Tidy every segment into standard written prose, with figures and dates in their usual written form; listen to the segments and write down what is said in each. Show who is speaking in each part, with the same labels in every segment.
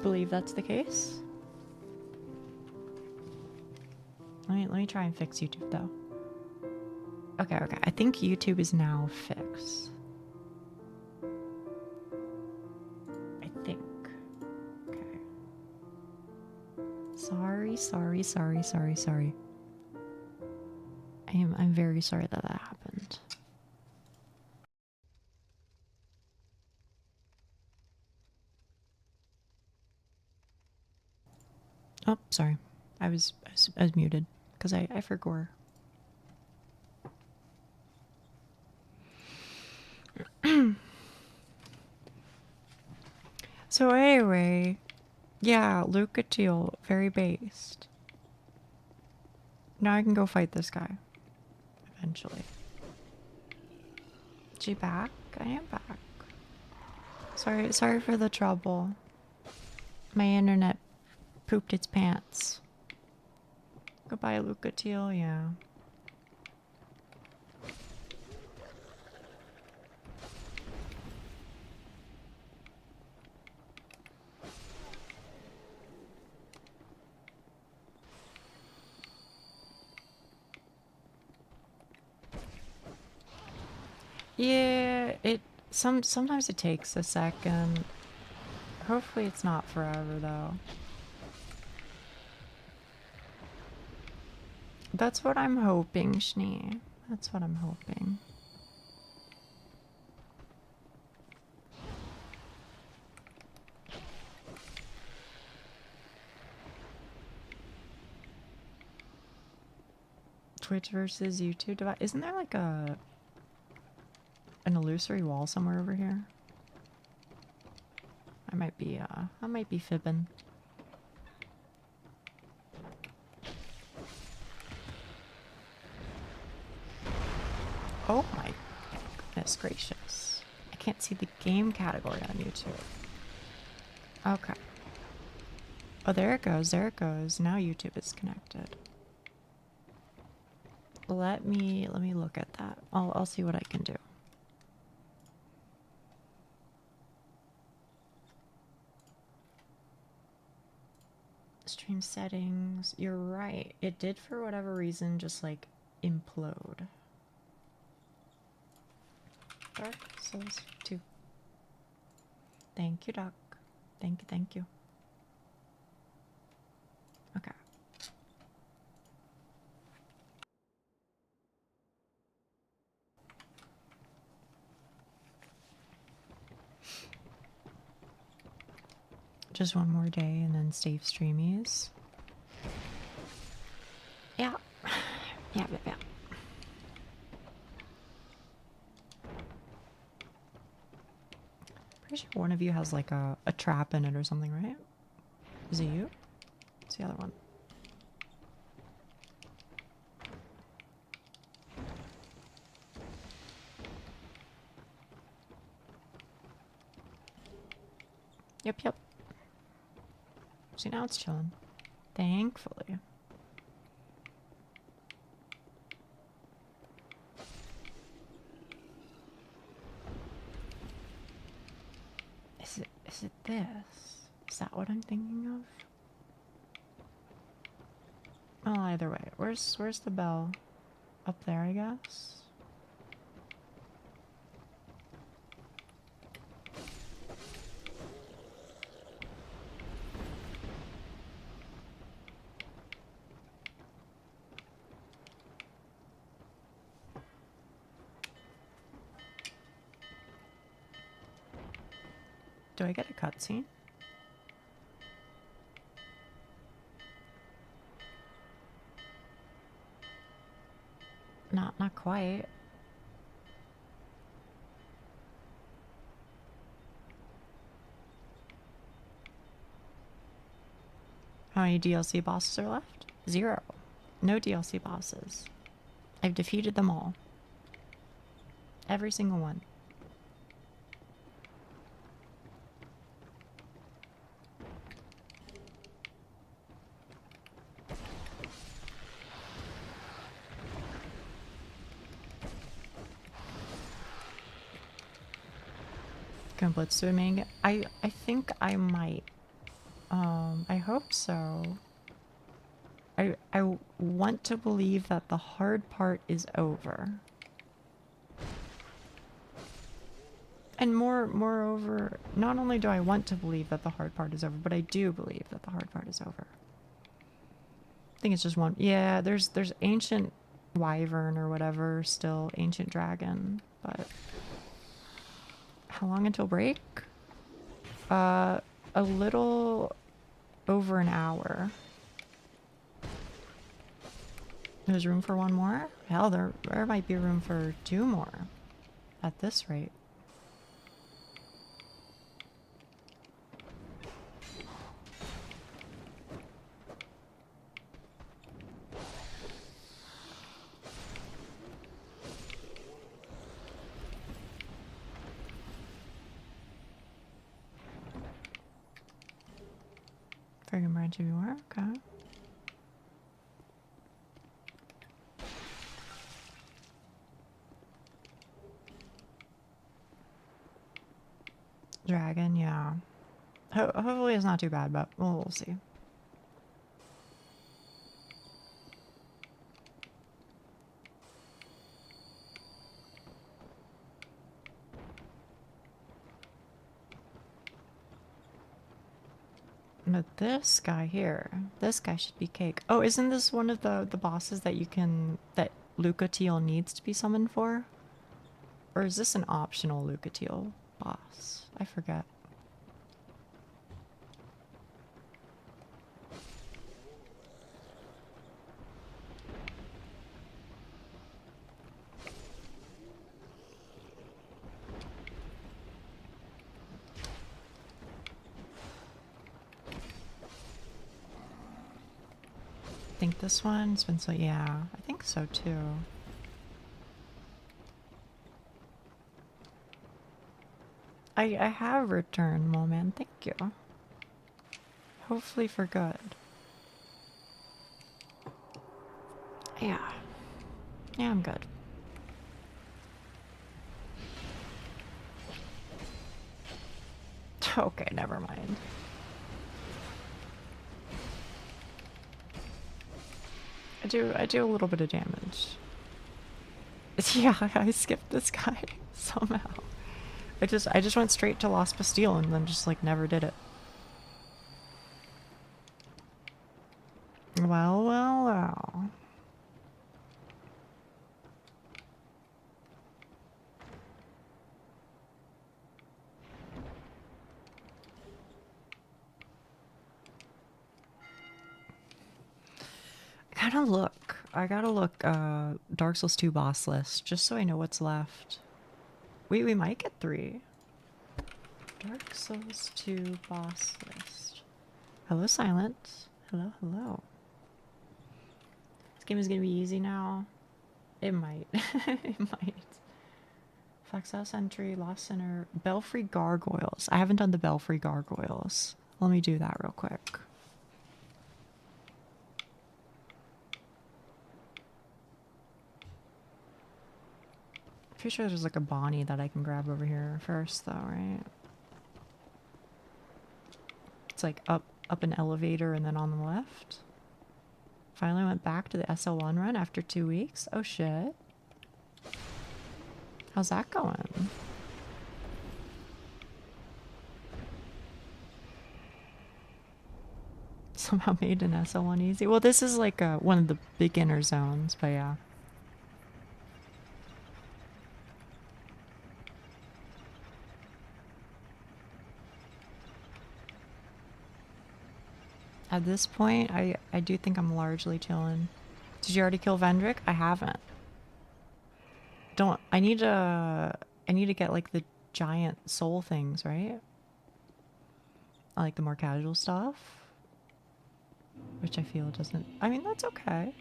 Speaker 1: believe that's the case. Let me try and fix YouTube though. Okay. I think YouTube is now fixed. I think. Okay. Sorry. I'm very sorry that happened. Oh, sorry. I was muted because I forgot. So anyway, yeah, Luca Teal, very based. Now I can go fight this guy. Eventually. Is she back? I am back. Sorry for the trouble. My internet pooped its pants. Goodbye, Luca Teal, yeah. Yeah, sometimes it takes a second. Hopefully it's not forever though. That's what I'm hoping, Schnee. That's what I'm hoping. Twitch versus YouTube device. Isn't there like an illusory wall somewhere over here? I might be fibbing. Oh my goodness gracious. I can't see the game category on YouTube. Okay. Oh, there it goes. Now YouTube is connected. Let me look at that. I'll see what I can do. Stream settings. You're right. It did for whatever reason just like implode. Dark Souls 2. Thank you, Doc. Thank you. Okay. Just one more day and then save streamies. Yeah. Yeah. Pretty sure one of you has like a trap in it or something, right? Is it you? It's the other one. Yep. See, now it's chilling. Thankfully. Is it this? Is that what I'm thinking of? Well, either way. Where's the bell? Up there, I guess? Do I get a cutscene? Not quite. How many DLC bosses are left? 0. No DLC bosses. I've defeated them all. Every single one. Can blitz through main. I think I might I hope so. I want to believe that the hard part is over. And moreover, not only do I want to believe that the hard part is over, but I do believe that the hard part is over. I think it's just one. Yeah, there's ancient wyvern or whatever still, ancient dragon, but how long until break? A little over an hour. There's room for one more? Hell, there might be room for 2 more at this rate. Friggin' branch everywhere, okay. Dragon, yeah. Hopefully it's not too bad, but we'll see. But this guy here, this guy should be cake. Oh, isn't this one of the bosses that you can, that Lucatiel needs to be summoned for? Or is this an optional Lucatiel boss? I forget. I think this one's been so, yeah, I think so too. I have returned, Moman, thank you. Hopefully for good. Yeah. Yeah, I'm good. Okay, never mind. I do a little bit of damage. Yeah, I skipped this guy somehow. I just went straight to Lost Bastille and then just like never did it. Well, well, well. I gotta look Dark Souls 2 boss list just so I know what's left. We might get 3. Dark Souls 2 boss list. Hello, Silent. Hello, hello. This game is gonna be easy now. It might. It might. Flex House Entry, Lost Center, Belfry Gargoyles. I haven't done the Belfry Gargoyles. Let me do that real quick. Pretty sure there's like a Bonnie that I can grab over here first though, right? It's like up an elevator and then on the left. Finally went back to the SL1 run after 2 weeks. Oh shit. How's that going? Somehow made an SL1 easy. Well, this is like one of the beginner zones, but yeah. At this point, I do think I'm largely chilling. Did you already kill Vendrick? I haven't. I need to get like the giant soul things, right? I like the more casual stuff. Which I feel doesn't, I mean, that's okay.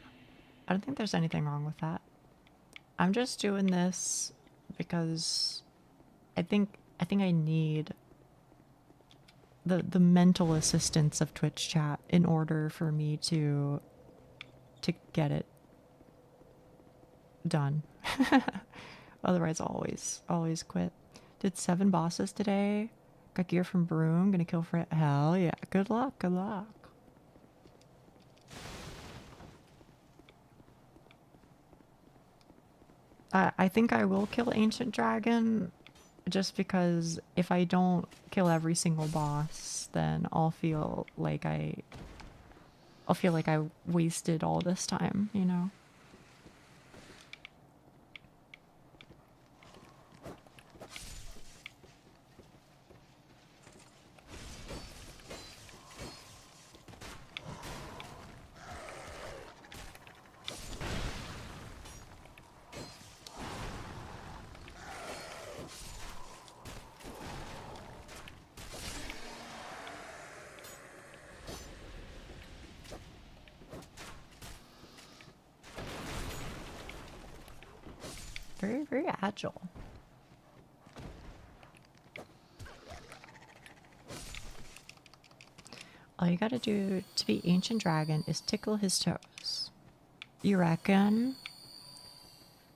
Speaker 1: I don't think there's anything wrong with that. I'm just doing this because I think I need the mental assistance of Twitch chat in order for me to get it done. Otherwise always quit. Did 7 bosses today. Got gear from Broom. Gonna kill for it. Hell yeah. Good luck. Good luck. I think I will kill Ancient Dragon, just because if I don't kill every single boss, then I'll feel like I wasted all this time, you know? Very, very agile. All you gotta do to be Ancient Dragon is tickle his toes. You reckon?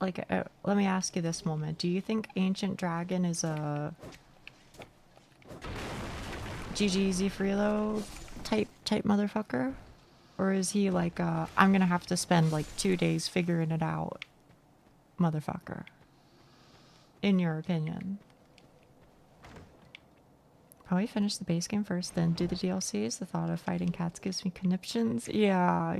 Speaker 1: Like, let me ask you this moment. Do you think Ancient Dragon is a GG easy freelo type motherfucker? Or is he like I'm gonna have to spend like 2 days figuring it out motherfucker? In your opinion? Probably finish the base game first, then do the DLCs. The thought of fighting cats gives me conniptions. Yeah,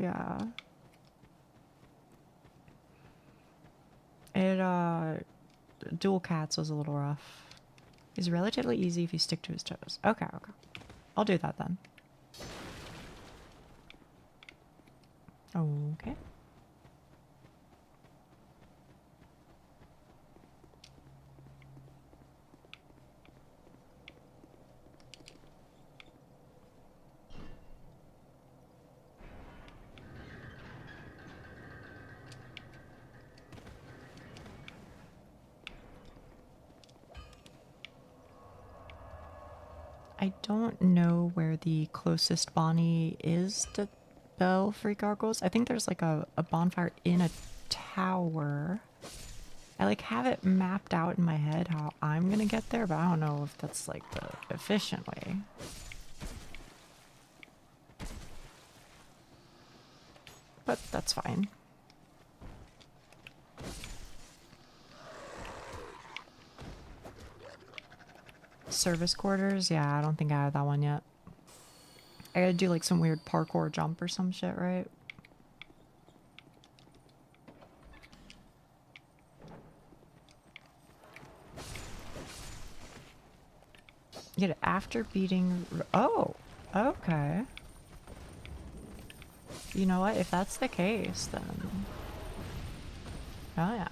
Speaker 1: yeah. Dual cats was a little rough. He's relatively easy if you stick to his toes. Okay, okay. I'll do that then. Okay. I don't know where the closest Bonnie is to Belfry Gargoyles. I think there's like a bonfire in a tower. I like have it mapped out in my head how I'm gonna get there, but I don't know if that's like the efficient way. But that's fine. Service quarters? Yeah, I don't think I have that one yet. I gotta do like some weird parkour jump or some shit, right? Get it after beating... Oh! Okay. You know what? If that's the case, then... Oh yeah.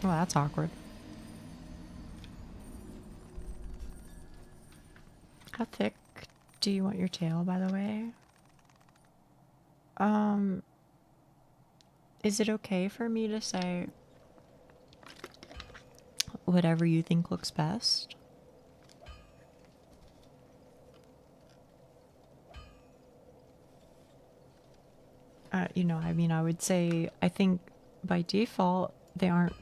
Speaker 1: Well, that's awkward. How thick do you want your tail, by the way? Is it okay for me to say whatever you think looks best? You know, I mean, I would say, I think by default, they aren't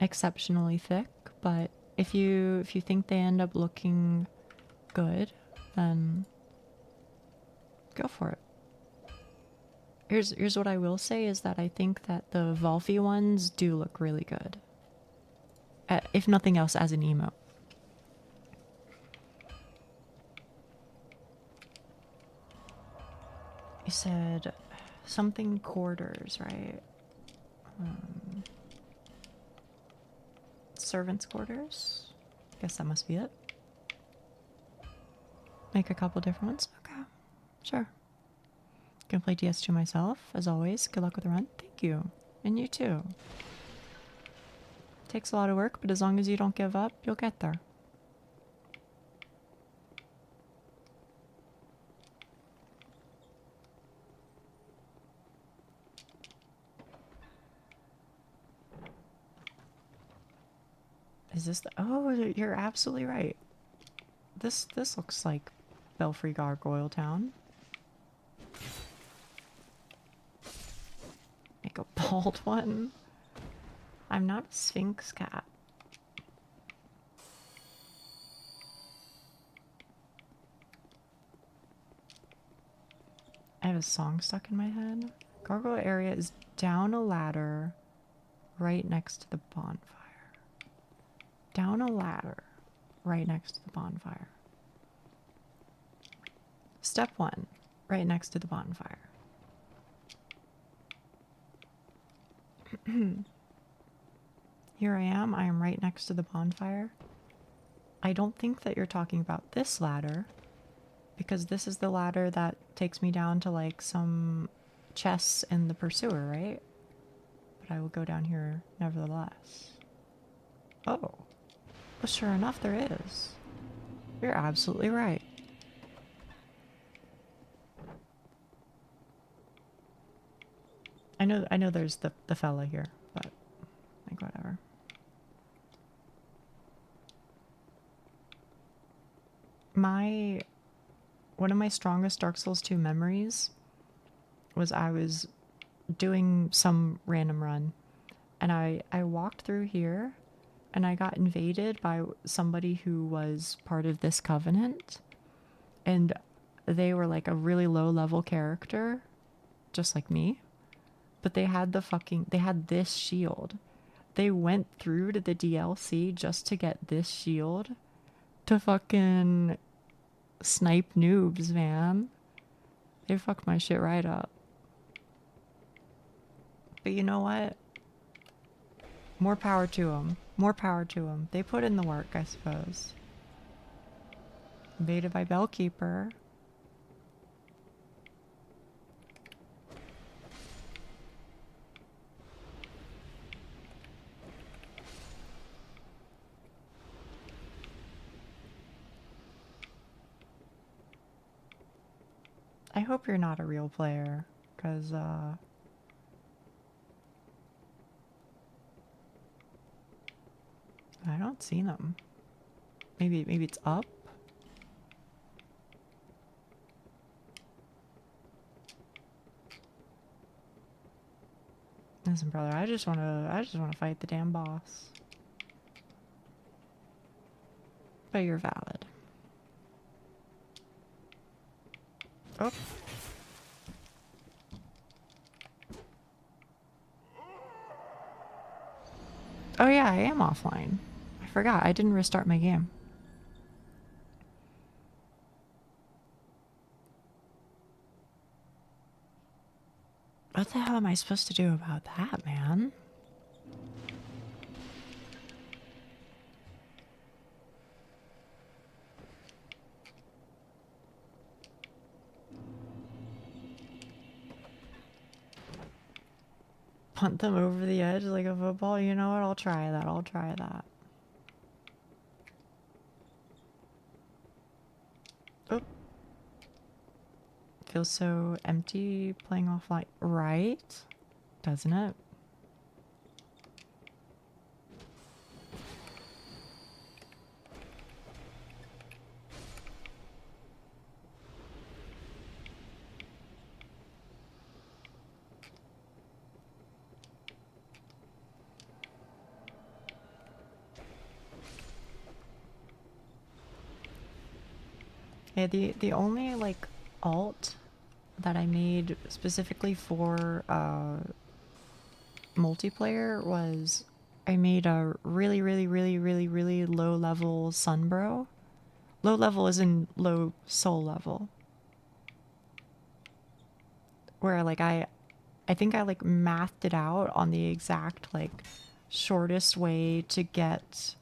Speaker 1: exceptionally thick, but if you think they end up looking good, then go for it. Here's what I will say is that I think that the Volfy ones do look really good. If nothing else, as an emote. You said something quarters, right? Servants' quarters? Guess that must be it. Make a couple different ones? Okay, sure. Gonna play DS2 myself, as always. Good luck with the run. Thank you. And you too. Takes a lot of work, but as long as you don't give up, you'll get there. Is this the... Oh, you're absolutely right. This looks like Belfry Gargoyle Town. Make a bald one. I'm not a Sphinx cat. have a song stuck in my head. Gargoyle area is down a ladder right next to the bonfire. Down a ladder right next to the bonfire. Step 1, right next to the bonfire. Here I am right next to the bonfire. I don't think that you're talking about this ladder, because this is the ladder that takes me down to like some chests in the pursuer, right? But I will go down here nevertheless. Oh, well, sure enough there is. You're absolutely right. I know there's the fella here, but like whatever. One of my strongest Dark Souls 2 memories was I was doing some random run and I walked through here and I got invaded by somebody who was part of this covenant, and they were like a really low level character, just like me, but they had this shield. They went through to the DLC just to get this shield to fucking snipe noobs, man. They fucked my shit right up. But you know what? More power to them. More power to them. They put in the work, I suppose. Invaded by Bellkeeper. I hope you're not a real player, because, I don't see them. Maybe it's up? Listen, brother, I just wanna fight the damn boss. But you're valid. Oh. Oh yeah, I am offline. I forgot, I didn't restart my game. What the hell am I supposed to do about that, man? Punt them over the edge like a football? You know what? I'll try that. I'll try that. Oh. Feels so empty playing offline. Right? Doesn't it? Yeah, the only like alt that I made specifically for multiplayer was I made a really low level Sunbro. Low level is in low soul level. Where like I think I like mathed it out on the exact like shortest way to get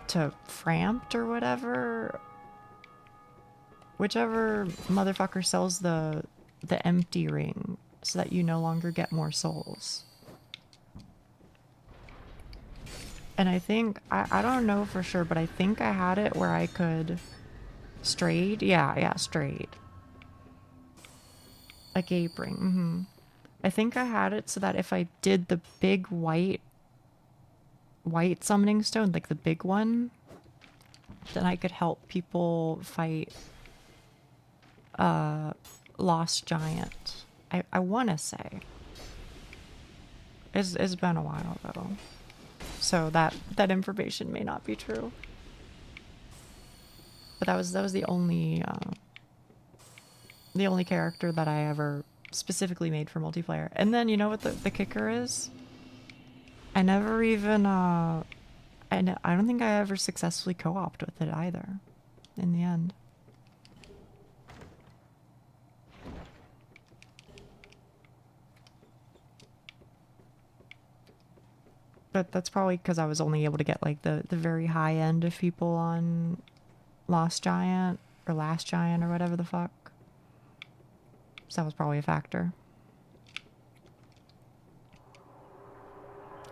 Speaker 1: to Framped or whatever. Whichever motherfucker sells the empty ring so that you no longer get more souls. And I think, I don't know for sure, but I think I had it where I could strayed. Yeah, strayed. A gape ring. I think I had it so that if I did the big white summoning stone, like the big one, then I could help people fight Lost Giant. I want to say. It's been a while though. So that information may not be true. But that was the only The only character that I ever specifically made for multiplayer. And then you know what the kicker is? I never even I don't think I ever successfully co-opted with it either in the end. But that's probably because I was only able to get like the very high end of people on Lost Giant or Last Giant or whatever the fuck. So that was probably a factor.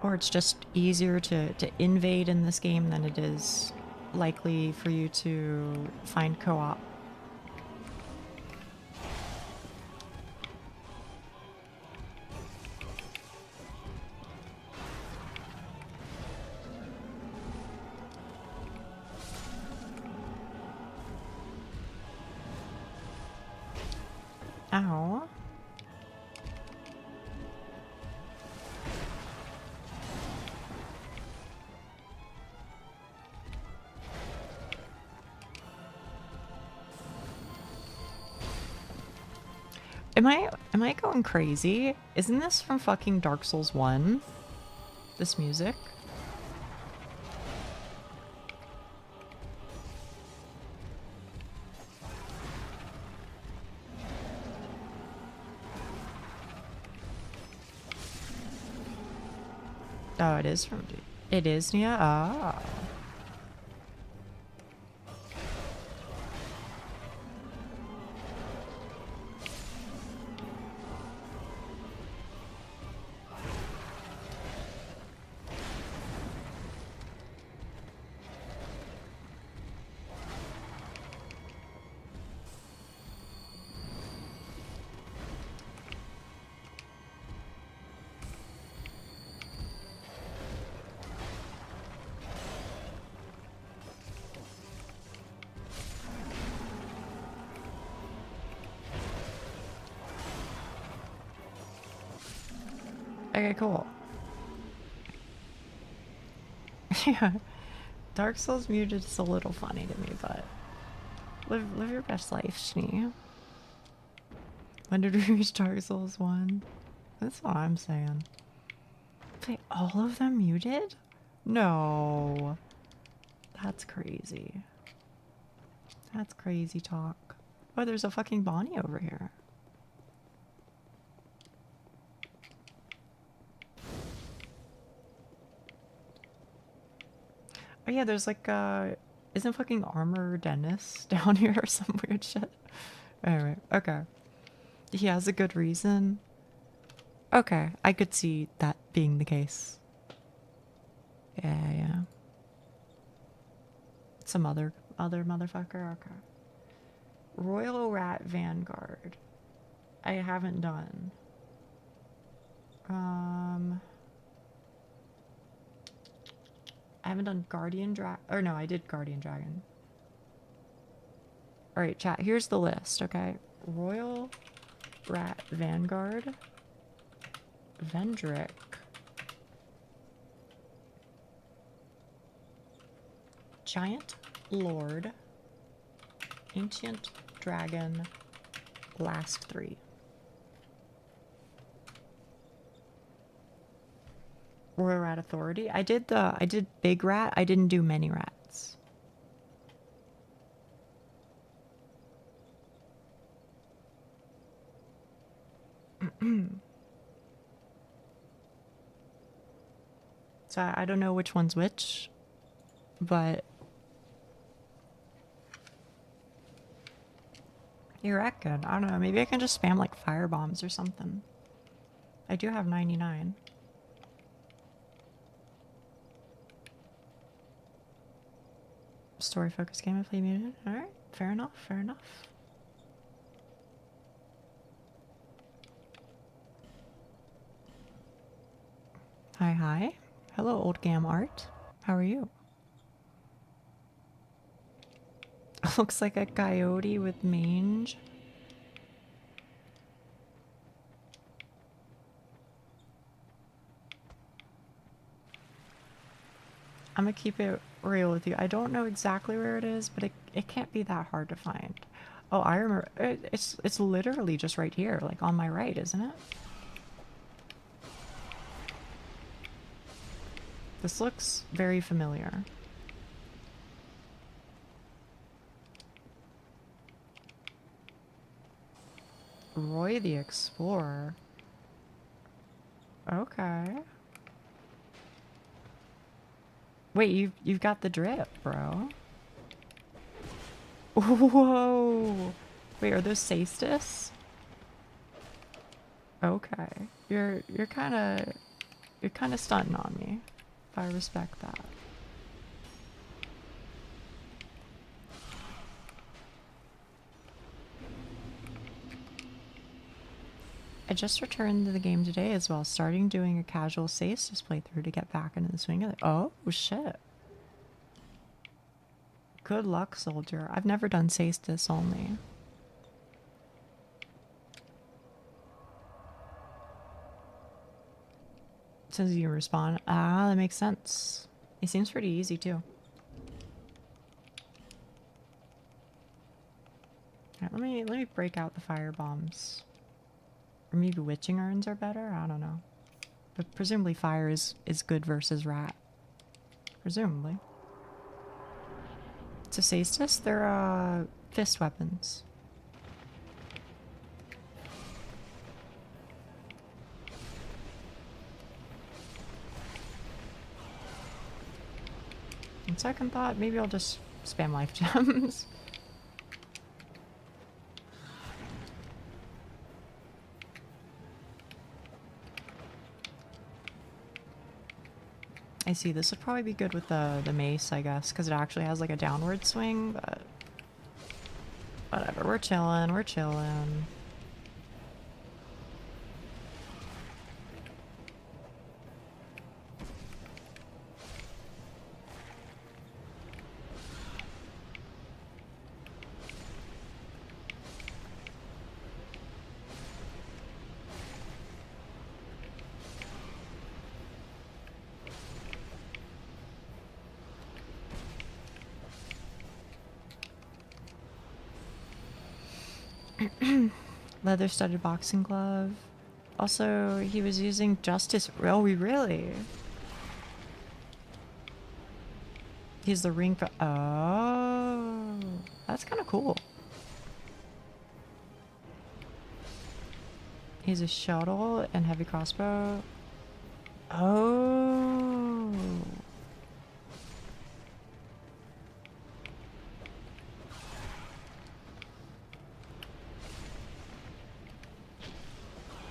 Speaker 1: Or it's just easier to invade in this game than it is likely for you to find co-op. Ow. Am I going crazy? Isn't this from fucking Dark Souls 1? This music? Oh, it is from... It is Nia? Ah. Okay, cool. Yeah. Dark Souls muted is a little funny to me, but live your best life, Schnee. When did we reach Dark Souls 1? That's what I'm saying. Wait, all of them muted? No. That's crazy. That's crazy talk. Oh, there's a fucking Bonnie over here. Oh yeah, there's like isn't fucking Armor Dennis down here or some weird shit? Anyway, okay. He has a good reason. Okay, I could see that being the case. Yeah. Some other motherfucker, okay. Royal Rat Vanguard. I haven't done. I haven't done Guardian Dragon. Or no, I did Guardian Dragon. Alright, chat. Here's the list, okay? Royal Rat Vanguard. Vendrick. Giant Lord. Ancient Dragon. Last 3. Royal Rat Authority. I did Big Rat. I didn't do many rats. So I don't know which one's which, but you reckon? I don't know. Maybe I can just spam like fire bombs or something. I do have 99. Story focused game I play muted. Alright, fair enough, fair enough. Hi. Hello, old gam art. How are you? Looks like a coyote with mange. I'm gonna keep it real with you. I don't know exactly where it is, but it can't be that hard to find. Oh, I remember. It's literally just right here, like on my right, isn't it? This looks very familiar. Roy the Explorer. Okay. Wait, you've got the drip, bro. Whoa. Wait, are those Cestus? Okay. You're kind of stunting on me. I respect that. I just returned to the game today as well, starting doing a casual Cestus playthrough to get back into the swing of it. Oh, shit. Good luck, soldier. I've never done Cestus only. Since you respawn. Ah, that makes sense. It seems pretty easy too. Alright, let me break out the fire bombs. Or maybe witching urns are better? I don't know. But presumably fire is good versus rat. Presumably. So Cestus, they're fist weapons. On second thought, maybe I'll just spam life gems. I see, this would probably be good with the mace, I guess, because it actually has like a downward swing, but whatever, we're chilling, we're chilling. Leather-studded boxing glove. Also, he was using justice. Oh, really? He's the ring for. Oh, that's kind of cool. He's a shuttle and heavy crossbow. Oh.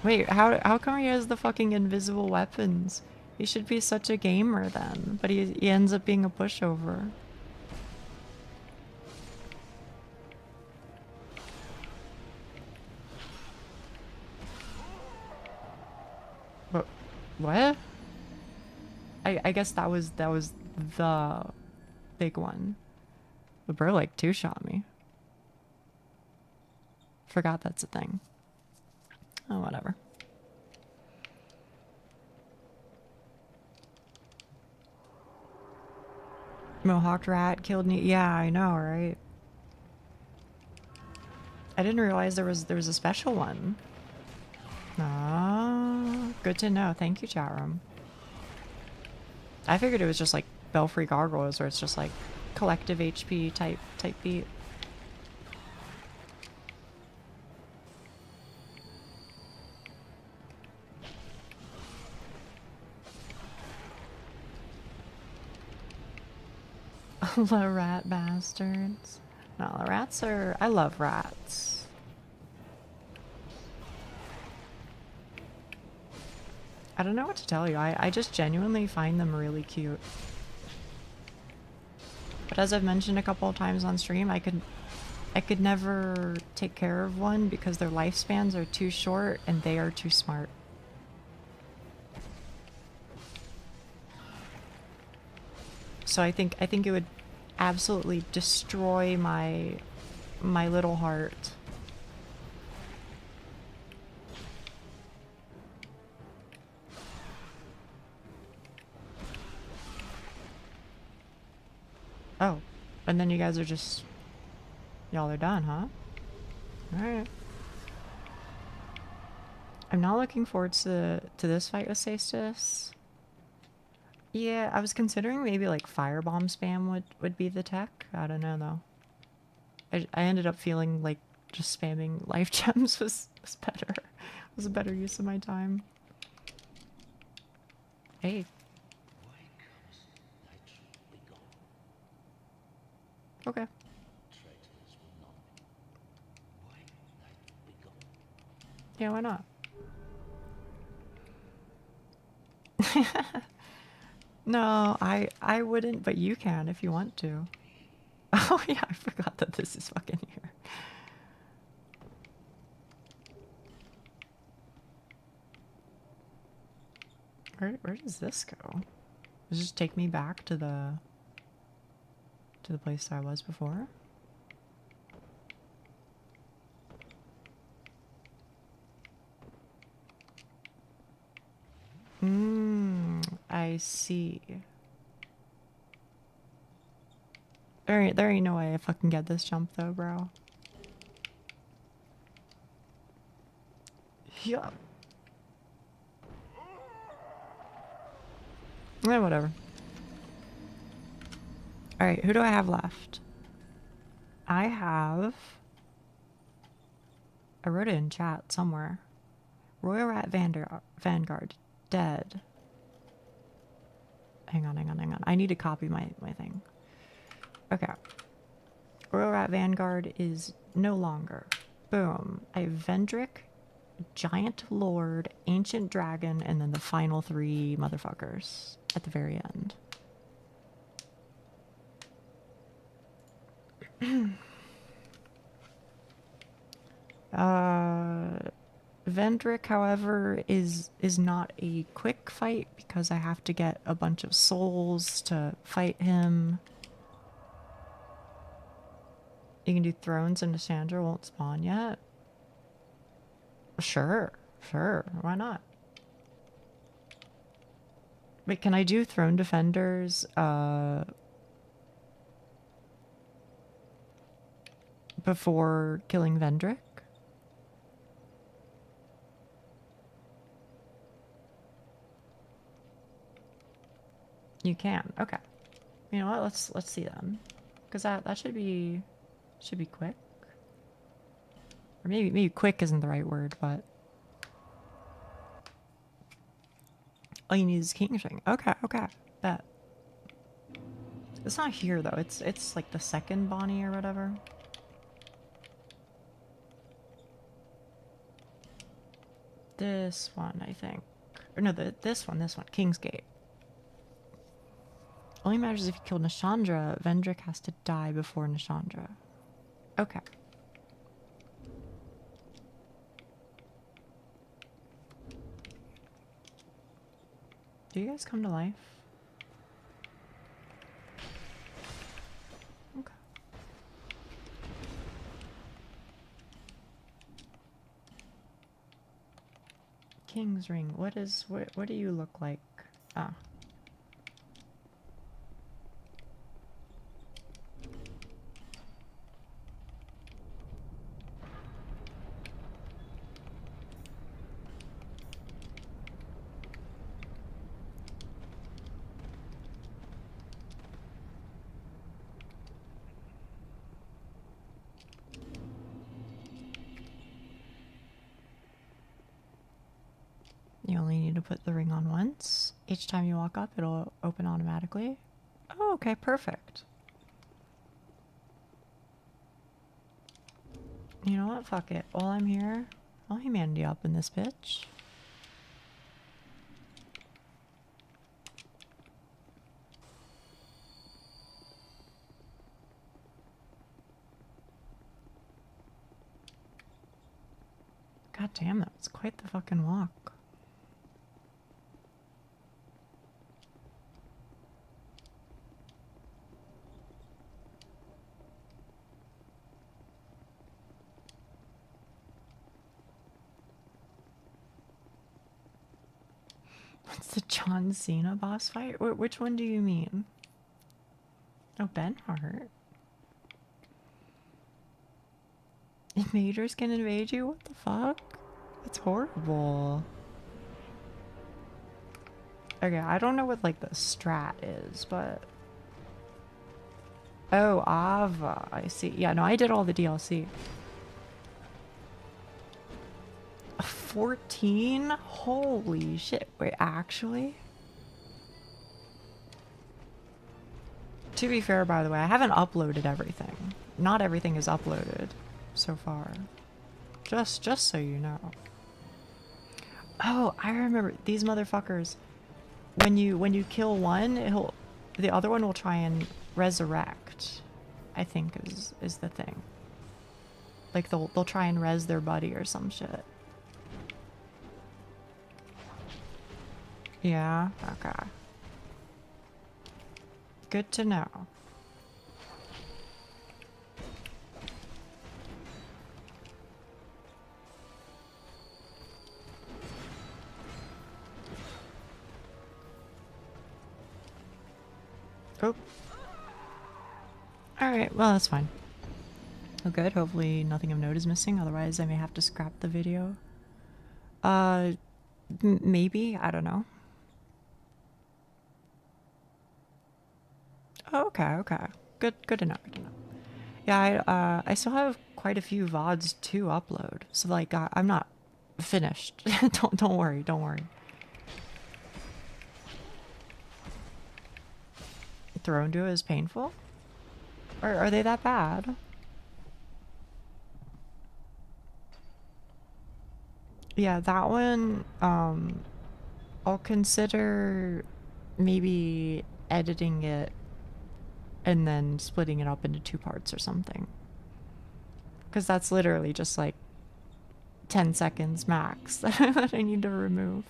Speaker 1: Wait, how come he has the fucking invisible weapons? He should be such a gamer then, but he ends up being a pushover. But what? I guess that was the big one. The bro like two-shot me. Forgot that's a thing. Oh, whatever. Mohawked rat killed me. Yeah, I know, right? I didn't realize there was a special one. Ah, good to know. Thank you, chat room. I figured it was just like Belfry Gargoyles, where it's just like collective HP type beat. The rat bastards. No, the rats are... I love rats. I don't know what to tell you. I just genuinely find them really cute. But as I've mentioned a couple of times on stream, I could never take care of one because their lifespans are too short and they are too smart. So I think it would absolutely destroy my little heart. Oh, and then you guys are just... Y'all are done, huh? Alright. I'm not looking forward to this fight with Sisyphus. Yeah, I was considering maybe like firebomb spam would be the tech. I don't know though. I ended up feeling like just spamming life gems was better. Was a better use of my time. Hey. Okay. Yeah, why not? No, I wouldn't, but you can if you want to. Oh yeah, I forgot that this is fucking here. Where does this go? Does it just take me back to the place I was before? I see. There ain't no way I fucking get this jump though, bro. Yeah. Eh, whatever. Alright, who do I have left? I wrote it in chat somewhere. Royal Rat Vanguard. Dead. Hang on. I need to copy my thing. Okay. Royal Rat Vanguard is no longer. Boom. I have Vendrick, Giant Lord, Ancient Dragon, and then the final 3 motherfuckers at the very end. Vendrick, however, is not a quick fight because I have to get a bunch of souls to fight him. You can do Thrones and Cassandra won't spawn yet. Sure, why not? Wait, can I do Throne Defenders before killing Vendrick? You can. Okay. You know what? Let's see then. Cuz that should be quick. Or maybe quick isn't the right word, but all you need is King's Ring. Okay. Bet. It's not here though. It's like the second Bonnie or whatever. This one, I think. Or no, this one, Kingsgate. Only matters if you kill Nishandra. Vendrick has to die before Nishandra. Okay. Do you guys come to life? Okay. King's Ring. What do you look like? Ah. You only need to put the ring on once. Each time you walk up, it'll open automatically. Oh, okay, perfect. You know what? Fuck it. While I'm here, I'll humanity up in this bitch. God damn, that was quite the fucking walk. What's the John Cena boss fight? Which one do you mean? Oh, Ben Hart. Invaders can invade you? What the fuck? That's horrible. Okay, I don't know what like the strat is, but... Oh, Ava. I see. Yeah, no, I did all the DLC. 14? Holy shit. Wait, actually? To be fair, by the way, I haven't uploaded everything. Not everything is uploaded so far. Just so you know. Oh, I remember these motherfuckers. When you kill one, the other one will try and resurrect. I think is the thing. Like they'll try and res their buddy or some shit. Yeah, okay. Good to know. Oh. Alright, well that's fine. Oh good, hopefully nothing of note is missing, otherwise I may have to scrap the video. Maybe, I don't know. Oh, okay. Good to know, good to know. Yeah, I still have quite a few VODs to upload, so like, I'm not finished. don't worry. Thrown to is painful? Or are they that bad? Yeah, that one, I'll consider maybe editing it and then splitting it up into 2 parts or something. Because that's literally just like 10 seconds max that I need to remove.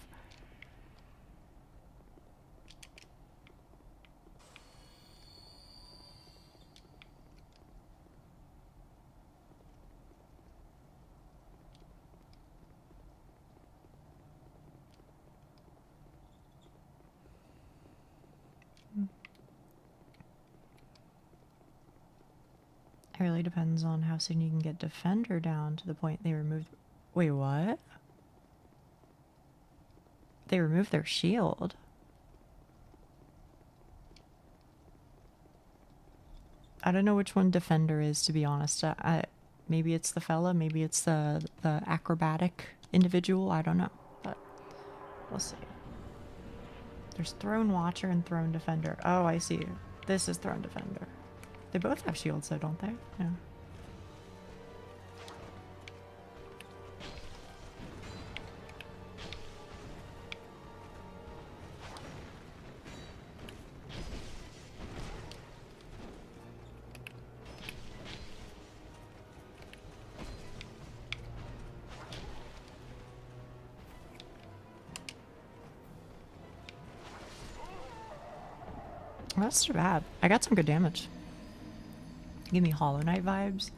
Speaker 1: It really depends on how soon you can get Defender down to the point they remove... Wait, what? They removed their shield. I don't know which one Defender is, to be honest. Maybe it's the fella, maybe it's the acrobatic individual, I don't know. But we'll see. There's Throne Watcher and Throne Defender. Oh, I see. This is Throne Defender. They both have shields though, don't they? Yeah. That's too bad. I got some good damage. Give me Hollow Knight vibes.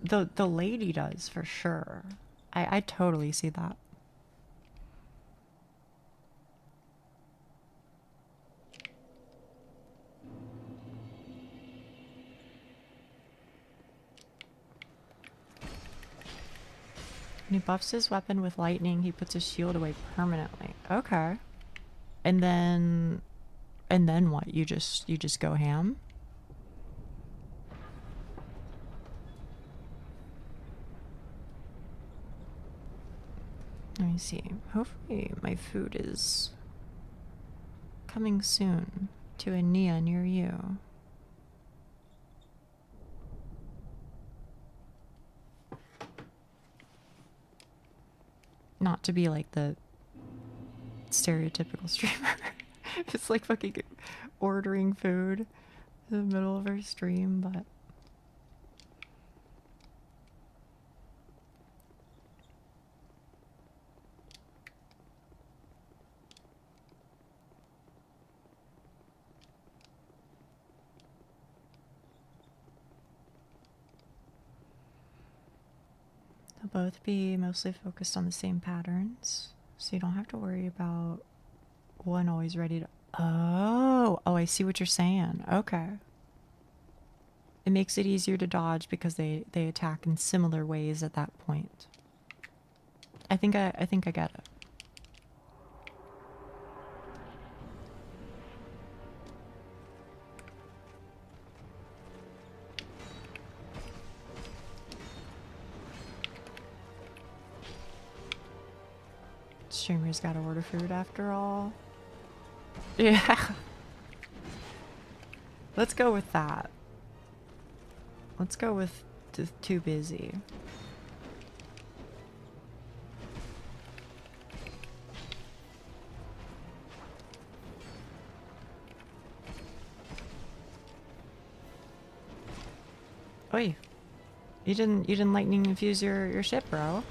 Speaker 1: The lady does for sure. I totally see that. When he buffs his weapon with lightning, he puts his shield away permanently. Okay. And then what? You just go ham? Let me see. Hopefully my food is coming soon to a Nia near you. Not to be like the stereotypical streamer. It's like fucking ordering food in the middle of her stream, but... They'll both be mostly focused on the same patterns, so you don't have to worry about one always ready to... Oh, I see what you're saying. Okay. It makes it easier to dodge because they attack in similar ways at that point. I think I get it. Streamer's gotta order food after all. Yeah. Let's go with that. Let's go with too busy. Oi. You didn't lightning infuse your ship, bro.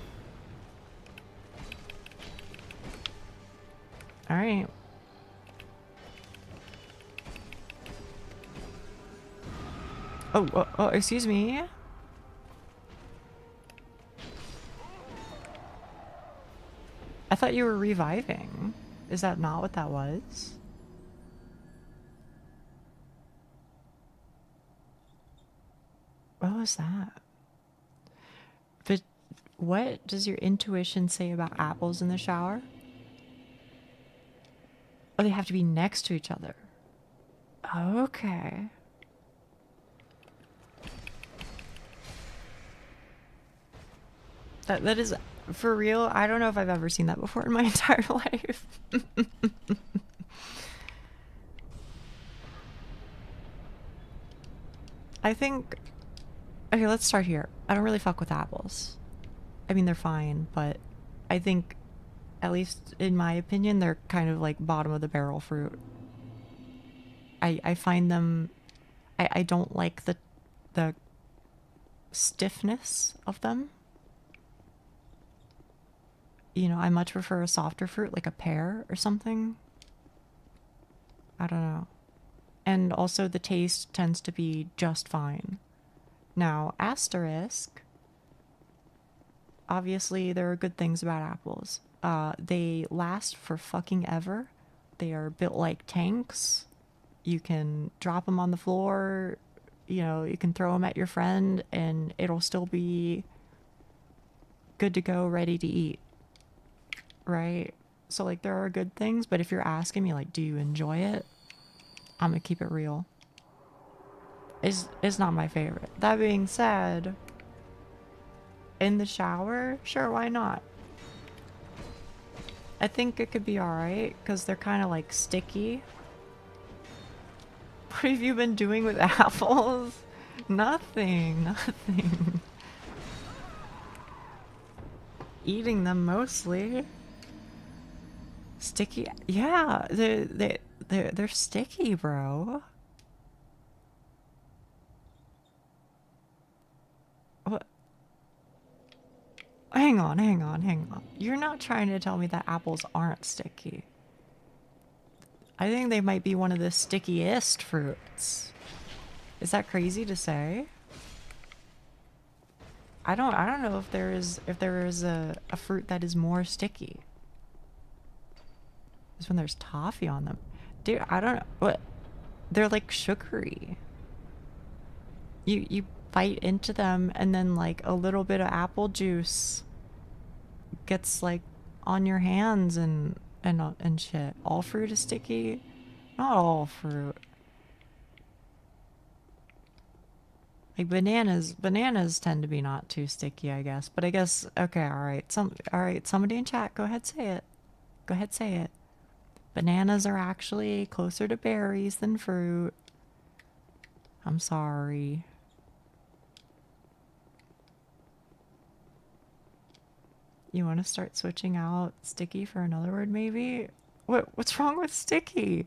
Speaker 1: Alright. Oh, excuse me. I thought you were reviving. Is that not what that was? What was that? But what does your intuition say about apples in the shower? Oh, they have to be next to each other. Okay. That is for real. I don't know if I've ever seen that before in my entire life. I think, okay, let's start here. I don't really fuck with apples. I mean, they're fine, but I think, at least in my opinion, they're kind of like bottom of the barrel fruit. I find them, I don't like the stiffness of them. You know, I much prefer a softer fruit like a pear or something. I don't know. And also the taste tends to be just fine. Now, asterisk. Obviously, there are good things about apples. They last for fucking ever. They are built like tanks. You can drop them on the floor. You know, you can throw them at your friend and it'll still be good to go, ready to eat. Right? So, like, there are good things, but if you're asking me, like, do you enjoy it? I'm gonna keep it real. It's not my favorite. That being said, in the shower, sure, why not? I think it could be alright, because they're kind of, like, sticky. What have you been doing with apples? Nothing, nothing. Eating them mostly. Sticky? Yeah, they're sticky, bro. What? Hang on. You're not trying to tell me that apples aren't sticky. I think they might be one of the stickiest fruits. Is that crazy to say? I don't know if there is a fruit that is more sticky. Is when there's toffee on them. Dude, I don't know. What? They're like sugary. You bite into them and then like a little bit of apple juice gets like on your hands and shit. All fruit is sticky? Not all fruit. Like bananas tend to be not too sticky, I guess. But I guess, okay, alright, somebody in chat, go ahead, say it. Go ahead, say it. Bananas are actually closer to berries than fruit. I'm sorry. You want to start switching out sticky for another word, maybe? What's wrong with sticky?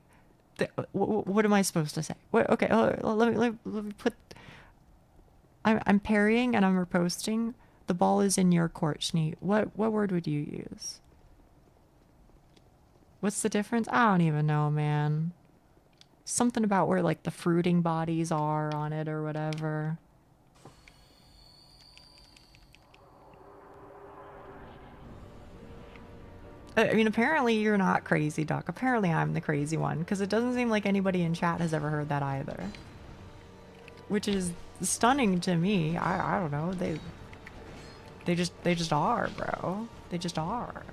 Speaker 1: What am I supposed to say? Okay, let me put... I'm parrying and I'm riposting. The ball is in your court, Schneet. What word would you use? What's the difference? I don't even know, man. Something about where, like, the fruiting bodies are on it or whatever. I mean, apparently you're not crazy, Duck. Apparently I'm the crazy one, because it doesn't seem like anybody in chat has ever heard that either. which is stunning to me. I don't know. They just are, bro. They just are.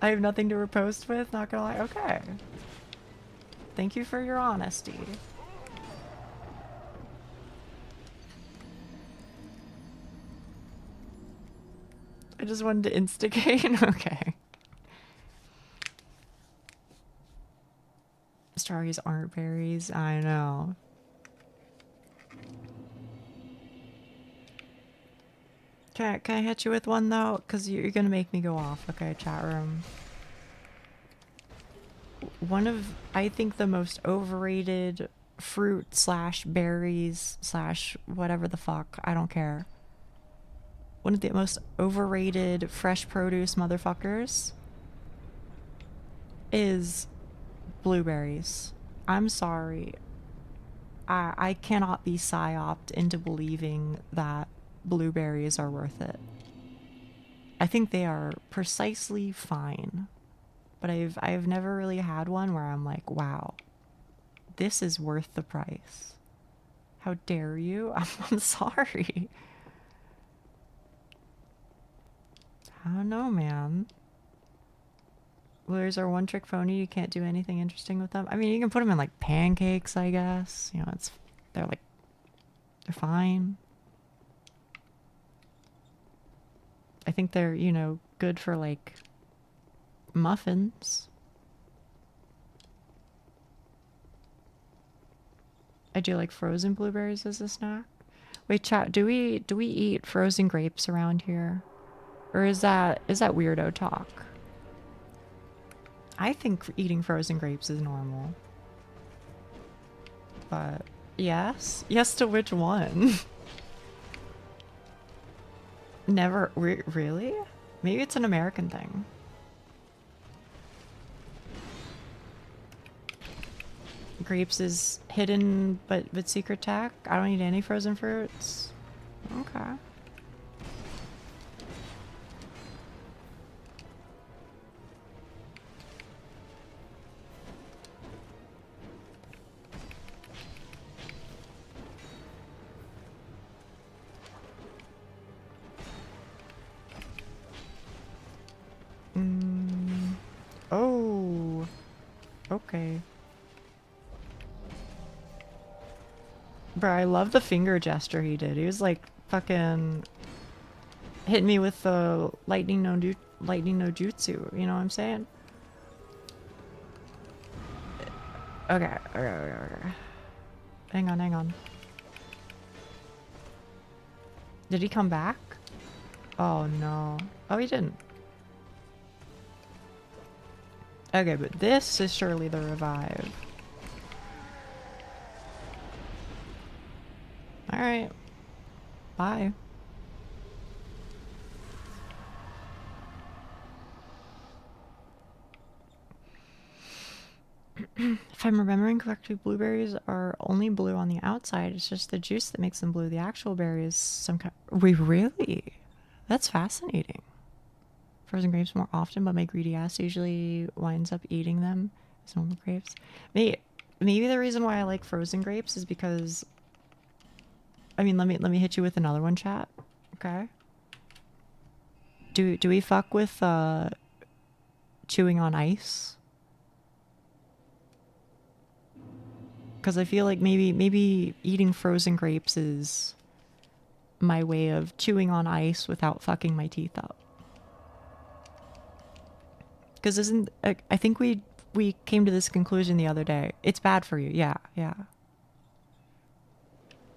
Speaker 1: I have nothing to riposte with, not gonna lie. Okay. Thank you for your honesty. I just wanted to instigate. Okay. Strawberries aren't berries. I know. Can I hit you with one though? Because you're gonna make me go off. Okay, chat room. One of, I think, the most overrated fruit slash berries slash whatever the fuck, I don't care. One of the most overrated fresh produce motherfuckers is blueberries. I'm sorry. I cannot be psyoped into believing that blueberries are worth it. I think they are precisely fine. But I've never really had one where I'm like, wow, this is worth the price. How dare you? I'm sorry. I don't know, man. Blueberries are one trick pony. You can't do anything interesting with them. I mean, you can put them in like pancakes, I guess. You know, they're fine. I think they're, you know, good for like muffins. I do like frozen blueberries as a snack. Wait, chat, do we eat frozen grapes around here? Or is that weirdo talk? I think eating frozen grapes is normal. But yes. Yes to which one? Never. Really? Maybe it's an American thing. Grapes is hidden but secret tech. I don't eat any frozen fruits. Okay. Oh. Okay. Bro, I love the finger gesture he did. He was like fucking hitting me with the lightning no jutsu. You know what I'm saying? Okay. Hang on. Did he come back? Oh no. Oh, he didn't. Okay, but this is surely the revive. Alright. Bye. If I'm remembering correctly, blueberries are only blue on the outside. It's just the juice that makes them blue. The actual berry is some kind. Wait, really? That's fascinating. Frozen grapes more often, but my greedy ass usually winds up eating them as normal grapes. Maybe the reason why I like frozen grapes is because, I mean, let me hit you with another one, chat. Okay. Do we fuck with chewing on ice? Because I feel like maybe eating frozen grapes is my way of chewing on ice without fucking my teeth up. Because I think we came to this conclusion the other day. It's bad for you. Yeah.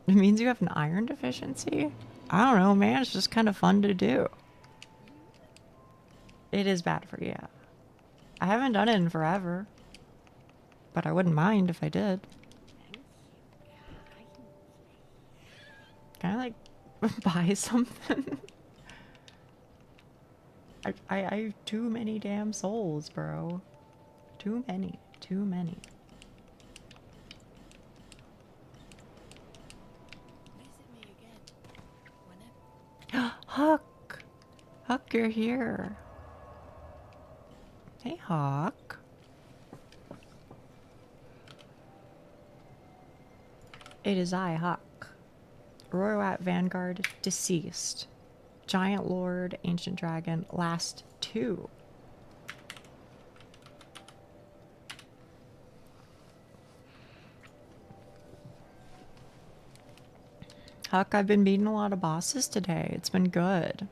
Speaker 1: It means you have an iron deficiency? I don't know, man. It's just kind of fun to do. It is bad for you, yeah. I haven't done it in forever. But I wouldn't mind if I did. Can I, like, buy something? I have too many damn souls, bro. Too many. Huck! Huck, you're here. Hey, Huck. It is I, Huck. Royat Vanguard, deceased. Giant Lord, Ancient Dragon, last two. Huck, I've been beating a lot of bosses today. It's been good.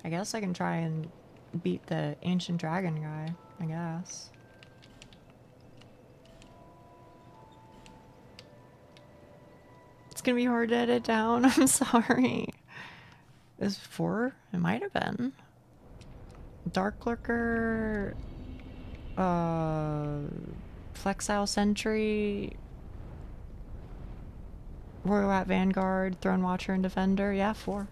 Speaker 1: I guess I can try and beat the Ancient Dragon guy, I guess. It's gonna be hard to edit down. I'm sorry. Is 4? It might have been. Dark Lurker, Flexile Sentry, Royat Vanguard, Throne Watcher, and Defender. Yeah, 4.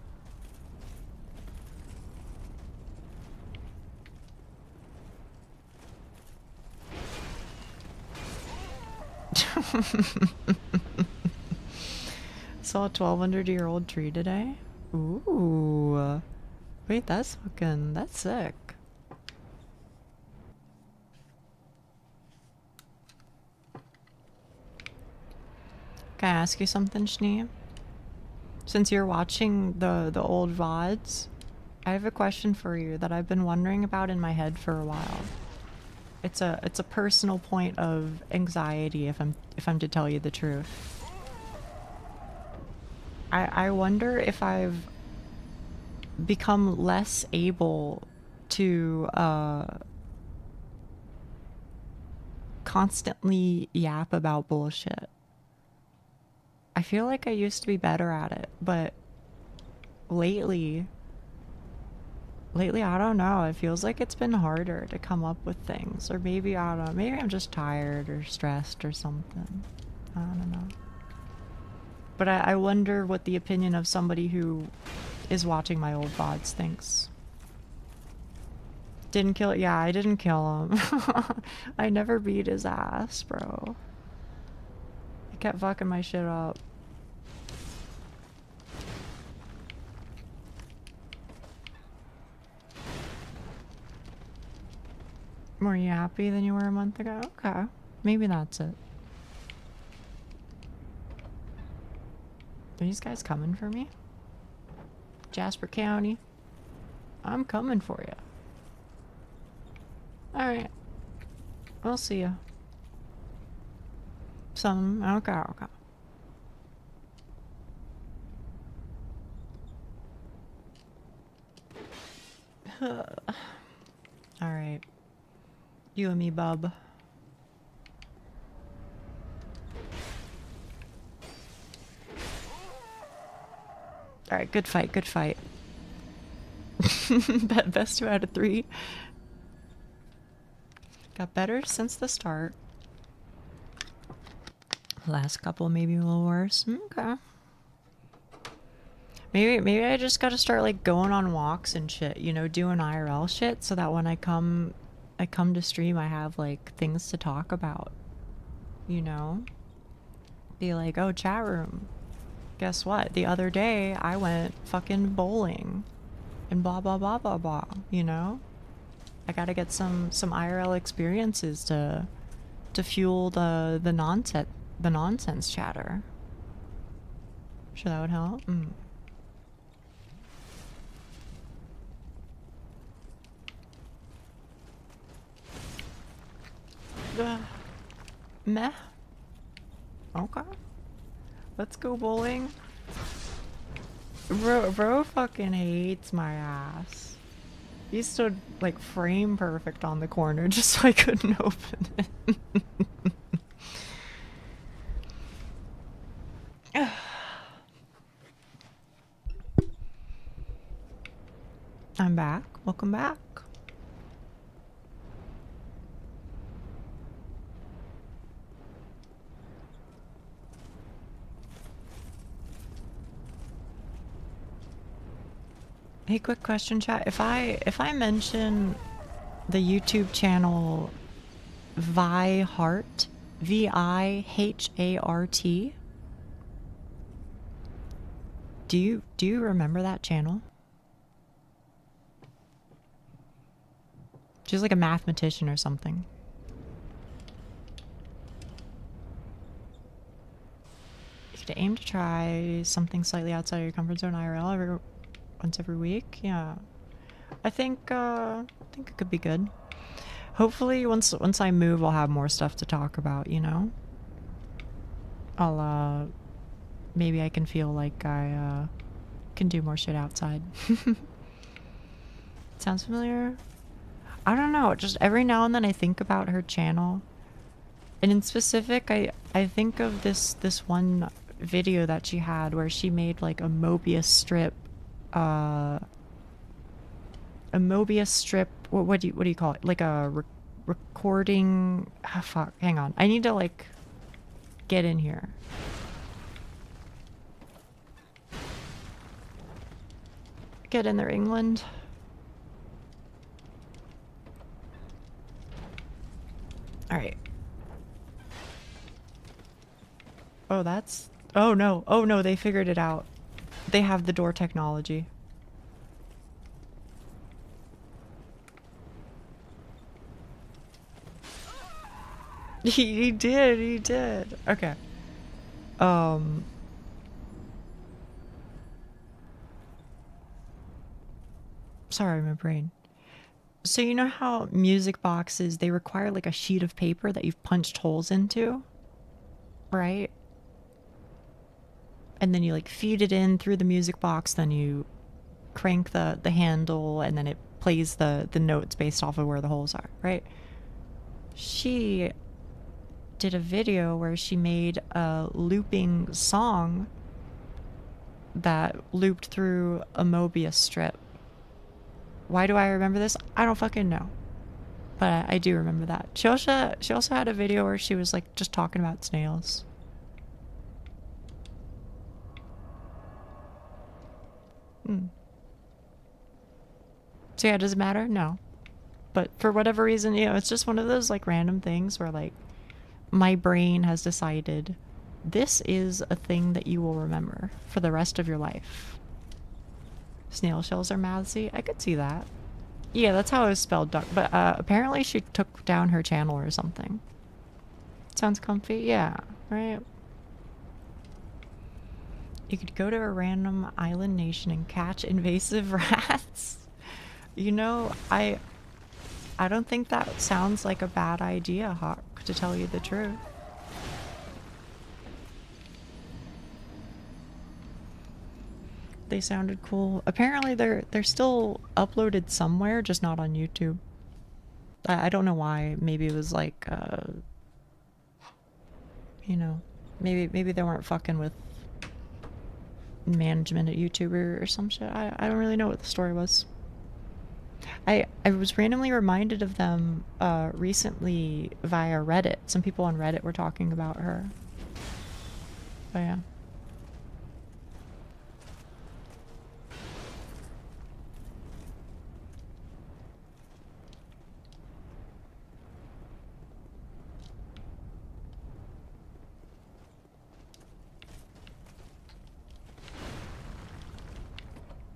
Speaker 1: Saw a 1,200-year-old tree today. Ooh. Wait, that's sick. Can I ask you something, Schnee? Since you're watching the old VODs, I have a question for you that I've been wondering about in my head for a while. It's a personal point of anxiety if I'm to tell you the truth. I wonder if I've become less able to constantly yap about bullshit. I feel like I used to be better at it, but lately I don't know, it feels like it's been harder to come up with things, or maybe I don't know, maybe I'm just tired or stressed or something. I don't know. But I wonder what the opinion of somebody who is watching my old VODs thinks. Didn't kill it? Yeah, I didn't kill him. I never beat his ass, bro. He kept fucking my shit up. More you happy than you were a month ago? Okay. Maybe that's it. Are these guys coming for me? Jasper County. I'm coming for you. Alright. We'll see ya. Okay. Alright. You and me, bub. Alright, good fight. Best 2 out of 3. Got better since the start. Last couple maybe a little worse. Okay. Maybe I just gotta start like going on walks and shit, you know, doing IRL shit so that when I come to stream I have like things to talk about. You know? Be like, oh, chat room. Guess what? The other day I went fucking bowling and blah blah blah blah blah, you know? I gotta get some IRL experiences to fuel the nonsense chatter. Sure, that would help. Meh. Okay. Let's go bowling. Bro fucking hates my ass. He stood like frame perfect on the corner just so I couldn't open it. I'm back. Welcome back. Hey, quick question, chat. If I mention the YouTube channel Vihart, Vihart, do you remember that channel? She's like a mathematician or something. You could aim to try something slightly outside of your comfort zone IRL once every week. Yeah. I think it could be good. Hopefully once I move I'll have more stuff to talk about, you know? I'll maybe I can feel like I can do more shit outside. Sounds familiar? I don't know, just every now and then I think about her channel. And in specific, I think of this one video that she had where she made like a Mobius strip, what do you call it? Like a recording, oh, fuck, hang on. I need to like get in here. Get in there, England. All right. Oh, that's... Oh, no. Oh, no, they figured it out. They have the door technology. He did. Okay. Sorry, my brain. So you know how music boxes, they require like a sheet of paper that you've punched holes into? Right? And then you like feed it in through the music box, then you crank the handle, and then it plays the notes based off of where the holes are, right? She did a video where she made a looping song that looped through a Mobius strip. Why do I remember this? I don't fucking know. But I do remember that. She also had a video where she was like just talking about snails. So yeah, does it matter? No. But for whatever reason, you know, it's just one of those like random things where like my brain has decided this is a thing that you will remember for the rest of your life. Snail shells are mouthy. I could see that. Yeah, that's how it was spelled, duck. But apparently she took down her channel or something. Sounds comfy? Yeah, right? You could go to a random island nation and catch invasive rats. You know, I don't think that sounds like a bad idea, Hawk, to tell you the truth. They sounded cool. Apparently they're still uploaded somewhere, just not on YouTube. I don't know why. Maybe it was like you know, maybe they weren't fucking with management at YouTube or some shit. I don't really know what the story was. I was randomly reminded of them recently via Reddit. Some people on Reddit were talking about her. But yeah.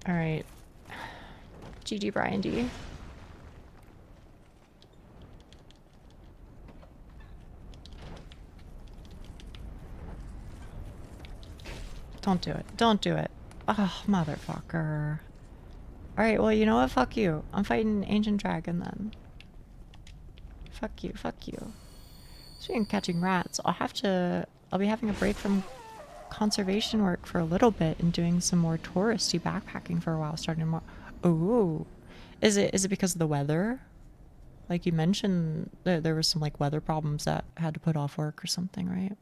Speaker 1: All right. GG Brian D. Don't do it. Don't do it. Oh, motherfucker. Alright, well, you know what? Fuck you. I'm fighting Ancient Dragon then. Fuck you. Fuck you. Speaking of catching rats, I'll be having a break from conservation work for a little bit and doing some more touristy backpacking for a while, starting tomorrow. Ooh. Is it because of the weather? Like you mentioned, there was some like weather problems that had to put off work or something, right?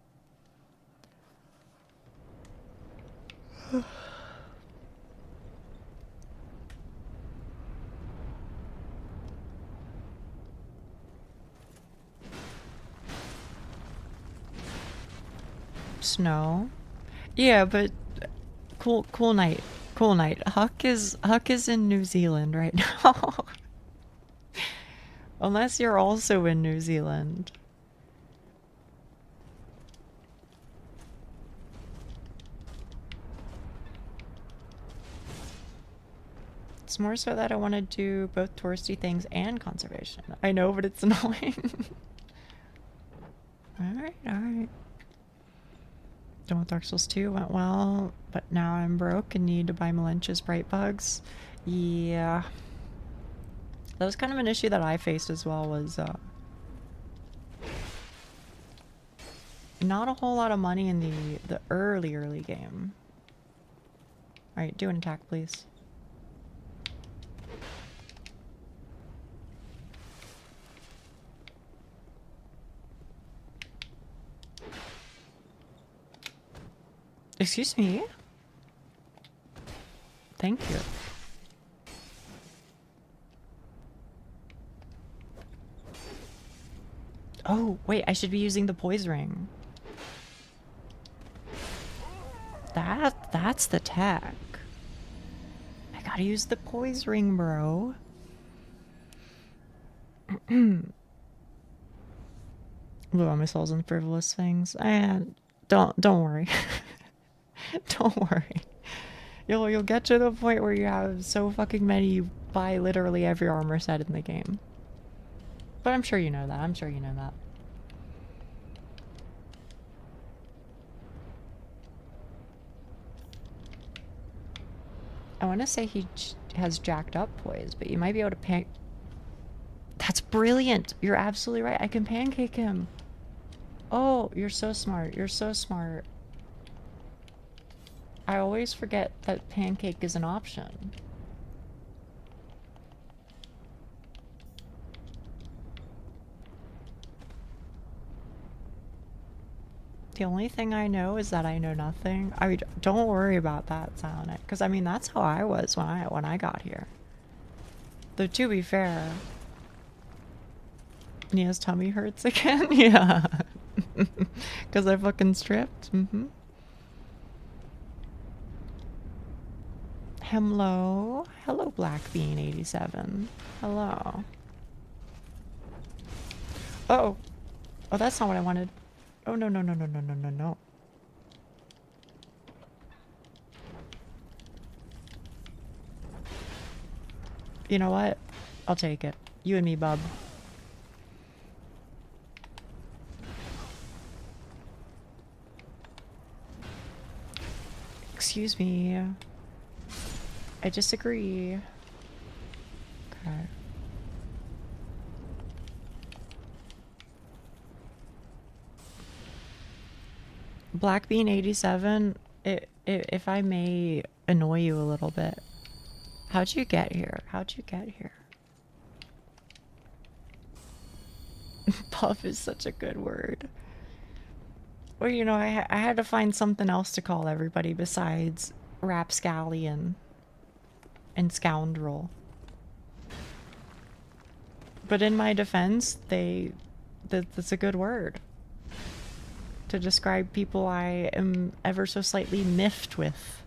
Speaker 1: Snow? Yeah, but cool night. Cool night. Huck is in New Zealand right now. Unless you're also in New Zealand. It's more so that I want to do both touristy things and conservation. I know, but it's annoying. Alright, alright. Done with Dark Souls 2, went well, but now I'm broke and need to buy Melench's Bright Bugs. Yeah. That was kind of an issue that I faced as well, was not a whole lot of money in the early game. Alright, do an attack, please. Excuse me? Thank you. Oh, wait, I should be using the poise ring. That's the tech. I gotta use the poise ring, bro. Ooh, my soul's in frivolous things. And don't worry. Don't worry. You'll get to the point where you have so fucking many you buy literally every armor set in the game. But I'm sure you know that. I'm sure you know that. I want to say he has jacked up poise, but you might be able to pan... That's brilliant! You're absolutely right. I can pancake him. Oh, you're so smart. You're so smart. I always forget that pancake is an option. The only thing I know is that I know nothing. I mean, don't worry about that, Silent, because I mean that's how I was when I got here. Though to be fair, Nia's tummy hurts again. Yeah, because I fucking stripped. Hello, hello, Blackbean87. Hello. Oh, oh, that's not what I wanted. Oh, no. You know what? I'll take it. You and me, bub. Excuse me. I disagree. Okay. Blackbean87, if I may annoy you a little bit, how'd you get here? How'd you get here? Puff is such a good word. Well, you know, I had to find something else to call everybody besides rapscallion and scoundrel. But in my defense, that's a good word to describe people I am ever so slightly miffed with.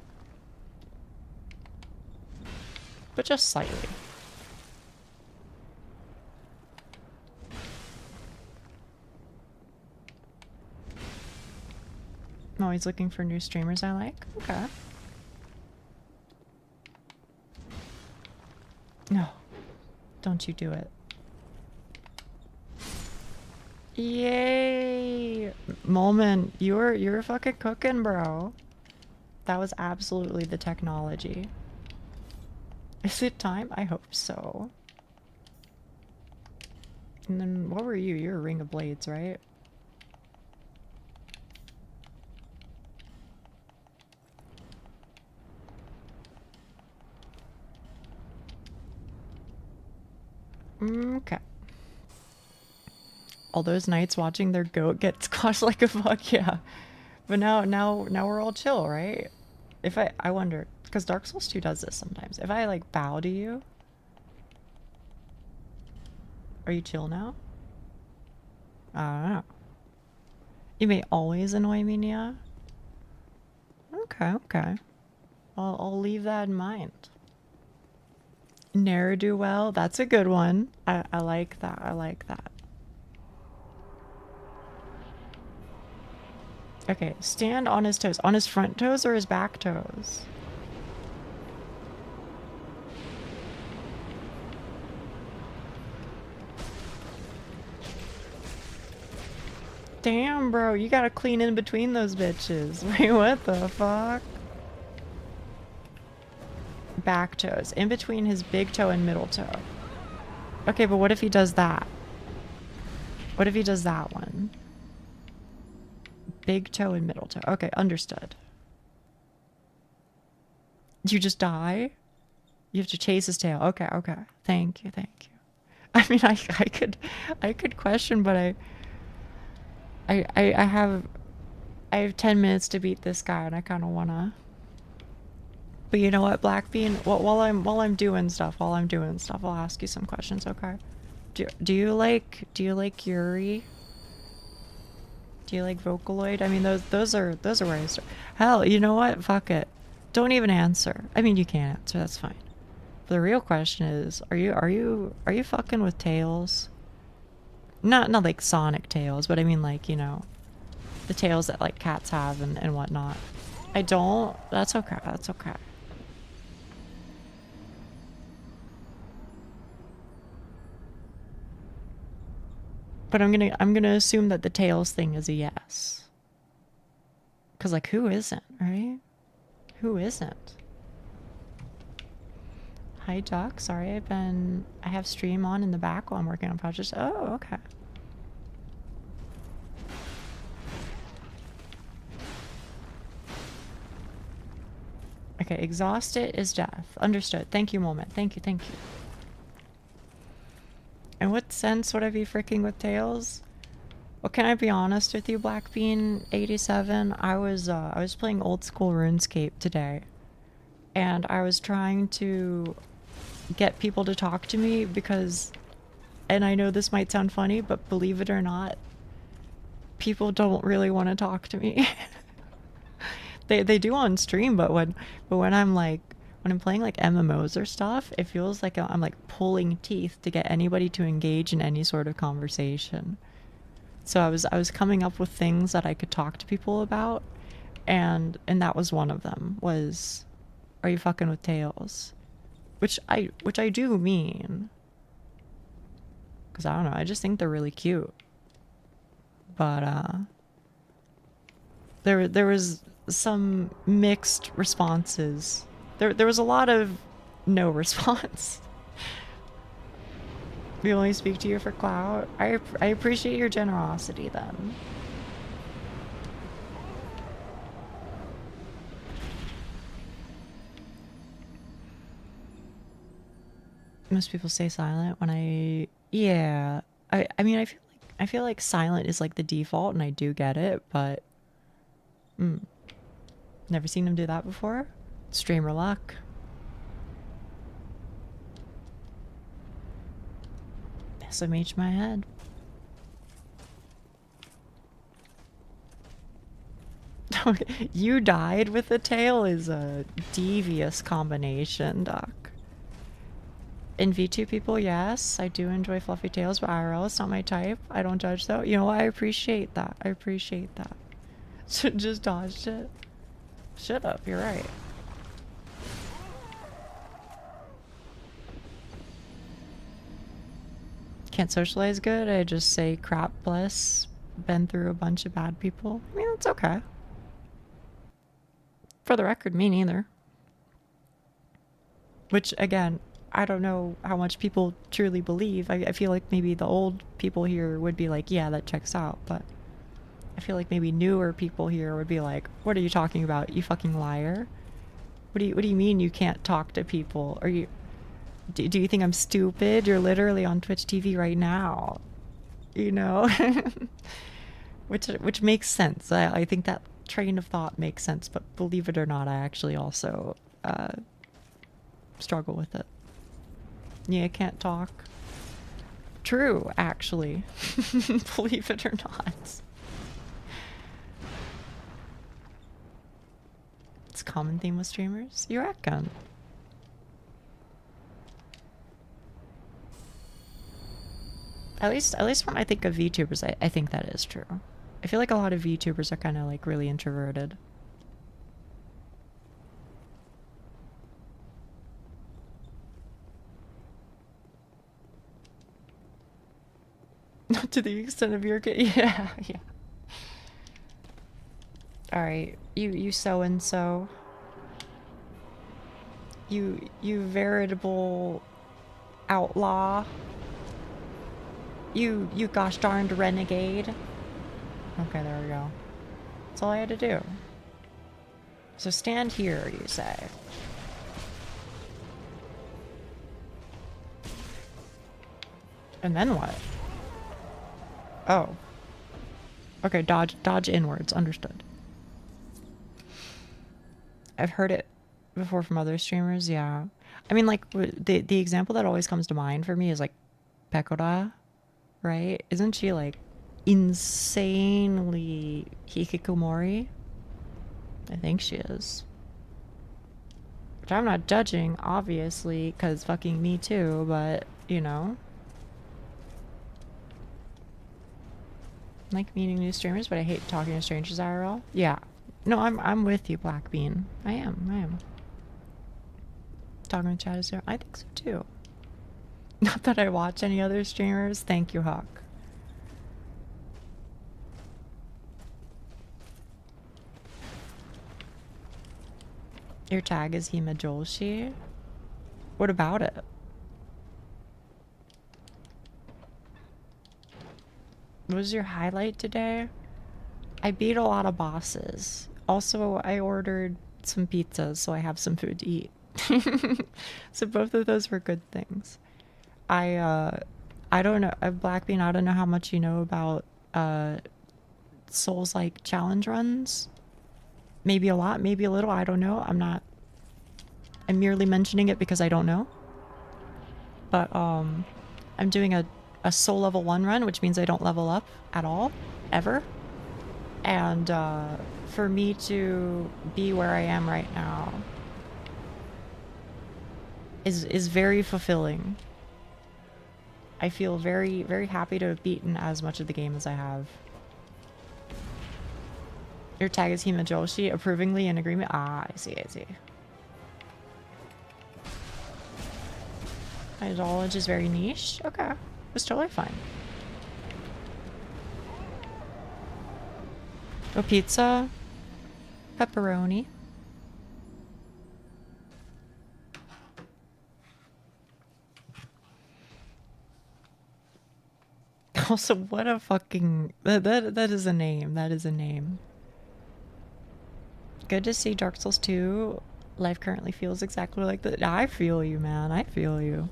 Speaker 1: But just slightly. I'm always looking for new streamers I like. Okay. No. Don't you do it. Yay! Moment, you're fucking cooking, bro. That was absolutely the technology. Is it time? I hope so. And then what were you? You're a Ring of Blades, right? Okay. All those nights watching their goat get squashed like a fuck, yeah. But now we're all chill, right? If I wonder, because Dark Souls 2 does this sometimes. If I like bow to you, are you chill now? I don't know. You may always annoy me, Nia. Okay. I'll leave that in mind. Ne'er-do-well, that's a good one. I like that. I like that. Okay, stand on his toes. On his front toes or his back toes? Damn, bro, you gotta clean in between those bitches. Wait, what the fuck? Back toes. In between his big toe and middle toe. Okay, but what if he does that? What if he does that one? Big toe and middle toe. Okay, understood. You just die? You have to chase his tail. Okay, okay. Thank you, thank you. I mean, I could question, but I have 10 minutes to beat this guy, and I kind of wanna. But you know what, Black Bean? While I'm doing stuff, I'll ask you some questions. Okay? Do you like Yuri? Do you like Vocaloid? I mean, those are where I start. Hell, you know what? Fuck it. Don't even answer. I mean, you can't answer. That's fine. But the real question is, are you fucking with tails? Not like Sonic tails, but I mean like, you know, the tails that like cats have and whatnot. I don't. That's okay. That's okay. But I'm gonna assume that the tails thing is a yes. Cause like who isn't, right? Who isn't? Hi Duck, sorry I have stream on in the back while I'm working on projects. Oh, okay. Okay, exhausted is death. Understood. Thank you, Moment. Thank you, thank you. In what sense would I be freaking with tails? Well, can I be honest with you, Black Bean 87? I was playing old school RuneScape today, and I was trying to get people to talk to me because, and I know this might sound funny, but believe it or not, people don't really want to talk to me. They do on stream, but when I'm like, when I'm playing like MMOs or stuff, it feels like I'm like pulling teeth to get anybody to engage in any sort of conversation. So I was coming up with things that I could talk to people about, and that was one of them. Was, are you fucking with tails? Which I do mean, because I don't know, I just think they're really cute. But there was some mixed responses. There was a lot of no response. We only speak to you for clout. I appreciate your generosity then. Most people stay silent when yeah. I mean I feel like silent is like the default, and I do get it, but never seen him do that before. Streamer luck. SMH my head. You died with a tail is a devious combination, Doc. In V2 people, yes, I do enjoy fluffy tails, but IRL is not my type. I don't judge though. You know what? I appreciate that. I appreciate that. So just dodged it. Shut up, you're right. Can't socialize good. I just say crap bless. Been through a bunch of bad people. I mean, it's okay. For the record, me neither. Which, again, I don't know how much people truly believe. I feel like maybe the old people here would be like, yeah, that checks out. But I feel like maybe newer people here would be like, what are you talking about, you fucking liar? What do you mean you can't talk to people? Are you... Do you think I'm stupid? You're literally on Twitch TV right now. You know? which makes sense. I think that train of thought makes sense, but believe it or not, I actually also struggle with it. Yeah, I can't talk. True, actually. Believe it or not. It's a common theme with streamers. You reckon? At least when I think of VTubers, I think that is true. I feel like a lot of VTubers are kind of like really introverted. Not to the extent of your kid. Yeah, yeah. Alright, you so-and-so. You veritable outlaw. You gosh darned renegade. Okay, there we go. That's all I had to do. So stand here, you say. And then what? Oh. Okay, dodge inwards. Understood. I've heard it before from other streamers, yeah. I mean, like, the example that always comes to mind for me is, like, Pekora, right? Isn't she, like, insanely hikikomori? I think she is. Which I'm not judging, obviously, because fucking me too, but, you know. I like meeting new streamers, but I hate talking to strangers IRL. Yeah. No, I'm with you, Black Bean. I am. Talking to chat is there. I think so too. Not that I watch any other streamers. Thank you, Hawk. Your tag is Himajolshi? What about it? What was your highlight today? I beat a lot of bosses. Also, I ordered some pizzas, so I have some food to eat. So both of those were good things. I don't know, Black Bean, I don't know how much you know about Souls-like challenge runs. Maybe a lot, maybe a little, I don't know. I'm merely mentioning it because I don't know. But I'm doing a soul level 1 run, which means I don't level up at all, ever. And for me to be where I am right now is very fulfilling. I feel very, very happy to have beaten as much of the game as I have. Your tag is Himajolshi, approvingly in agreement. Ah, I see. My knowledge is very niche. Okay, it's totally fine. A pizza, pepperoni. Also, what a fucking that is a name. That is a name. Good to see Dark Souls 2. Life currently feels exactly like that. I feel you, man. I feel you.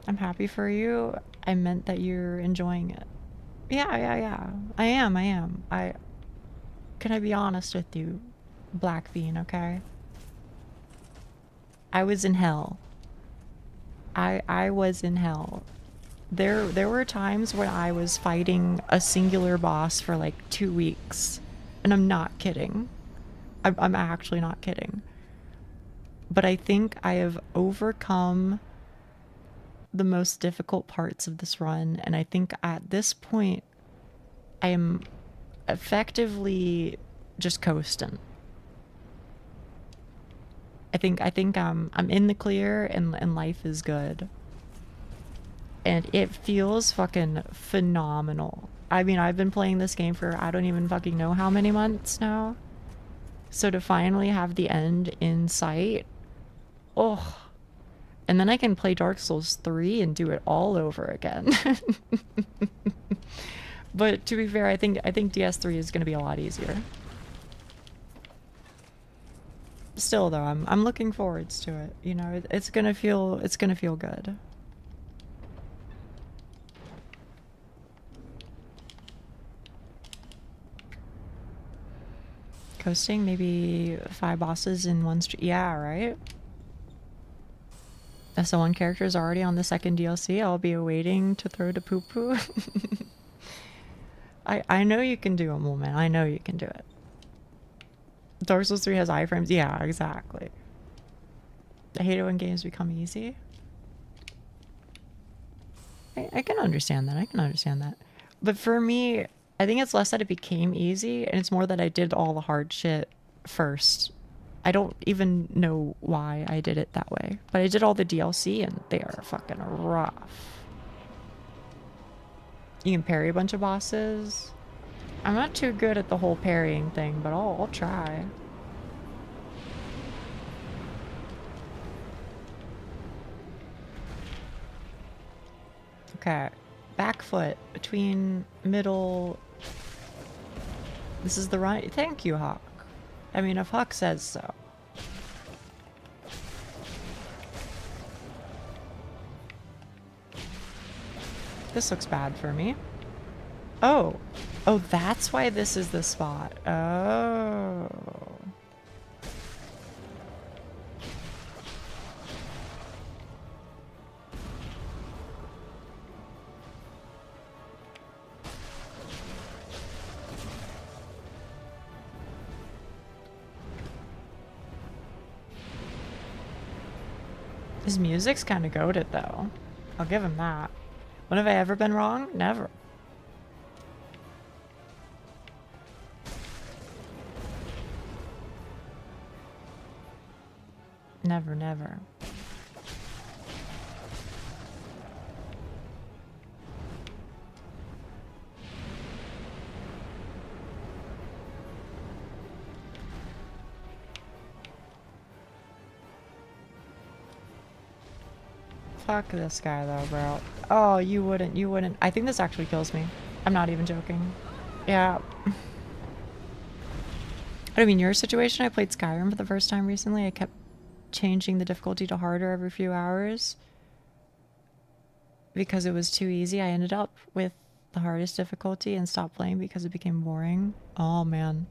Speaker 1: I'm happy for you. I meant that you're enjoying it. Yeah. I am. Can I be honest with you, Black Bean, okay? I was in hell. I was in hell. There were times when I was fighting a singular boss for like 2 weeks. And I'm not kidding. I'm actually not kidding. But I think I have overcome the most difficult parts of this run, and I think at this point I am effectively just coasting. I think I'm in the clear and life is good. And it feels fucking phenomenal. I mean, I've been playing this game for I don't even fucking know how many months now. So to finally have the end in sight, oh. And then I can play Dark Souls 3 and do it all over again. But to be fair, I think DS3 is going to be a lot easier. Still though, I'm looking forwards to it. You know, it's going to feel good. Coasting, maybe 5 bosses in one stream. Yeah, right? If the one character is already on the second DLC, I'll be waiting to throw the poo-poo. I know you can do it, woman. I know you can do it. Dark Souls 3 has iframes. Yeah, exactly. I hate it when games become easy. I can understand that. But for me, I think it's less that it became easy, and it's more that I did all the hard shit first. I don't even know why I did it that way. But I did all the DLC, and they are fucking rough. You can parry a bunch of bosses. I'm not too good at the whole parrying thing, but I'll try. Okay. Back foot between middle. This is the right. Thank you, Hawk. I mean, if Hawk says so. This looks bad for me. Oh. Oh, that's why this is the spot. Oh. His music's kind of goated, though. I'll give him that. When have I ever been wrong? Never. Never, never. Fuck this guy though, bro. Oh, you wouldn't. I think this actually kills me. I'm not even joking. Yeah. I mean, your situation, I played Skyrim for the first time recently. I kept changing the difficulty to harder every few hours because it was too easy. I ended up with the hardest difficulty and stopped playing because it became boring. Oh man.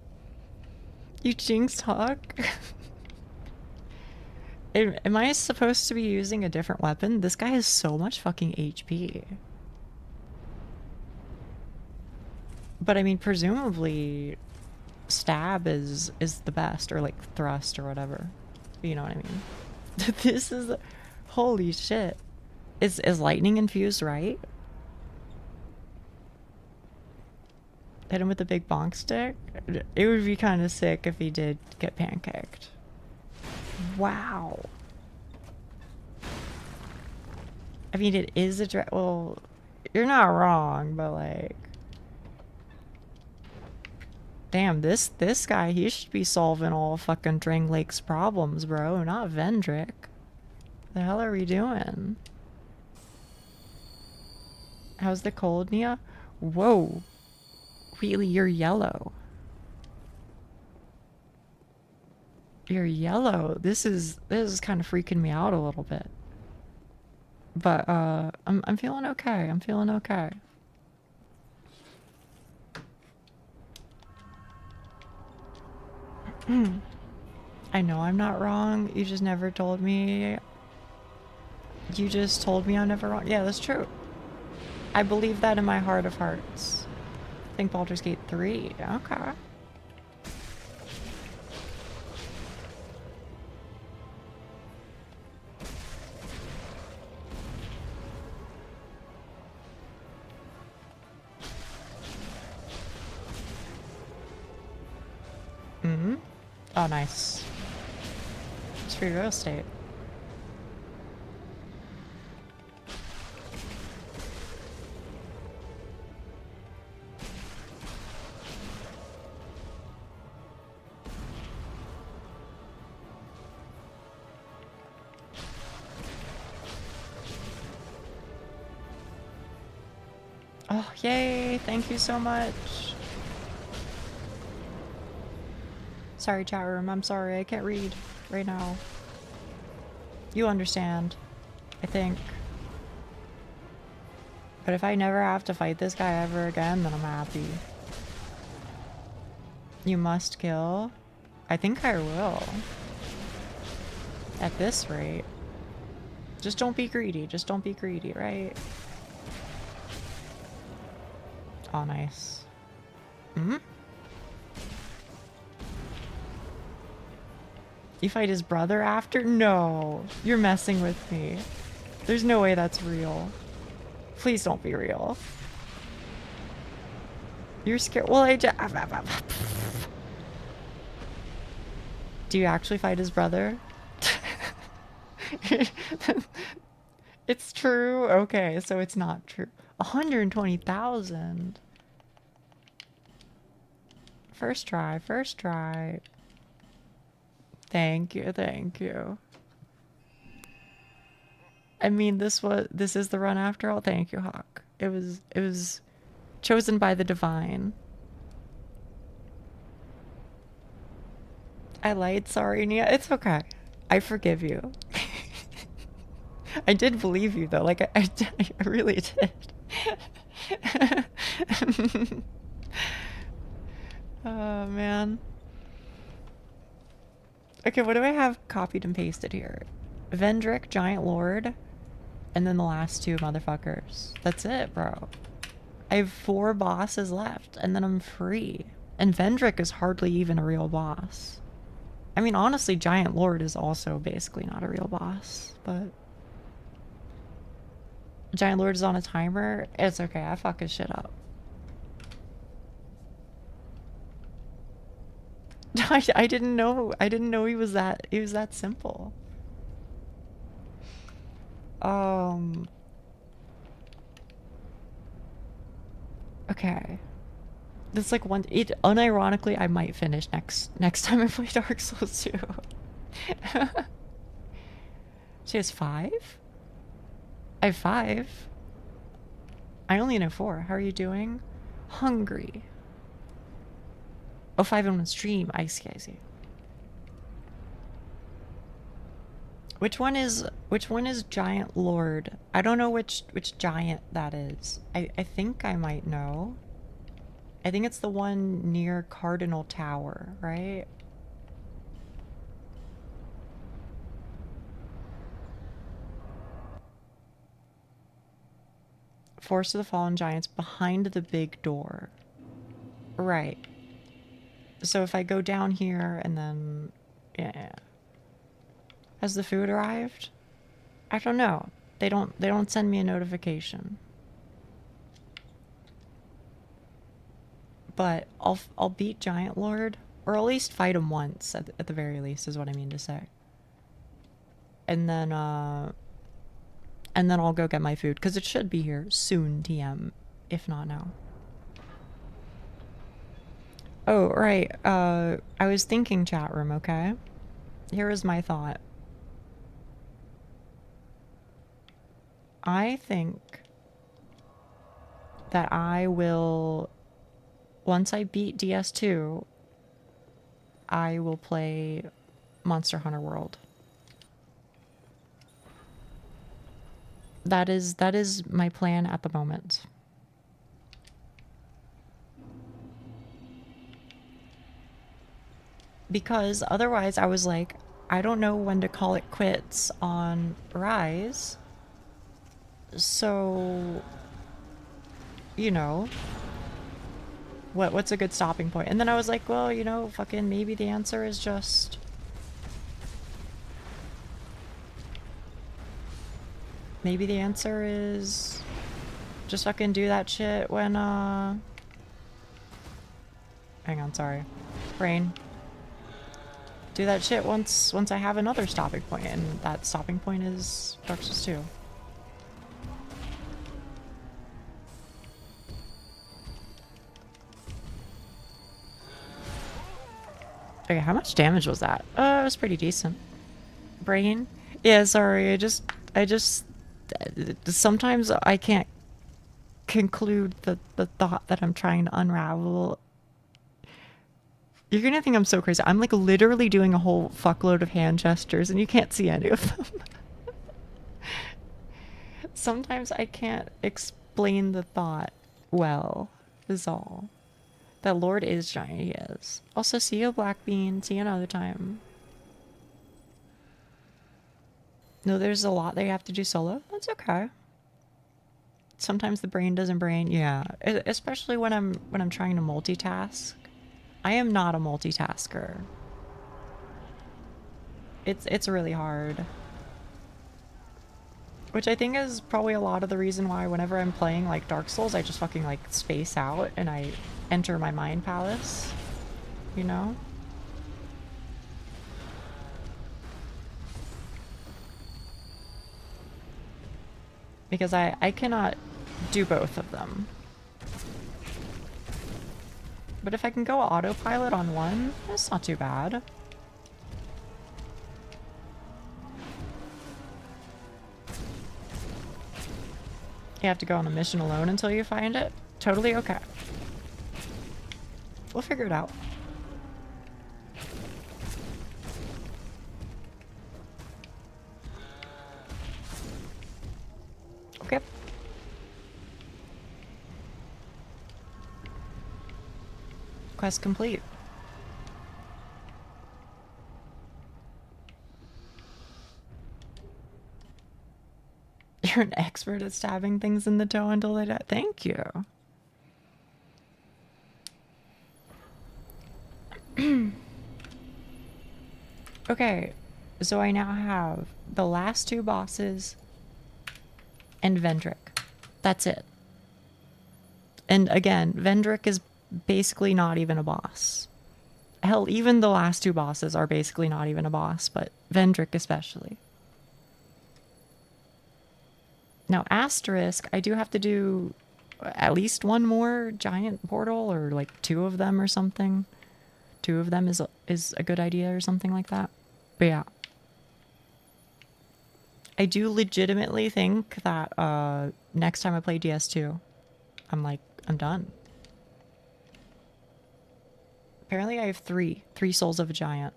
Speaker 1: You jinxed Hawk? Am I supposed to be using a different weapon? This guy has so much fucking HP. But I mean, presumably stab is the best, or like thrust or whatever. You know what I mean? This is holy shit. Is lightning infused, right? Hit him with the big bonk stick? It would be kind of sick if he did get pancaked. Wow. I mean, it is a well, you're not wrong, but like, damn, this guy, he should be solving all fucking Drang Lake's problems, bro, not Vendrick. The hell are we doing? How's the cold, Nia? Whoa. Really, you're yellow. You're yellow. This is kind of freaking me out a little bit. But I'm feeling okay. I'm feeling okay. I know I'm not wrong. You just never told me. You just told me I'm never wrong. Yeah, that's true. I believe that in my heart of hearts. I think Baldur's Gate 3. Okay. Mm-hmm. Oh, nice. It's free real estate. Oh, yay! Thank you so much. Sorry, chat room. I'm sorry. I can't read right now. You understand, I think. But if I never have to fight this guy ever again, then I'm happy. You must kill? I think I will. At this rate. Just don't be greedy. Just don't be greedy, right? Oh, nice. Hmm? You fight his brother after? No. You're messing with me. There's no way that's real. Please don't be real. You're scared. Well, do you actually fight his brother? It's true? Okay, so it's not true. 120,000. First try, first try. Thank you, thank you. I mean, this is the run after all. Thank you, Hawk. It was chosen by the divine. I lied, sorry, Nia. It's okay. I forgive you. I did believe you though. Like I really did. Oh man. Okay, what do I have copied and pasted here? Vendrick, Giant Lord, and then the last two motherfuckers. That's it, bro. I have 4 bosses left, and then I'm free. And Vendrick is hardly even a real boss. I mean, honestly, Giant Lord is also basically not a real boss, but... Giant Lord is on a timer? It's okay, I fuck his shit up. I didn't know he was that simple. Okay. That's like unironically I might finish next time I play Dark Souls 2. She has 5? I have 5. I only know 4. How are you doing? Hungry. Oh, 5 in one stream. I see. Which one is Giant Lord? I don't know which giant that is. I think I might know. I think it's the one near Cardinal Tower, right? Forest of the Fallen Giants behind the big door. Right. So if I go down here and then... Yeah. Has the food arrived? I don't know. They don't send me a notification. But I'll beat Giant Lord, or at least fight him once at the very least is what I mean to say. And then I'll go get my food because it should be here soon, TM, if not now. Oh, right. I was thinking chat room, okay? Here is my thought. I think that I will, once I beat DS2, I will play Monster Hunter World. That is my plan at the moment. Because otherwise I was like, I don't know when to call it quits on Rise. So, you know, what's a good stopping point? And then I was like, well, you know, fucking maybe the answer is just... Maybe the answer is just fucking do that shit when, hang on, sorry. Brain. Do that shit once I have another stopping point, and that stopping point is Dark Souls 2. Okay, how much damage was that? It was pretty decent. Brain? Yeah, sorry, I just sometimes I can't conclude the thought that I'm trying to unravel. You're gonna think I'm so crazy. I'm like literally doing a whole fuckload of hand gestures and you can't see any of them. Sometimes I can't explain the thought well, is all. That Lord is giant, he is. Also, see you, Black Bean. See you another time. No, there's a lot that you have to do solo. That's okay. Sometimes the brain doesn't brain. Yeah, especially when I'm trying to multitask. I am not a multitasker. It's really hard. Which I think is probably a lot of the reason why whenever I'm playing like Dark Souls, I just fucking like space out and I enter my mind palace. You know? Because I cannot do both of them. But if I can go autopilot on one, that's not too bad. You have to go on a mission alone until you find it? Totally okay. We'll figure it out. Okay. Quest complete. You're an expert at stabbing things in the toe until they die. Thank you. Okay, so I now have the last two bosses and Vendrick. That's it. And again, Vendrick is basically not even a boss. Hell, even the last two bosses are basically not even a boss, but Vendrick especially. Now, Asterisk, I do have to do at least one more giant portal, or like two of them or something. Two of them is a good idea or something like that. But yeah. I do legitimately think that next time I play DS2, I'm done. Apparently I have three souls of a giant.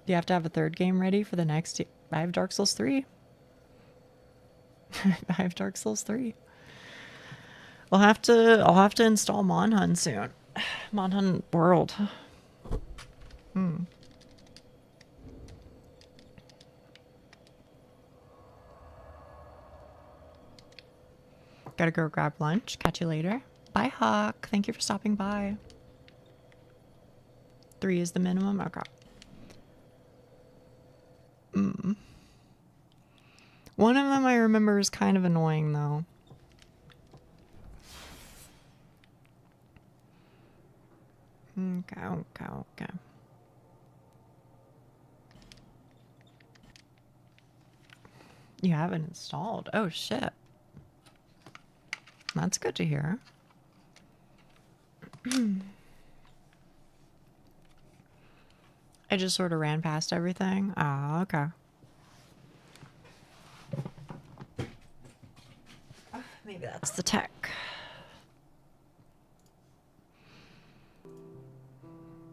Speaker 1: You have to have a third game ready for the next. I have Dark Souls 3. I have Dark Souls 3. I'll have to install Monhun soon. Monhun World. Gotta go grab lunch. Catch you later. Bye, Hawk. Thank you for stopping by. 3 is the minimum? Okay. One of them I remember is kind of annoying, though. Okay. You haven't installed? Oh, shit. That's good to hear. I just sort of ran past everything. Ah, okay. Maybe that's the tech.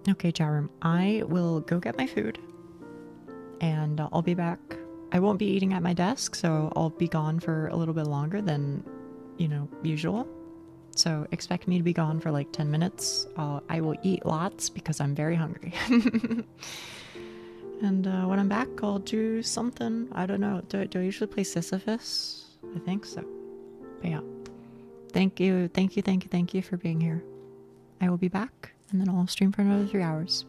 Speaker 1: Okay, chat room. I will go get my food. And I'll be back. I won't be eating at my desk, so I'll be gone for a little bit longer than, usual. So expect me to be gone for like 10 minutes. I will eat lots because I'm very hungry. And when I'm back, I'll do something. I don't know. Do I usually play Sisyphus? I think so. But yeah. Thank you for being here. I will be back, and then I'll stream for another 3 hours.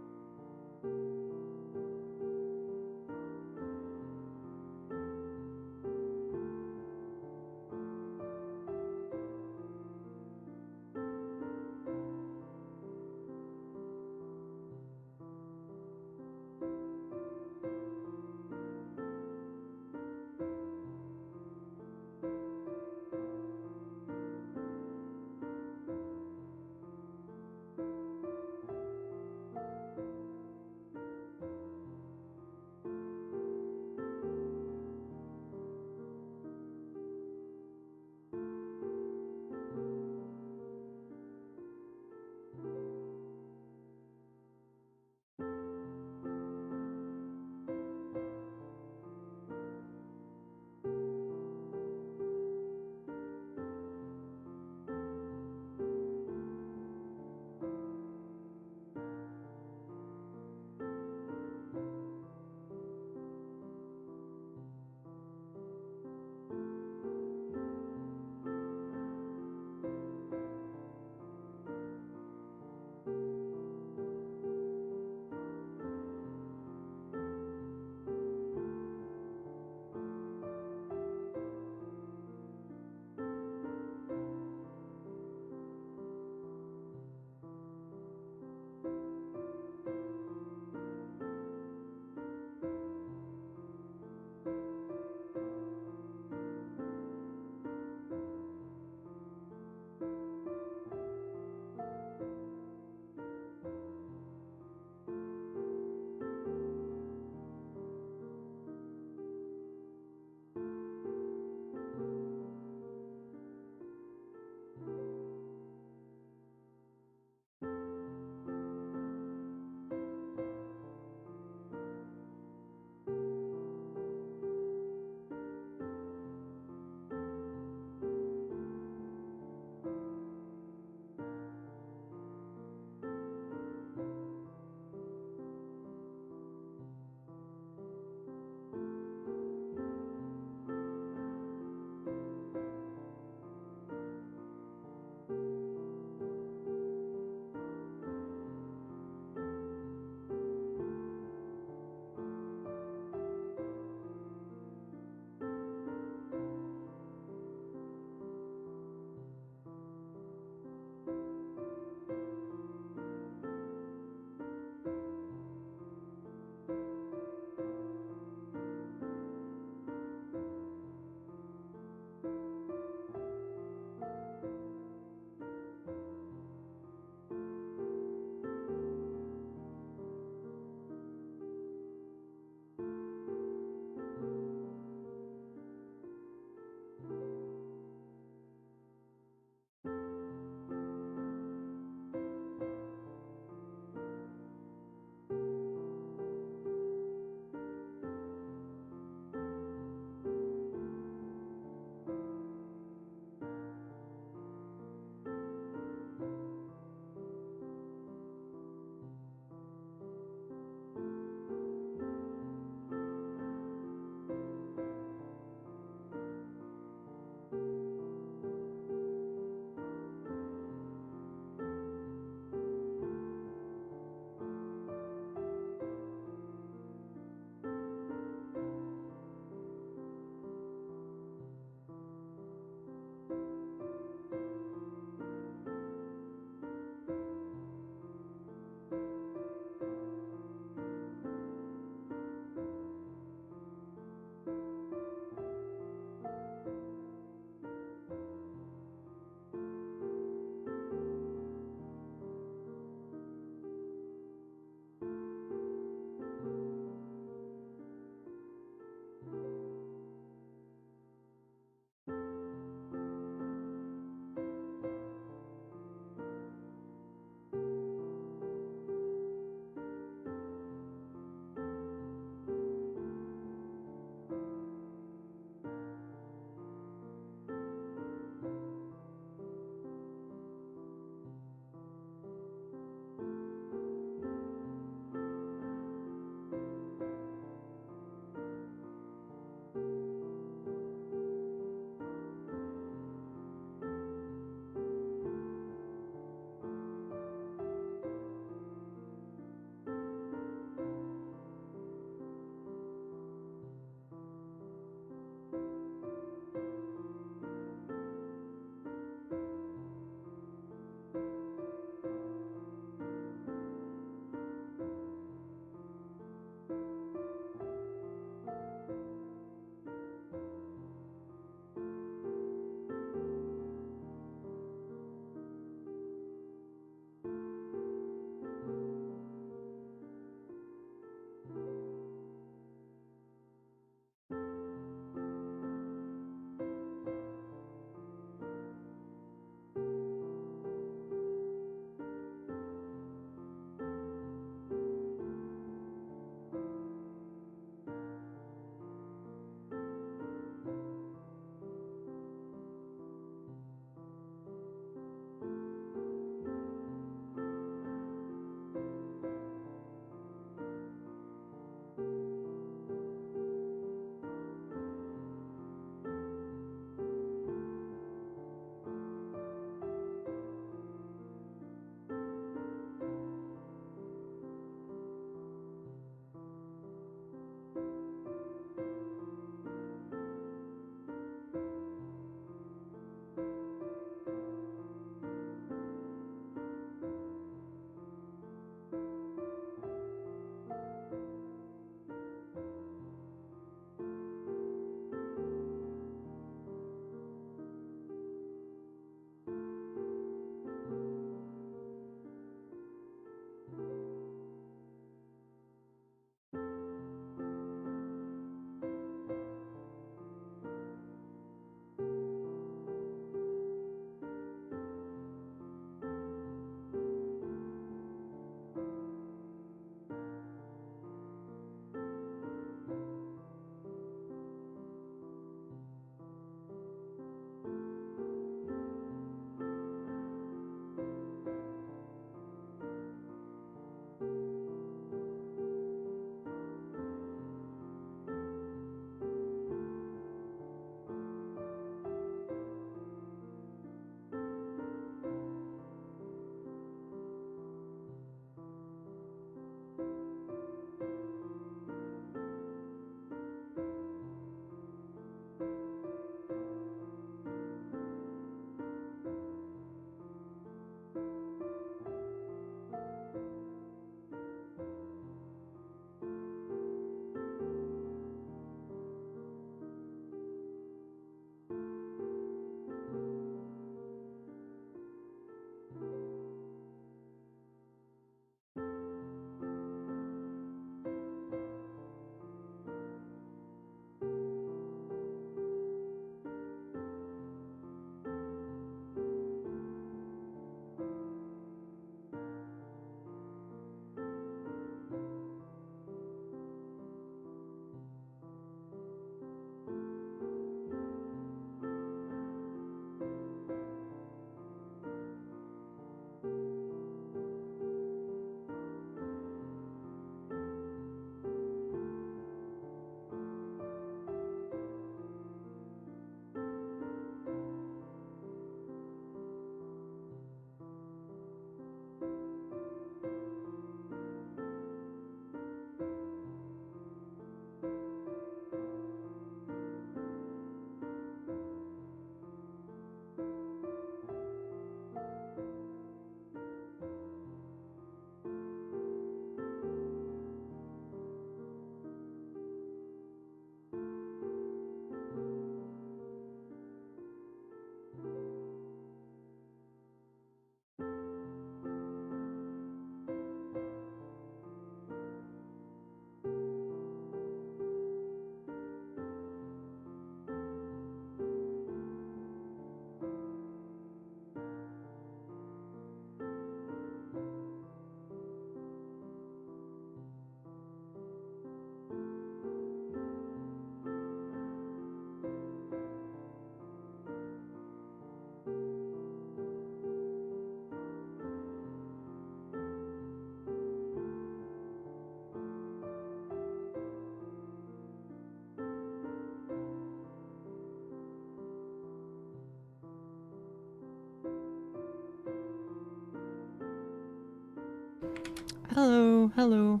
Speaker 1: Hello, hello.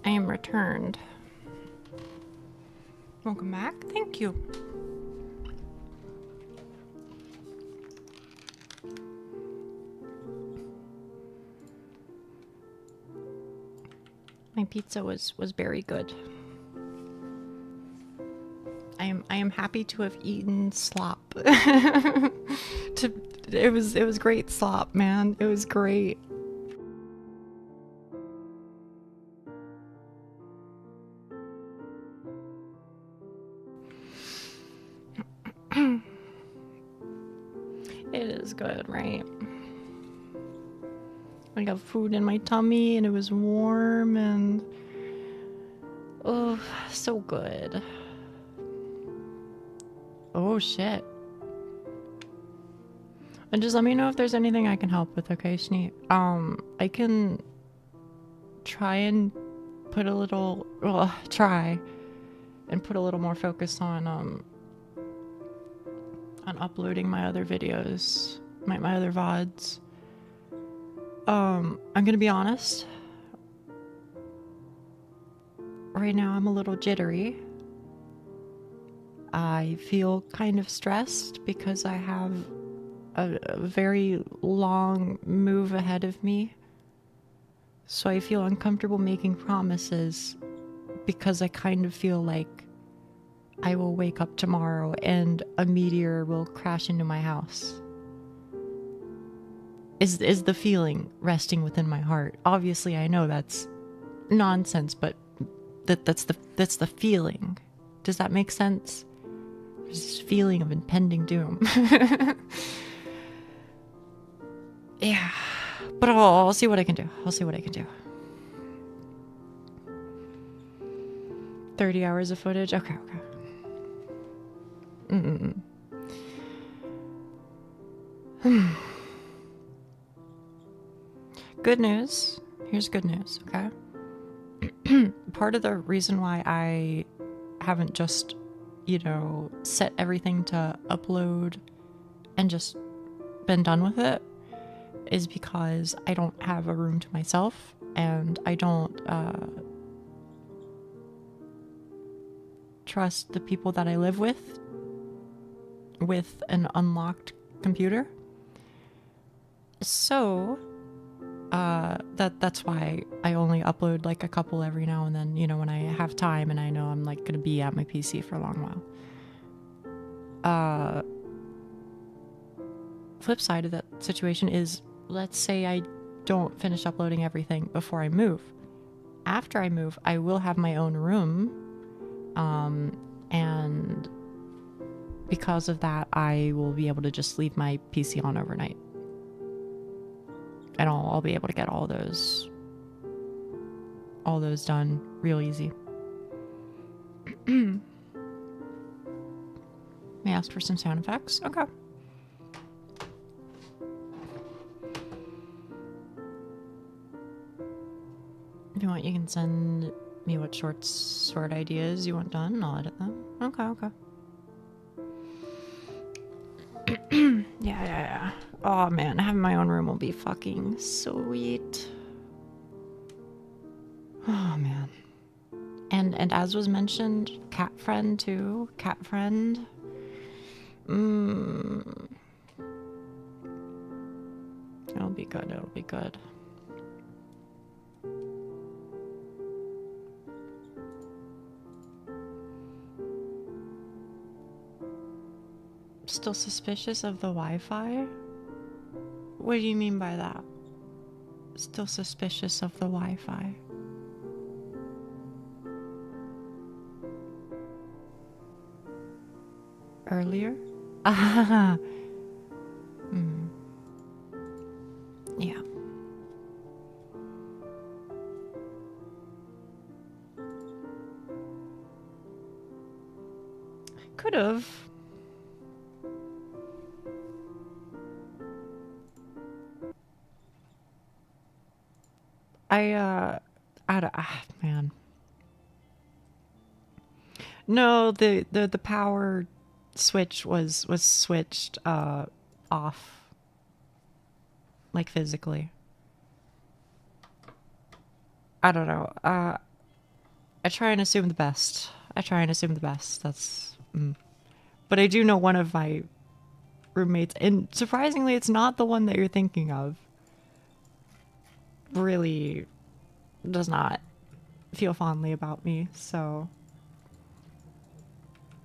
Speaker 1: I am returned. Welcome back. Thank you. My pizza was very good. I am happy to have eaten slop. It was great slop, man. It was great. It is good, right? I got food in my tummy and it was warm and oh, so good. Oh shit. And just let me know if there's anything I can help with, okay, Sneak? I can try and put a little, well, try and put a little more focus on uploading my other videos, my other VODs. I'm gonna be honest. Right now I'm a little jittery. I feel kind of stressed because I have a very long move ahead of me. So I feel uncomfortable making promises because I kind of feel like I will wake up tomorrow and a meteor will crash into my house. Is the feeling resting within my heart. Obviously I know that's nonsense, but that's the feeling. Does that make sense? There's this feeling of impending doom. Yeah, but I'll see what I can do. I'll see what I can do. 30 hours of footage? Okay. Good news. Here's good news, okay? Part of the reason why I haven't just, set everything to upload and just been done with it is because I don't have a room to myself and I don't trust the people that I live with an unlocked computer. So that's why I only upload like a couple every now and then, when I have time and I know I'm like gonna be at my PC for a long while. Flip side of that situation is, let's say I don't finish uploading everything before I move. After I move, I will have my own room, and because of that, I will be able to just leave my PC on overnight. And I'll be able to get all those done real easy. May I ask for some sound effects? Okay. If you want, you can send me what short ideas you want done, and I'll edit them. Okay. Yeah. Oh man, having my own room will be fucking sweet. Oh man. And as was mentioned, cat friend too. Cat friend. It'll be good. Still suspicious of the Wi-Fi? What do you mean by that? Still suspicious of the Wi-Fi? Earlier? Ah. Yeah. Could've. Man. No, the power switch was switched off, like physically. I don't know. I try and assume the best. That's. But I do know one of my roommates, and surprisingly, it's not the one that you're thinking of. Really does not feel fondly about me, so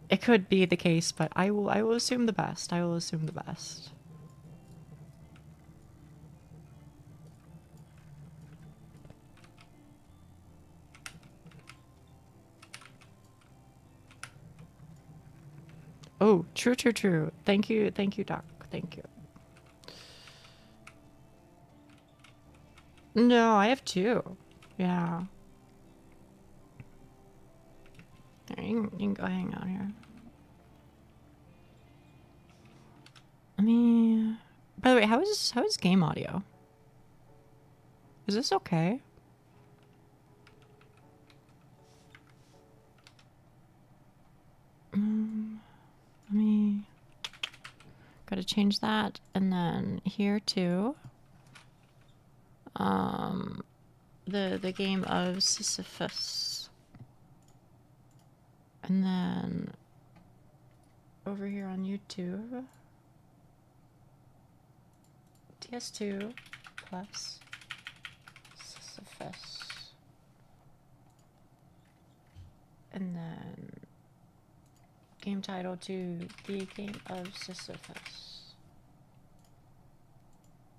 Speaker 1: it could be the case, but I will assume the best. I will assume the best. Oh, true. Thank you, Doc. Thank you. No, I have two. Yeah. There, you can go hang out here. I mean, by the way, how is game audio? Is this okay? Let me gotta change that, and then here too. The game of Sisyphus, and then over here on YouTube, DS2 plus Sisyphus, and then game title to the game of Sisyphus.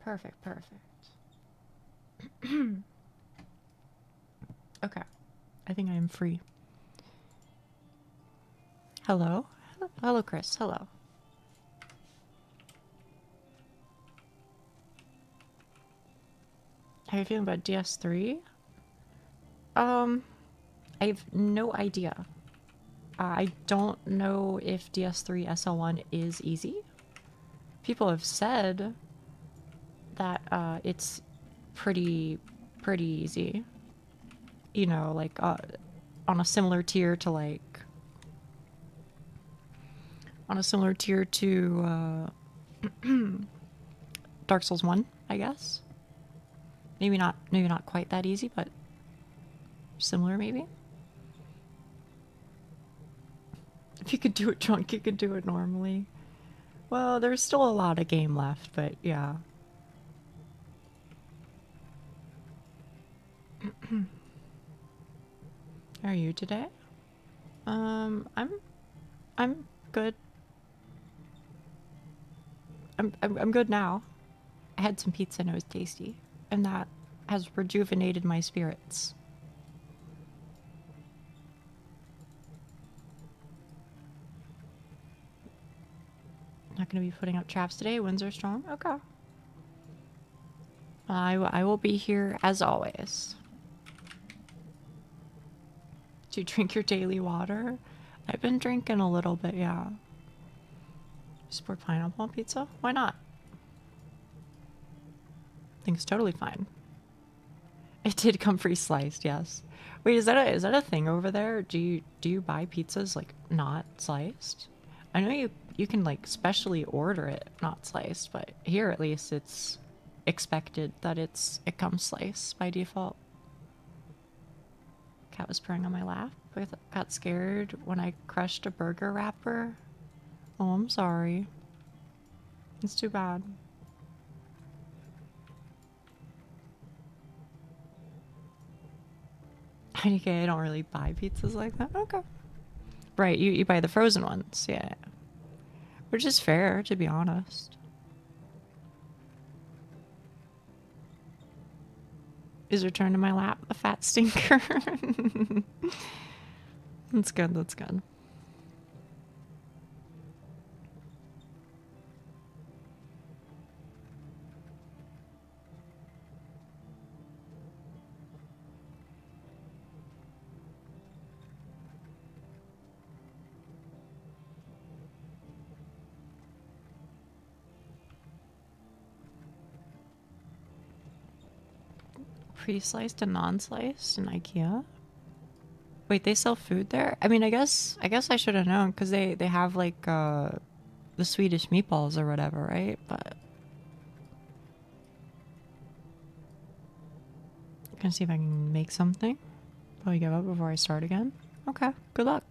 Speaker 1: Perfect. Okay, I think I am free. Hello, Chris. Hello. How are you feeling about DS3? I have no idea. I don't know if DS3 SL1 is easy. People have said that it's pretty easy. You know, like on a similar tier to Dark Souls 1, I guess. Maybe not quite that easy, but similar maybe. If you could do it drunk, you could do it normally. Well, there's still a lot of game left, but yeah. How are you today? I'm good. I'm good now. I had some pizza and it was tasty, and that has rejuvenated my spirits. Not gonna be putting up traps today. Winds are strong. Okay. I will be here as always. Do you drink your daily water? I've been drinking a little bit, yeah. Just pour pineapple on pizza? Why not? I think it's totally fine. It did come pre-sliced, yes. Wait, is that a thing over there? Do you buy pizzas like not sliced? I know you can like specially order it not sliced, but here at least it's expected that it comes sliced by default. Cat was purring on my lap. I got scared when I crushed a burger wrapper. Oh, I'm sorry. It's too bad. Okay, I don't really buy pizzas like that. Okay. Right, you buy the frozen ones, yeah. Which is fair, to be honest. Is return to my lap a fat stinker? That's good, that's good. Pre-sliced and non-sliced in IKEA? Wait, they sell food there? I mean, I guess I should have known because they have like the Swedish meatballs or whatever, right? But I'm gonna see if I can make something. Probably give up before I start again. Okay, good luck.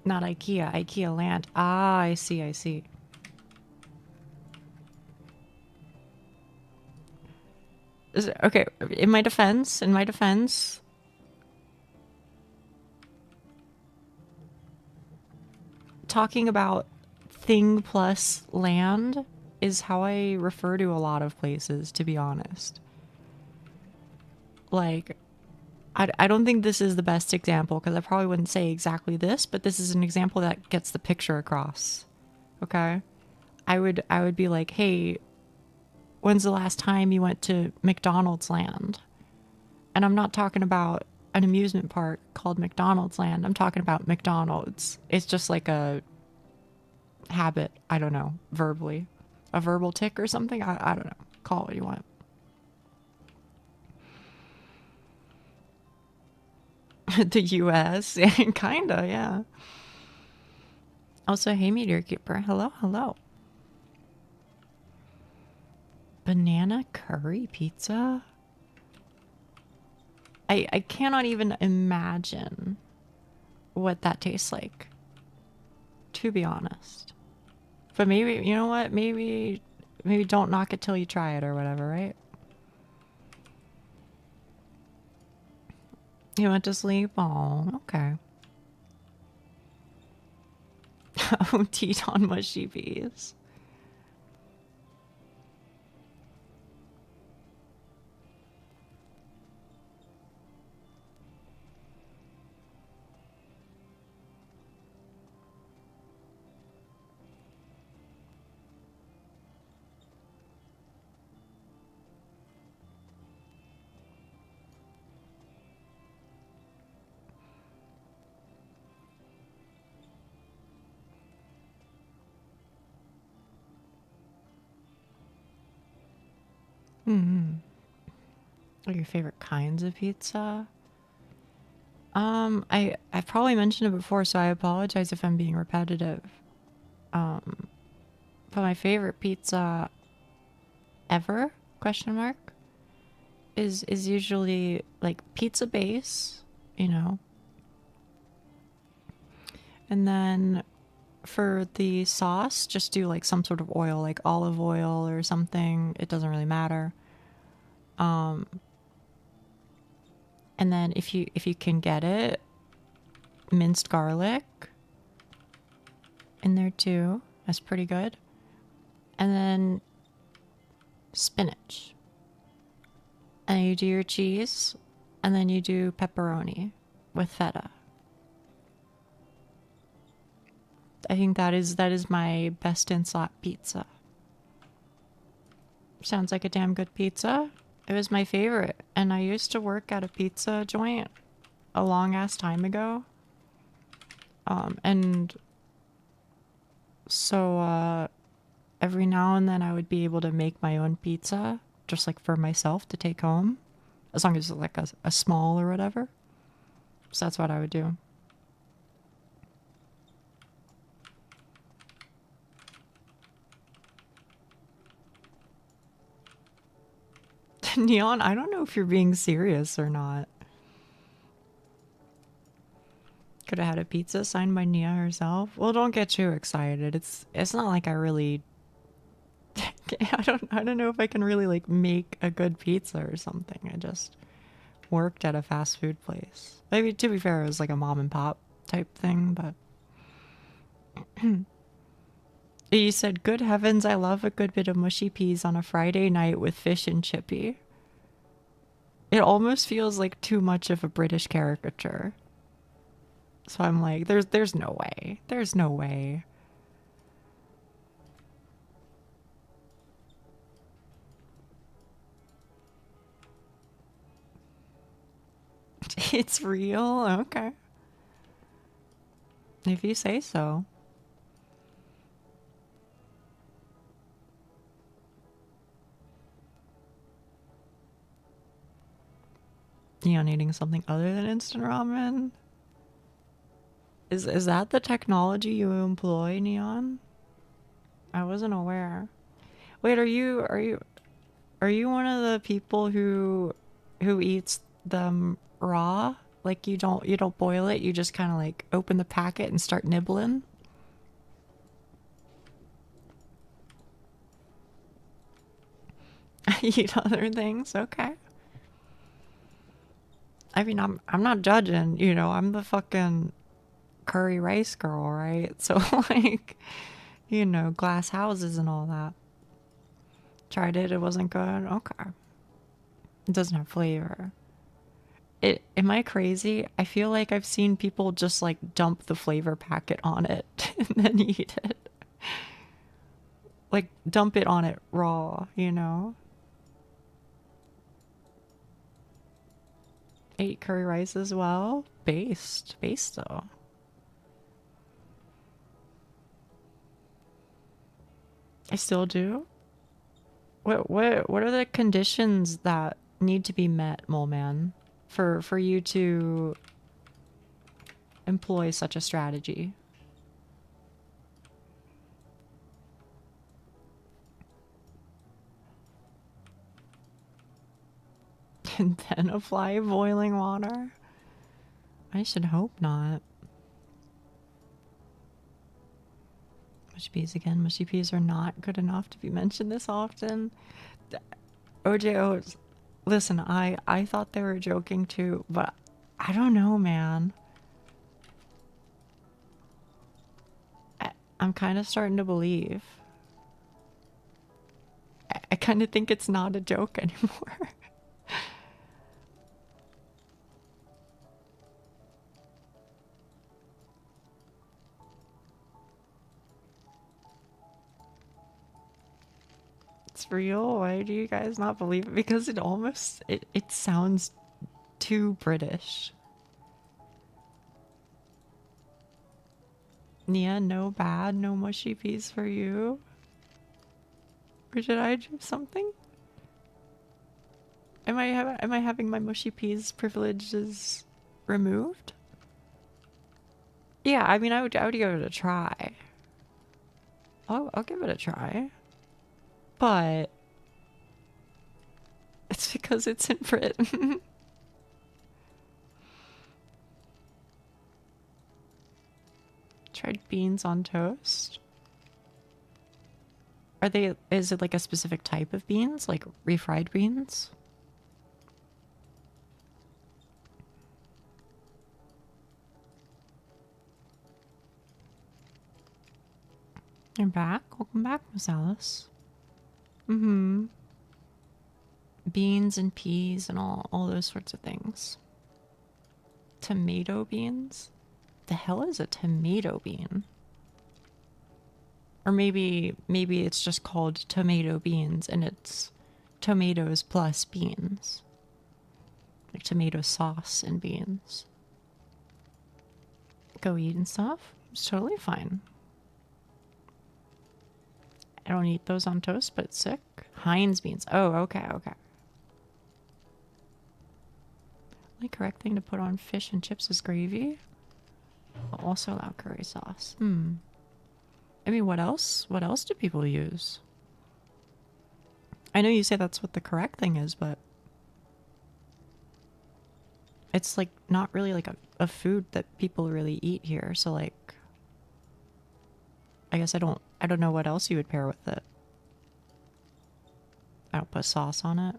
Speaker 1: Not IKEA, IKEA land. Ah, I see, I see. Okay, in my defense, talking about thing plus land is how I refer to a lot of places, to be honest. Like, I don't think this is the best example because I probably wouldn't say exactly this, but this is an example that gets the picture across. Okay? I would be like, hey, when's the last time you went to McDonald's Land? And I'm not talking about an amusement park called McDonald's Land. I'm talking about McDonald's. It's just like a habit. I don't know. Verbally. A verbal tick or something? I don't know. Call it what you want. The US? Kinda, yeah. Also, hey, Meteor Keeper. Hello, hello. Banana curry pizza? I cannot even imagine what that tastes like, to be honest. But maybe, you know what? Maybe don't knock it till you try it or whatever, right? You went to sleep? Oh, okay. Oh, Teton mushy peas. Hmm. What are your favorite kinds of pizza? I've probably mentioned it before, so I apologize if I'm being repetitive. Um, but my favorite pizza ever, question mark, is usually like pizza base, you know. And then for the sauce, just do like some sort of oil, like olive oil or something. It doesn't really matter. Um, and then if you can get it, minced garlic in there too. That's pretty good. And then spinach. And you do your cheese, and then you do pepperoni with feta. I think that is my best in slot pizza. Sounds like a damn good pizza. It was my favorite, and I used to work at a pizza joint a long ass time ago. And so every now and then I would be able to make my own pizza, just like for myself to take home, as long as it's like a small or whatever. So that's what I would do. Neon, I don't know if you're being serious or not. Could have had a pizza signed by Nia herself. Well, don't get too excited. It's not like I really I don't know if I can really like make a good pizza or something. I just worked at a fast food place. Maybe to be fair, it was like a mom and pop type thing, but you said, good heavens, I love a good bit of mushy peas on a Friday night with fish and chippy. It almost feels like too much of a British caricature. So I'm like, there's no way. There's no way. It's real? Okay. If you say so. Neon eating something other than instant ramen? Is that the technology you employ, Neon? I wasn't aware. Wait, are you one of the people who eats them raw? Like you don't boil it, you just kind of like open the packet and start nibbling? Eat other things, okay. I mean, I'm not judging, you know, I'm the fucking curry rice girl, right? So like, you know, glass houses and all that. Tried it, it wasn't good. Okay. It doesn't have flavor. Am I crazy? I feel like I've seen people just like dump the flavor packet on it and then eat it. Like dump it on it raw, you know? Ate curry rice as well. Based though. I still do. What are the conditions that need to be met, Mole Man, for you to employ such a strategy? And then apply boiling water? I should hope not. Mushy peas again. Mushy peas are not good enough to be mentioned this often. OJOs, listen, I thought they were joking too, but I don't know, man. I'm kind of starting to believe. I kind of think it's not a joke anymore. It's real? Why do you guys not believe it? Because it almost, it sounds too British. Nia, no bad, no mushy peas for you? Or did I do something? Am I having my mushy peas privileges removed? Yeah, I mean, I would give it a try. I'll give it a try. But it's because it's in Britain. Tried beans on toast. Are they, is it like a specific type of beans? Like refried beans? You're back? Welcome back, Miss Alice. Mm-hmm. Beans and peas and all those sorts of things. Tomato beans? The hell is a tomato bean? Or maybe it's just called tomato beans and it's tomatoes plus beans. Like tomato sauce and beans. Go eat and stuff? It's totally fine. I don't eat those on toast, but it's sick. Heinz beans. Oh, okay. The correct thing to put on fish and chips is gravy. I'll also allow curry sauce. I mean, what else? What else do people use? I know you say that's what the correct thing is, but it's like not really like a food that people really eat here. So like, I guess I don't know what else you would pair with it. I don't put sauce on it.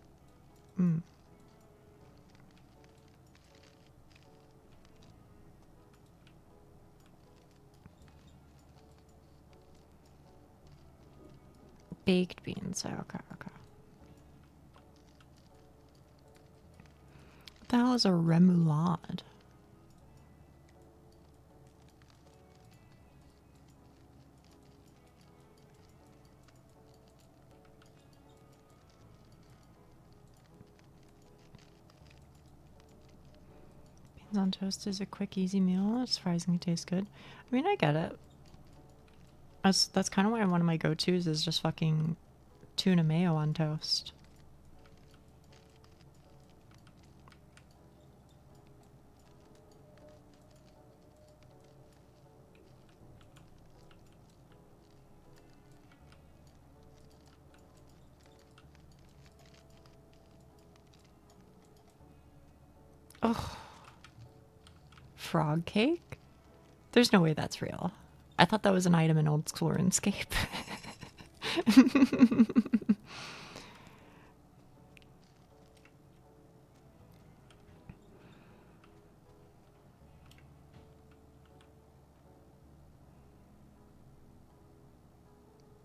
Speaker 1: Baked beans. Okay. What the hell is a remoulade? Beans on toast is a quick, easy meal. It surprisingly tastes good. I mean, I get it. That's kind of why one of my go-tos is just fucking tuna mayo on toast. Oh, frog cake? There's no way that's real. I thought that was an item in old school RuneScape.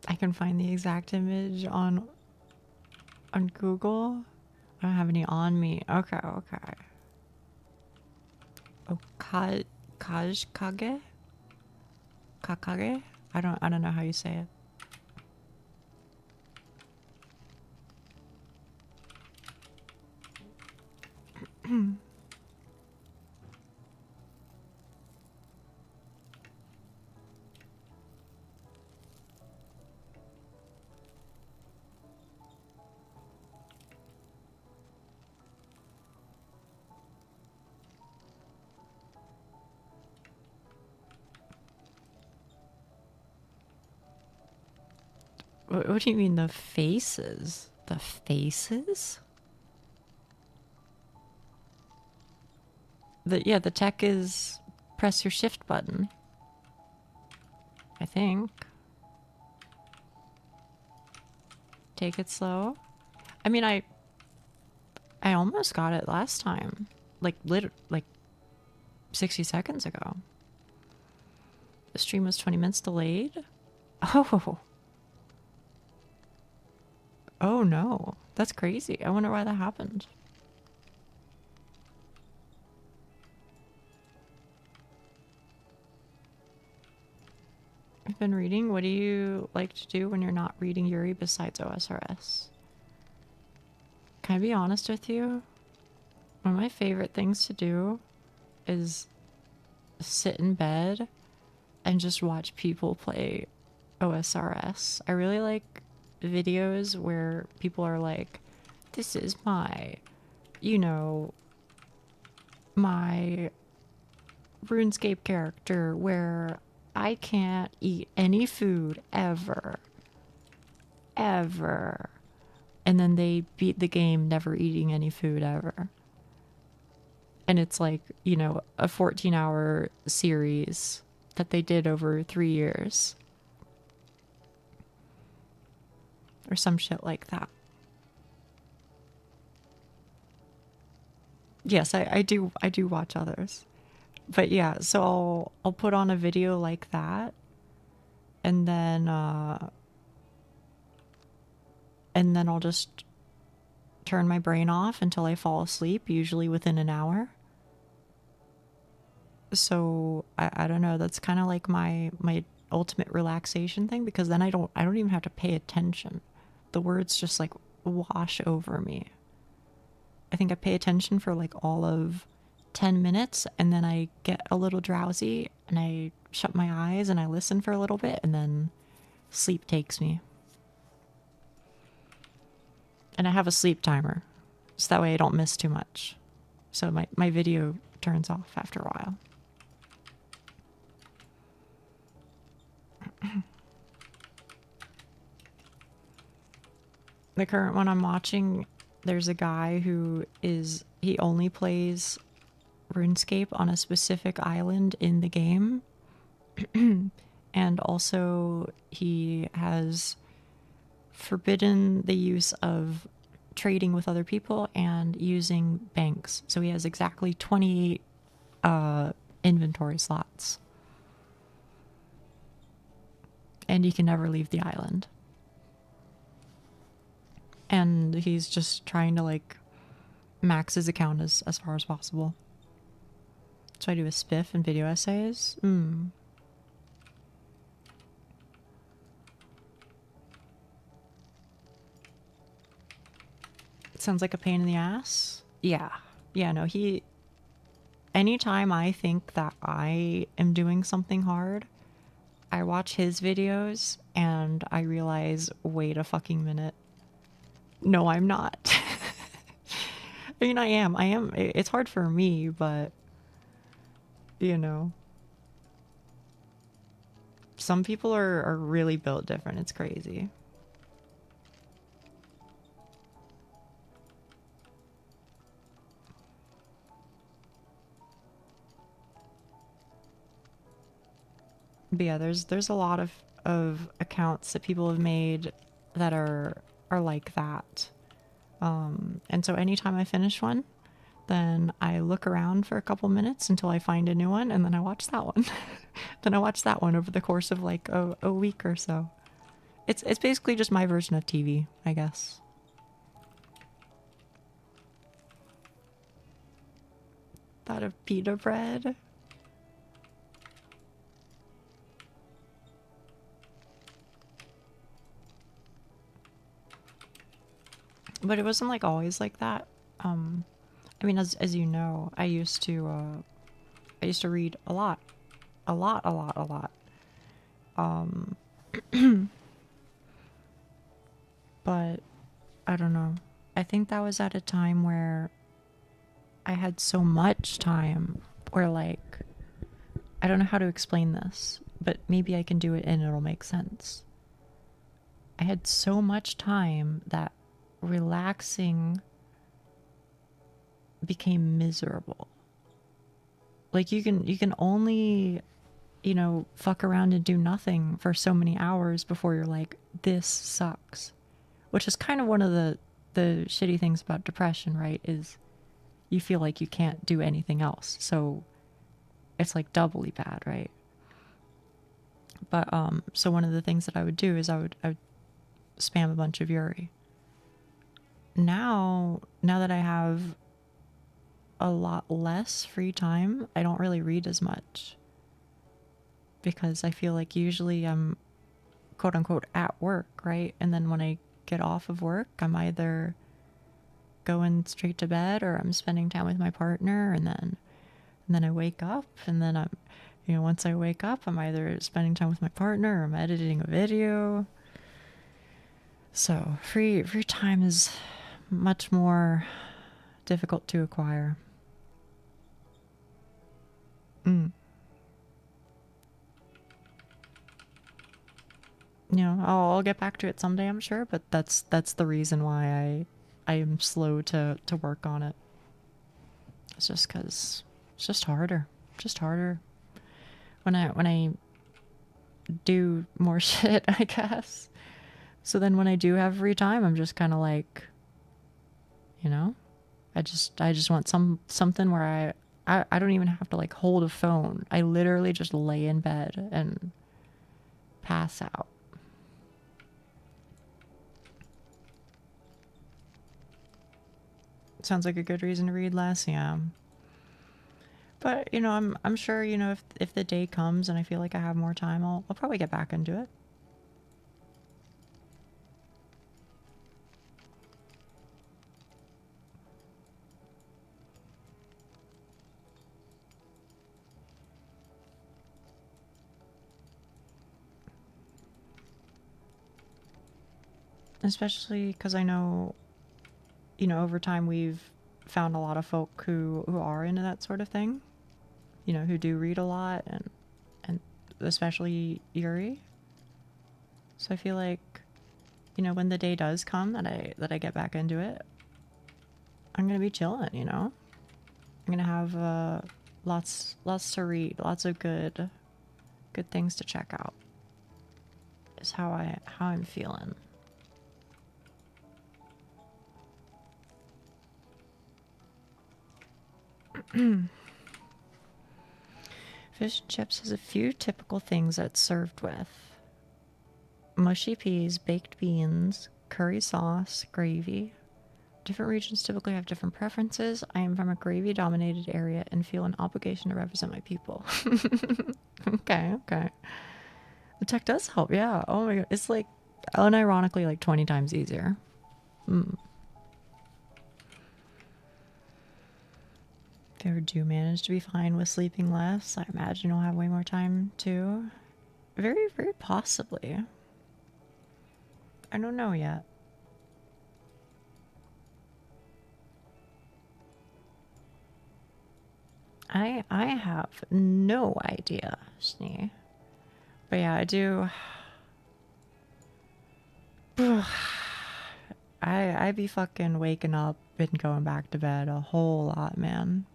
Speaker 1: I can find the exact image on Google. I don't have any on me. Okay, okay. Oh, Kage? Kakage? I don't know how you say it. What do you mean the faces? The faces? Yeah, the tech is press your shift button. I think. Take it slow. I mean, I almost got it last time. Like 60 seconds ago. The stream was 20 minutes delayed. Oh. Oh no. That's crazy. I wonder why that happened. I've been reading. What do you like to do when you're not reading Yuri besides OSRS? Can I be honest with you? One of my favorite things to do is sit in bed and just watch people play OSRS. I really like videos where people are like, this is my, you know, my RuneScape character where I can't eat any food ever. Ever. And then they beat the game never eating any food ever. And it's like, you know, a 14-hour series that they did over 3 years. Or some shit like that. Yes, I do watch others. But yeah, so I'll put on a video like that, and then I'll just turn my brain off until I fall asleep, usually within an hour. So I don't know, that's kind of like my ultimate relaxation thing, because then I don't even have to pay attention. The words just like wash over me. I think I pay attention for like all of 10 minutes, and then I get a little drowsy and I shut my eyes and I listen for a little bit, and then sleep takes me. And I have a sleep timer, so that way I don't miss too much. So my video turns off after a while. The current one I'm watching, there's a guy who he only plays RuneScape on a specific island in the game. And also he has forbidden the use of trading with other people and using banks. So he has exactly 28 inventory slots. And he can never leave the island. And he's just trying to like max his account as far as possible. So I do a spiff and video essays. It sounds like a pain in the ass. Yeah. Yeah, no, anytime I think that I am doing something hard, I watch his videos and I realize, wait a fucking minute. No, I'm not. I mean, I am. It's hard for me, but, you know, some people are really built different. It's crazy. But yeah, there's a lot of accounts that people have made that are like that. And so anytime I finish one, then I look around for a couple minutes until I find a new one, and then I watch that one. Then I watch that one over the course of like a week or so. It's basically just my version of TV, I guess. Thought of pita bread. But it wasn't like always like that. I mean, as you know, I used to read a lot, a lot, a lot, a lot. But I don't know. I think that was at a time where I had so much time, or like, I don't know how to explain this, but maybe I can do it and it'll make sense. I had so much time that relaxing became miserable. Like you can only, you know, fuck around and do nothing for so many hours before you're like, this sucks. Which is kind of one of the shitty things about depression, right? Is you feel like you can't do anything else. So it's like doubly bad, right? But so one of the things that I would do is I would spam a bunch of Yuri. Now that I have a lot less free time, I don't really read as much. Because I feel like usually I'm quote unquote at work, right? And then when I get off of work, I'm either going straight to bed or I'm spending time with my partner, and then I wake up, and then I'm, you know, once I wake up, I'm either spending time with my partner or I'm editing a video. So free time is much more difficult to acquire. You know, I'll get back to it someday, I'm sure, but that's the reason why I am slow to work on it. It's just because it's just harder. When I do more shit, I guess. So then when I do have free time, I'm just kind of like, you know, I just want something where I don't even have to like hold a phone. I literally just lay in bed and pass out. Sounds like a good reason to read less, yeah. But you know, I'm sure, you know, if the day comes and I feel like I have more time, I'll probably get back into it. Especially because I know, you know, over time we've found a lot of folk who are into that sort of thing. You know, who do read a lot, and especially Yuri. So I feel like, you know, when the day does come that I get back into it, I'm gonna be chilling. You know, I'm gonna have lots to read, lots of good things to check out. Is how I'm feeling. Fish and chips has a few typical things that it's served with: mushy peas, baked beans, curry sauce, gravy. Different regions typically have different preferences. I am from a gravy dominated area and feel an obligation to represent my people. Okay. The tech does help, yeah. Oh my god. It's like unironically like 20 times easier. If you ever do manage to be fine with sleeping less, I imagine you'll have way more time too. Very, very possibly. I don't know yet. I have no idea, Snee. But yeah, I do. I be fucking waking up and going back to bed a whole lot, man.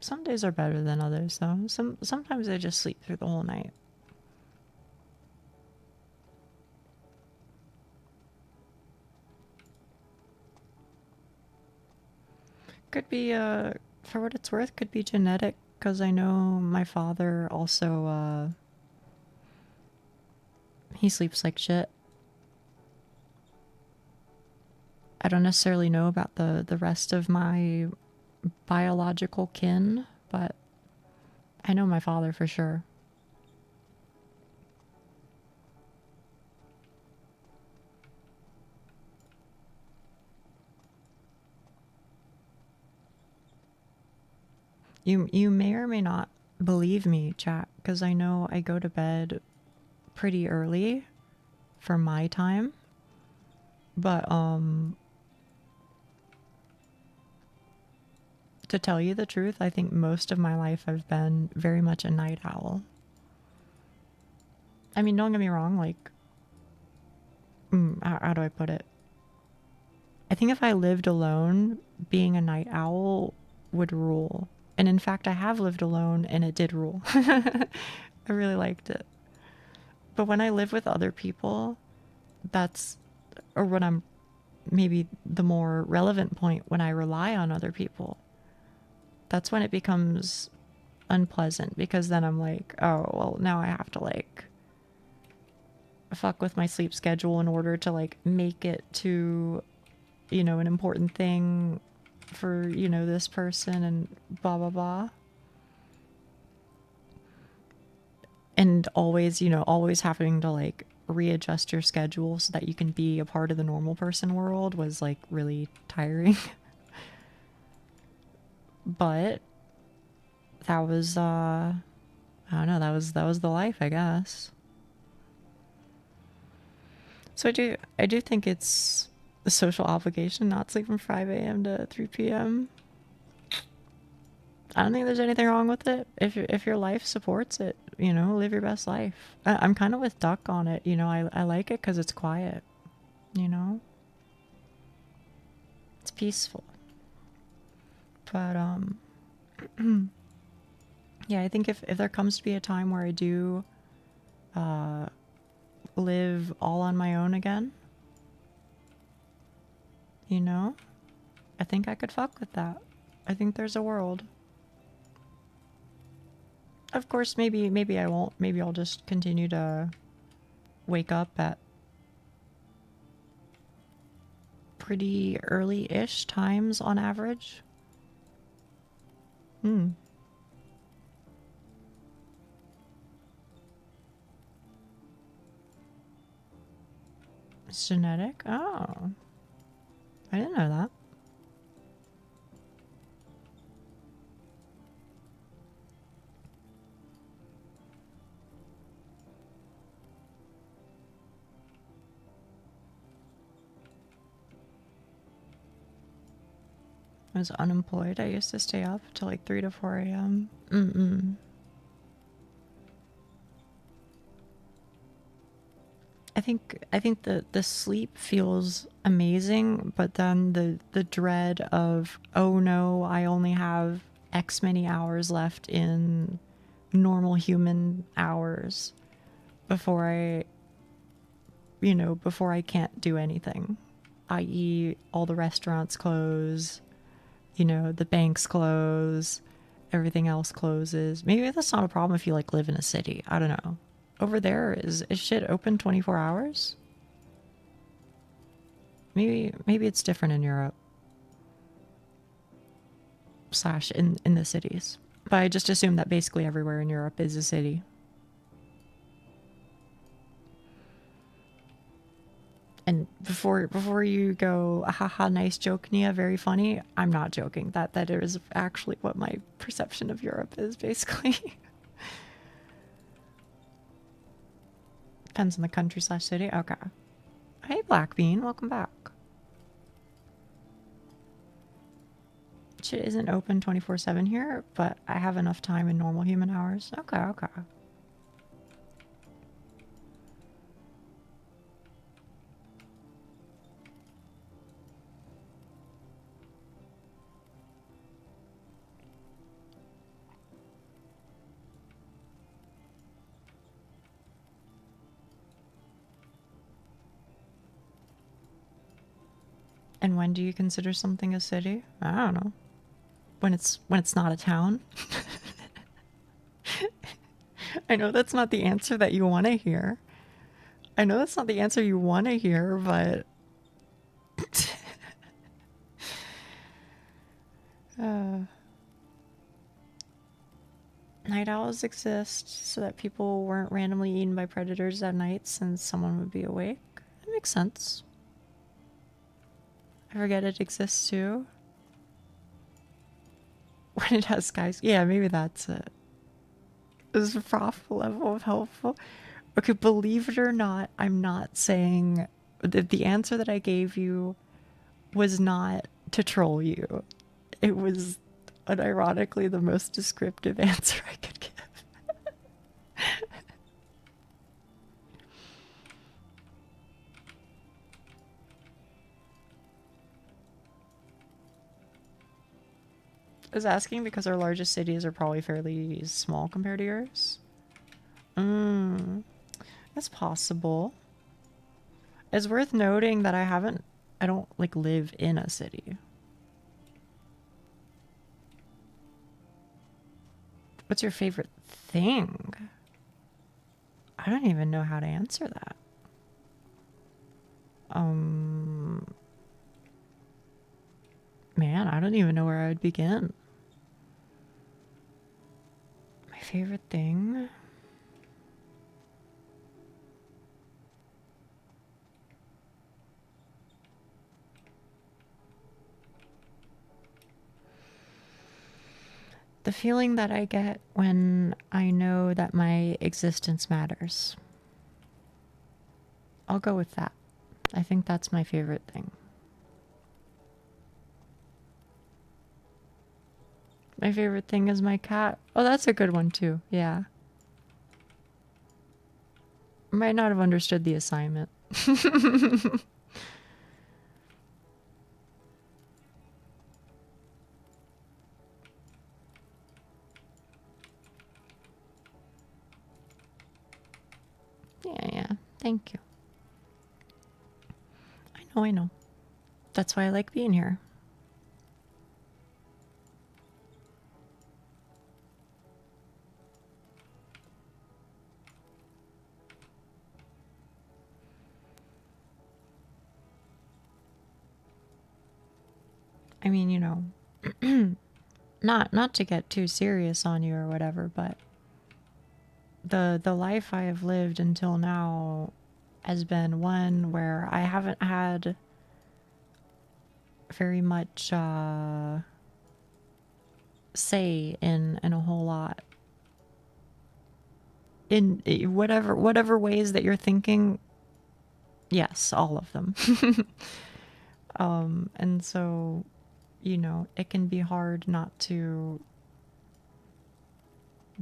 Speaker 1: Some days are better than others, though. Sometimes I just sleep through the whole night. Could be, for what it's worth, could be genetic, because I know my father also, he sleeps like shit. I don't necessarily know about the rest of my biological kin, but I know my father for sure. You may or may not believe me, chat, because I know I go to bed pretty early for my time. But to tell you the truth, I think most of my life I've been very much a night owl. I mean, don't get me wrong, like, how do I put it? I think if I lived alone, being a night owl would rule. And in fact, I have lived alone and it did rule. I really liked it. But when I live with other people, or when I'm maybe the more relevant point, when I rely on other people, that's when it becomes unpleasant, because then I'm like, oh, well, now I have to like fuck with my sleep schedule in order to like make it to, you know, an important thing for, you know, this person and blah, blah, blah. And always, you know, always having to like readjust your schedule so that you can be a part of the normal person world was like really tiring. But that was, I don't know, that was the life, I guess. So I do think it's a social obligation not sleep from 5 a.m. to 3 p.m. I don't think there's anything wrong with it. If your life supports it, you know, live your best life. I'm kind of with Duck on it, you know. I like it because it's quiet, you know. It's peaceful. But yeah, I think if there comes to be a time where I do live all on my own again, you know, I think I could fuck with that. I think there's a world. Of course, maybe I won't. Maybe I'll just continue to wake up at pretty early-ish times on average. It's genetic? Oh. I didn't know that. I was unemployed. I used to stay up till like 3 to 4 a.m. I think the sleep feels amazing, but then the dread of, oh no, I only have X many hours left in normal human hours before I can't do anything, i.e. all the restaurants close, you know, the banks close, everything else closes. Maybe that's not a problem if you like live in a city. I don't know. Over there, is shit open 24 hours? Maybe it's different in Europe. / in the cities. But I just assume that basically everywhere in Europe is a city. And before you go, haha, nice joke, Nia, very funny, I'm not joking. That is actually what my perception of Europe is, basically. Depends on the country / city. Okay. Hey, Black Bean, welcome back. Shit isn't open 24/7 here, but I have enough time in normal human hours. Okay. And when do you consider something a city? I don't know. When it's not a town. I know that's not the answer that you want to hear. I know that's not the answer you want to hear, but night owls exist so that people weren't randomly eaten by predators at night since someone would be awake. That makes sense. I forget it exists too. When it has skies. Yeah, maybe that's it. This is a prof level of helpful. Okay, believe it or not, I'm not saying that the answer that I gave you was not to troll you. It was unironically the most descriptive answer I could give. I was asking because our largest cities are probably fairly small compared to yours. That's possible. It's worth noting that I don't like live in a city. What's your favorite thing? I don't even know how to answer that. Man, I don't even know where I would begin. My favorite thing? The feeling that I get when I know that my existence matters. I'll go with that. I think that's my favorite thing. My favorite thing is my cat. Oh, that's a good one too. Yeah. Might not have understood the assignment. Yeah. Thank you. I know. That's why I like being here. I mean, you know, not to get too serious on you or whatever, but the life I have lived until now has been one where I haven't had very much say in a whole lot. In whatever ways that you're thinking, yes, all of them. And so, you know, it can be hard not to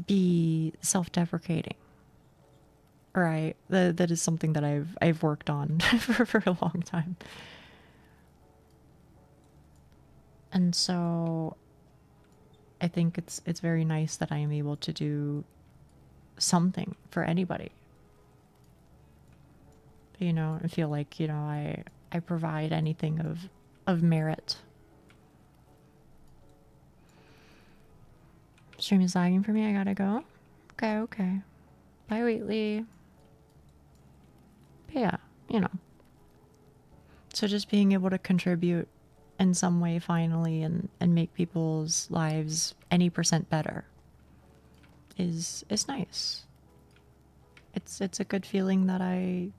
Speaker 1: be self-deprecating. Right. That is something that I've worked on for a long time. And so I think it's very nice that I am able to do something for anybody. You know, I feel like, you know, I provide anything of merit. Stream is lagging for me. I gotta go. Okay. Bye, Wheatley. But yeah, you know. So just being able to contribute in some way finally and make people's lives any percent better is nice. It's a good feeling that I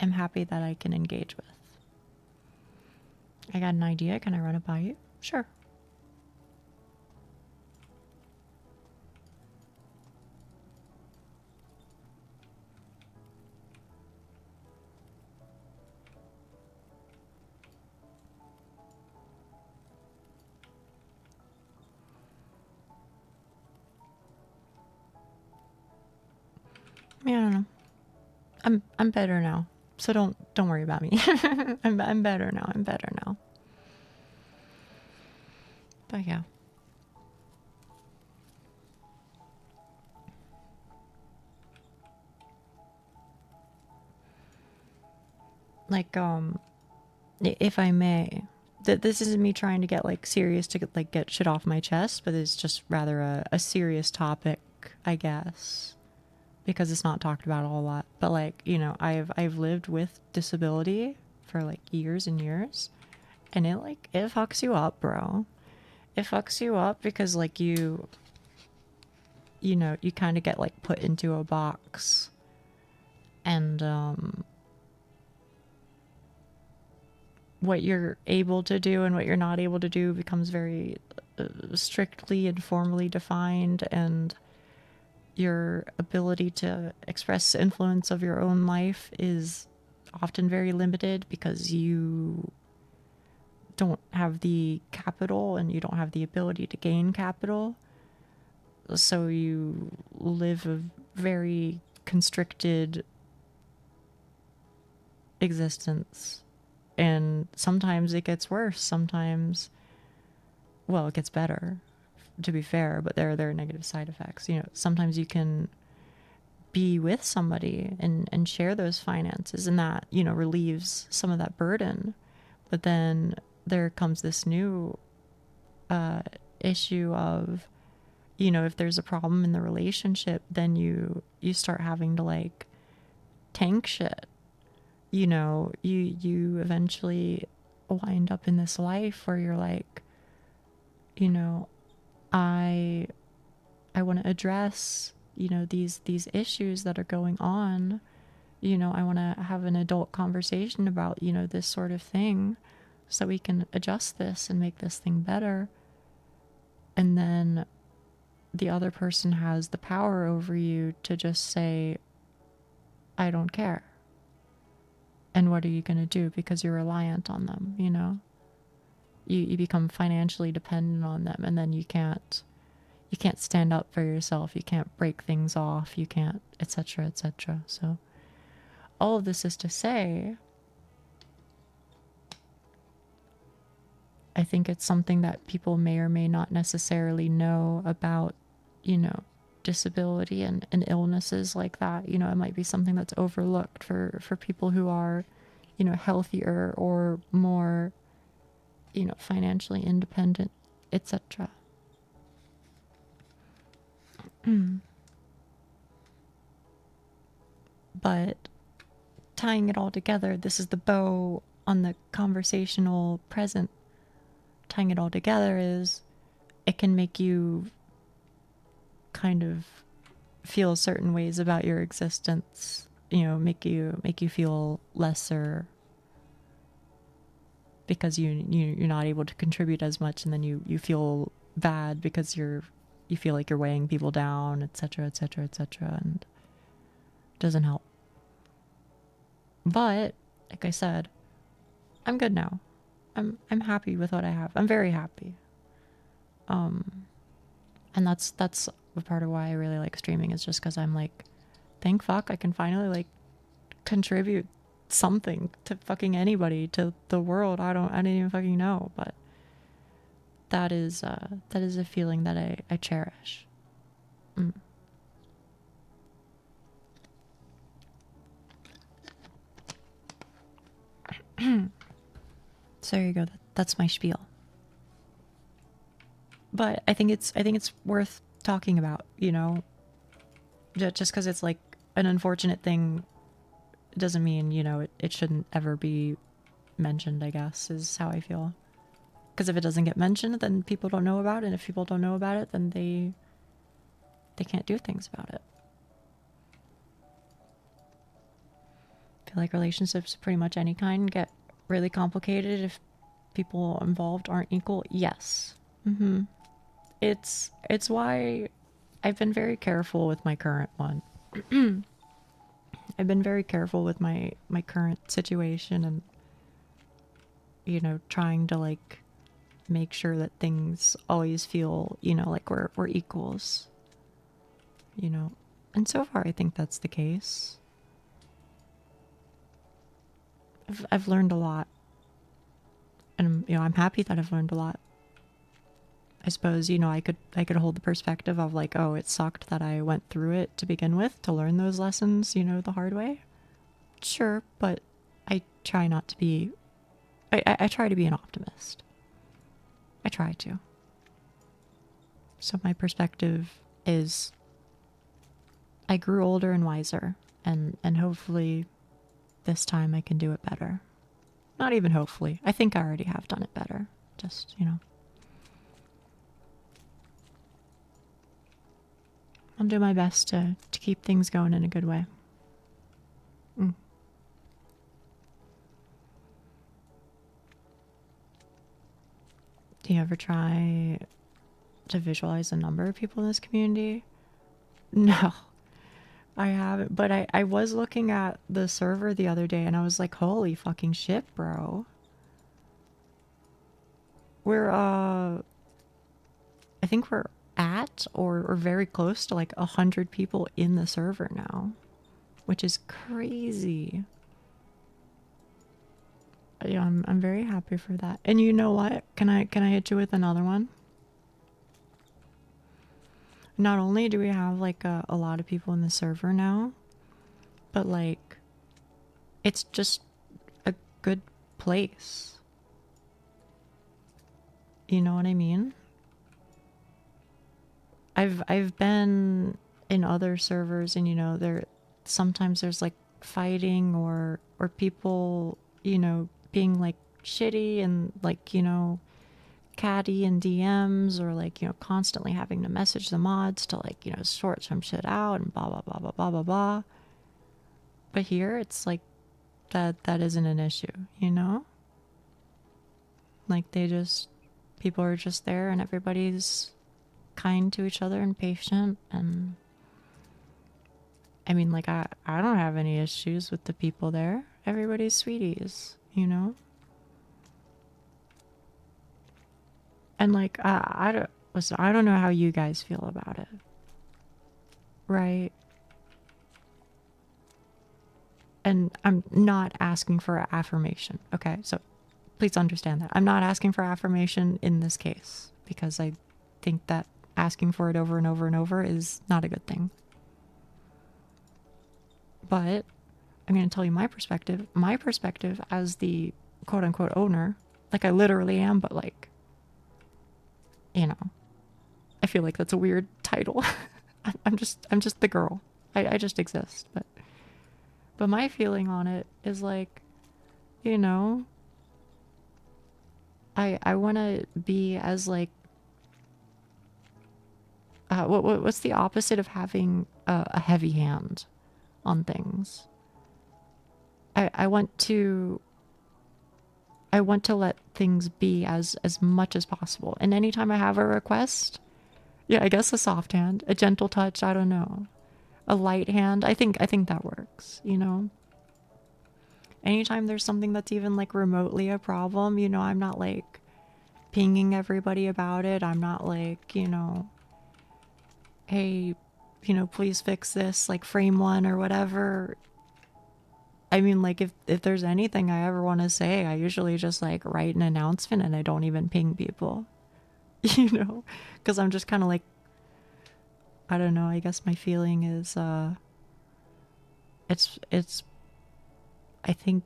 Speaker 1: am happy that I can engage with. I got an idea. Can I run it by you? Sure. Yeah, I don't know. I'm better now. So don't worry about me. I'm better now. I'm better now. But yeah. Like if I may, this isn't me trying to get like serious to like get shit off my chest, but it's just rather a serious topic, I guess, because it's not talked about a whole lot. But like, you know, I've lived with disability for like years and years, and it fucks you up, bro. It fucks you up because like you know, you kind of get like put into a box, and what you're able to do and what you're not able to do becomes very strictly and formally defined, and your ability to express influence of your own life is often very limited because you don't have the capital and you don't have the ability to gain capital. So you live a very constricted existence. And sometimes it gets worse. Sometimes, well, it gets better, to be fair, but there are negative side effects. You know, sometimes you can be with somebody and share those finances, and that, you know, relieves some of that burden. But then there comes this new issue of, you know, if there's a problem in the relationship, then you start having to like tank shit. You know, you eventually wind up in this life where you're like, you know, I want to address, you know, these issues that are going on. You know, I want to have an adult conversation about, you know, this sort of thing so we can adjust this and make this thing better. And then the other person has the power over you to just say, I don't care. And what are you going to do? Because you're reliant on them, you know? You become financially dependent on them, and then you can't stand up for yourself. You can't break things off. You can't, etc., etc. So all of this is to say, I think it's something that people may or may not necessarily know about, you know, disability and illnesses like that. You know, it might be something that's overlooked for people who are, you know, healthier or more, you know, financially independent, etc. But tying it all together, this is the bow on the conversational present. Tying it all together is, it can make you kind of feel certain ways about your existence, you know, make you feel lesser because you're not able to contribute as much, and then you feel bad because you feel like you're weighing people down, etc., etc., etc., and it doesn't help. But like I said, I'm good now. I'm happy with what I have. I'm very happy. And that's a part of why I really like streaming, is just because I'm like, thank fuck I can finally like contribute something to fucking anybody, to the world. I didn't even fucking know, but that is a feeling that I cherish. So there you go. That's my spiel. But I think it's worth talking about, you know, just because it's like an unfortunate thing doesn't mean, you know, it shouldn't ever be mentioned, I guess, is how I feel. Because if it doesn't get mentioned, then people don't know about it, and if people don't know about it, then they can't do things about it. I feel like relationships of pretty much any kind get really complicated if people involved aren't equal. Yes. It's why I've been very careful with my current one. I've been very careful with my current situation, and, you know, trying to like make sure that things always feel, you know, like we're equals, you know. And so far I think that's the case. I've learned a lot, and, you know, I'm happy that I've learned a lot. I suppose, you know, I could hold the perspective of like, oh, it sucked that I went through it to begin with, to learn those lessons, you know, the hard way. Sure, but I try not to be I try to be an optimist. I try to. So my perspective is I grew older and wiser, and hopefully this time I can do it better. Not even hopefully. I think I already have done it better. Just, you know. I'll do my best to keep things going in a good way. Mm. Do you ever try to visualize the number of people in this community? No, I haven't. But I was looking at the server the other day and I was like, holy fucking shit, bro. We're, I think we're at or very close to like 100 people in the server now, which is crazy. Yeah, I'm very happy for that. And you know what? Can I hit you with another one? Not only do we have like a lot of people in the server now, but like it's just a good place. You know what I mean? I've been in other servers and you know sometimes there's like fighting or people, you know, being like shitty and like, you know, catty in DMs or like, you know, constantly having to message the mods to like, you know, sort some shit out and blah blah blah blah blah blah blah. But here it's like that isn't an issue, you know? Like people are just there and everybody's kind to each other and patient, and I mean like I don't have any issues with the people there. Everybody's sweeties, you know? And like I don't know how you guys feel about it. Right? And I'm not asking for affirmation, okay? So please understand that. I'm not asking for affirmation in this case because I think that asking for it over and over and over is not a good thing. But I'm going to tell you my perspective. My perspective as the quote unquote owner, like I literally am, but like, you know, I feel like that's a weird title. I'm just the girl. I just exist. But my feeling on it is like, you know, I want to be as like, what's the opposite of having a heavy hand on things? I want to let things be as much as possible. And anytime I have a request, yeah, I guess a soft hand, a gentle touch, I don't know. A light hand, I think that works, you know? Anytime there's something that's even like remotely a problem, you know, I'm not like pinging everybody about it. I'm not like, you know, hey, you know, please fix this, like frame one or whatever. I mean, like if there's anything I ever want to say, I usually just like write an announcement and I don't even ping people, you know, because I'm just kind of like, I don't know, I guess my feeling is it's I think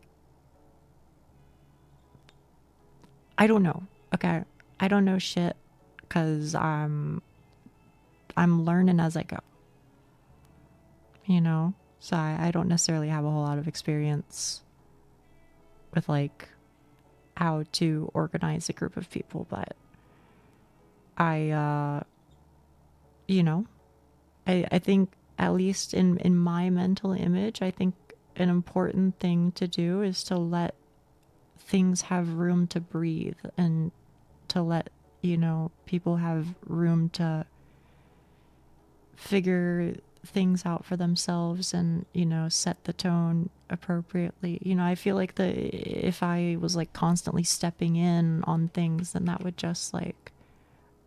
Speaker 1: I don't know. Okay, I don't know shit because I'm learning as I go, you know. So I don't necessarily have a whole lot of experience with like how to organize a group of people, but I you know, I think at least in my mental image, I think an important thing to do is to let things have room to breathe and to let, you know, people have room to figure things out for themselves and, you know, set the tone appropriately. You know, I feel like if I was like constantly stepping in on things, then that would just like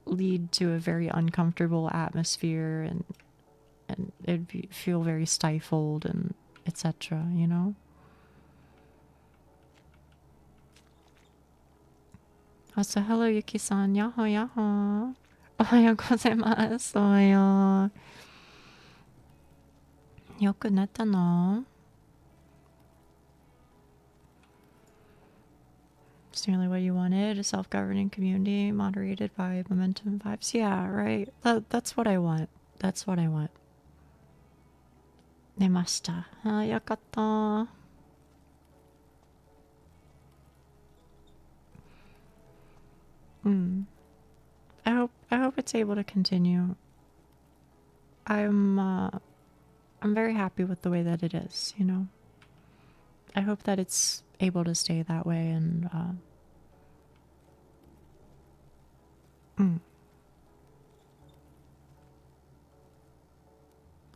Speaker 1: lead to a very uncomfortable atmosphere and it'd feel very stifled and etc., you know? Also, hello, Yuki-san. Yahoo, yahoo. Ohayou gozaimasu. Ohayo. よく寝たの? It's nearly what you wanted. A self-governing community moderated by momentum vibes. Yeah, right. That's what I want. That's what I want. 寝ました。あ、よかった。I hope it's able to continue. I'm very happy with the way that it is, you know. I hope that it's able to stay that way and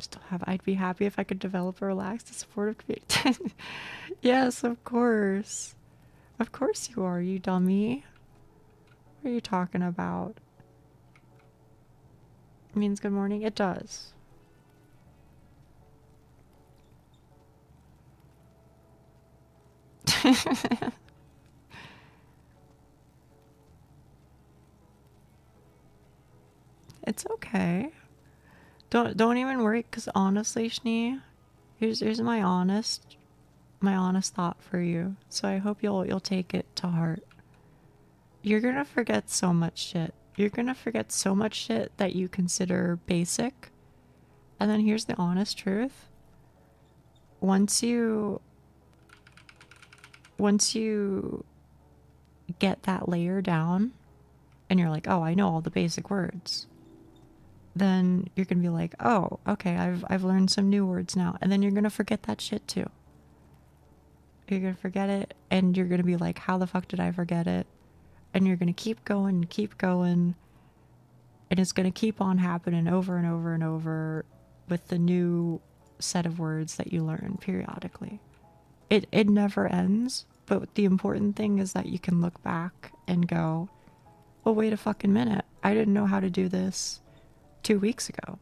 Speaker 1: still have. I'd be happy if I could develop a relaxed and supportive community. Yes, of course. Of course you are, you dummy. What are you talking about? It means good morning? It does. It's okay. Don't even worry, because honestly, Shni, here's my honest thought for you. So I hope you'll take it to heart. You're gonna forget so much shit. You're gonna forget so much shit that you consider basic. And then here's the honest truth. Once you get that layer down and you're like, oh, I know all the basic words, then you're gonna be like, oh, okay, I've learned some new words now. And then you're gonna forget that shit too. You're gonna forget it and you're gonna be like, how the fuck did I forget it? And you're gonna keep going and keep going, and it's gonna keep on happening over and over and over with the new set of words that you learn periodically. It never ends, but the important thing is that you can look back and go, well, wait a fucking minute, I didn't know how to do this 2 weeks ago.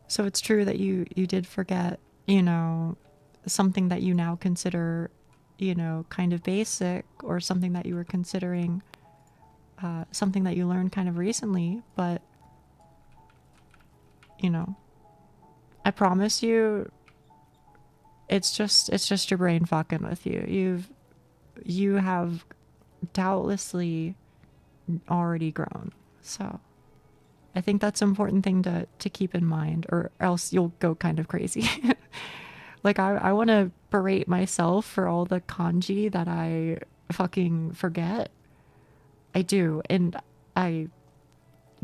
Speaker 1: So it's true that you did forget, you know, something that you now consider, you know, kind of basic, or something that you were considering something that you learned kind of recently. But you know, I promise you, it's just your brain fucking with you. You have doubtlessly already grown. So I think that's an important thing to keep in mind, or else you'll go kind of crazy. Like, I want to berate myself for all the kanji that I fucking forget. I do. And I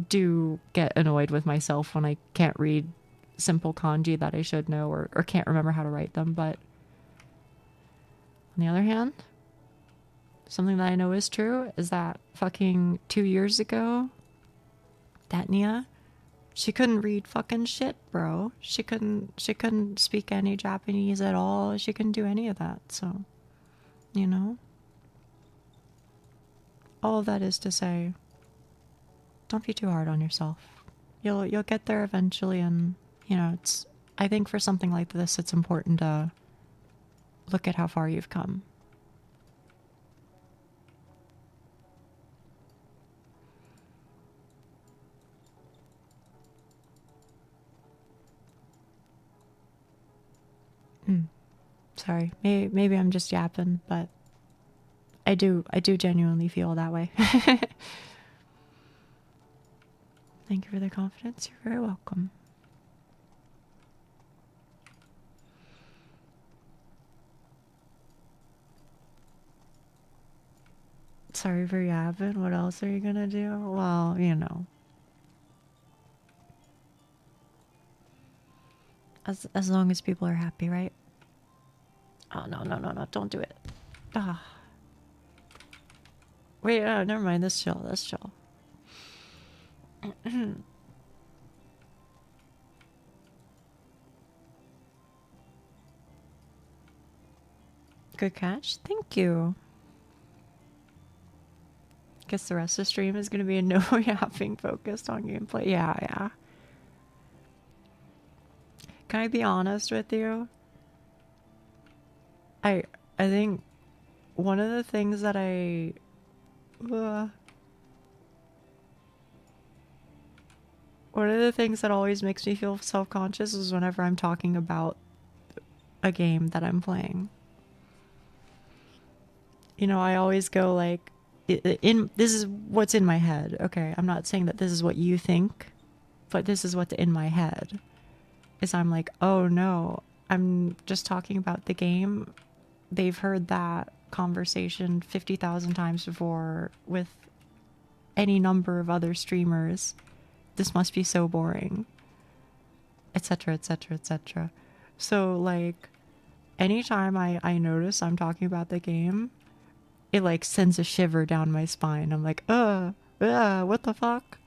Speaker 1: do get annoyed with myself when I can't read simple kanji that I should know, or can't remember how to write them. But on the other hand, something that I know is true is that fucking 2 years ago, that Nia, she couldn't read fucking shit, bro. She couldn't speak any Japanese at all. She couldn't do any of that. So, you know, all of that is to say, don't be too hard on yourself. You'll get there eventually, and you know, I think for something like this, it's important to look at how far you've come. Sorry, maybe I'm just yapping, but I do genuinely feel that way. Thank you for the confidence. You're very welcome. Sorry for yapping. What else are you gonna do? Well, you know. As long as people are happy, right? Oh, no, don't do it. Ah. Wait, never mind. Let's chill. Good catch. Thank you. Guess the rest of the stream is going to be a no yapping focused on gameplay. Yeah. Can I be honest with you? I think one of the things that one of the things that always makes me feel self-conscious is whenever I'm talking about a game that I'm playing. You know, I always go like, this is what's in my head. Okay, I'm not saying that this is what you think, but this is what's in my head. Is I'm like, oh no, I'm just talking about the game. They've heard that conversation 50,000 times before with any number of other streamers. This must be so boring, etc., etc., etc. So like, anytime I notice I'm talking about the game, it like sends a shiver down my spine. I'm like, what the fuck?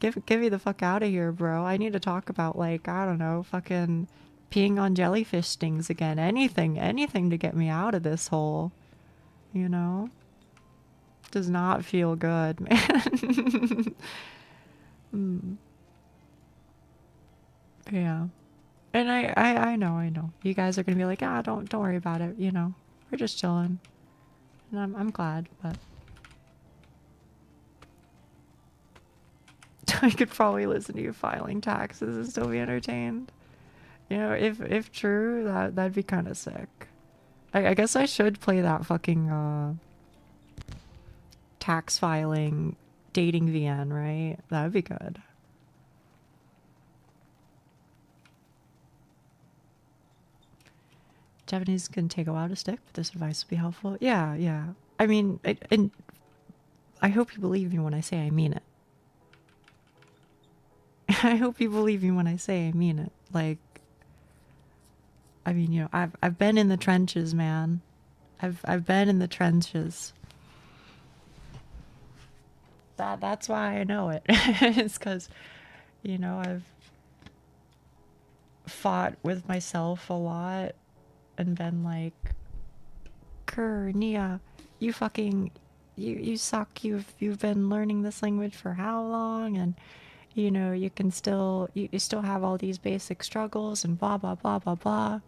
Speaker 1: Get me the fuck out of here, bro. I need to talk about, like, I don't know, fucking peeing on jellyfish stings again. Anything to get me out of this hole. You know? Does not feel good, man. Yeah. And I know. You guys are gonna be like, don't worry about it, you know. We're just chilling. And I'm glad, but I could probably listen to you filing taxes and still be entertained. You know, if true, that'd be kind of sick. I guess I should play that fucking tax filing dating VN, right? That would be good. Japanese can take a while to stick, but this advice will be helpful. Yeah. I mean, and I hope you believe me when I say I mean it. I hope you believe me when I say I mean it. Like, I mean, you know, I've been in the trenches, man. I've been in the trenches. That's why I know it. It's because, you know, I've fought with myself a lot and been like, Kerr, Nia, you fucking, you suck. You've been learning this language for how long? And you know, you can still, you still have all these basic struggles and blah, blah, blah, blah, blah.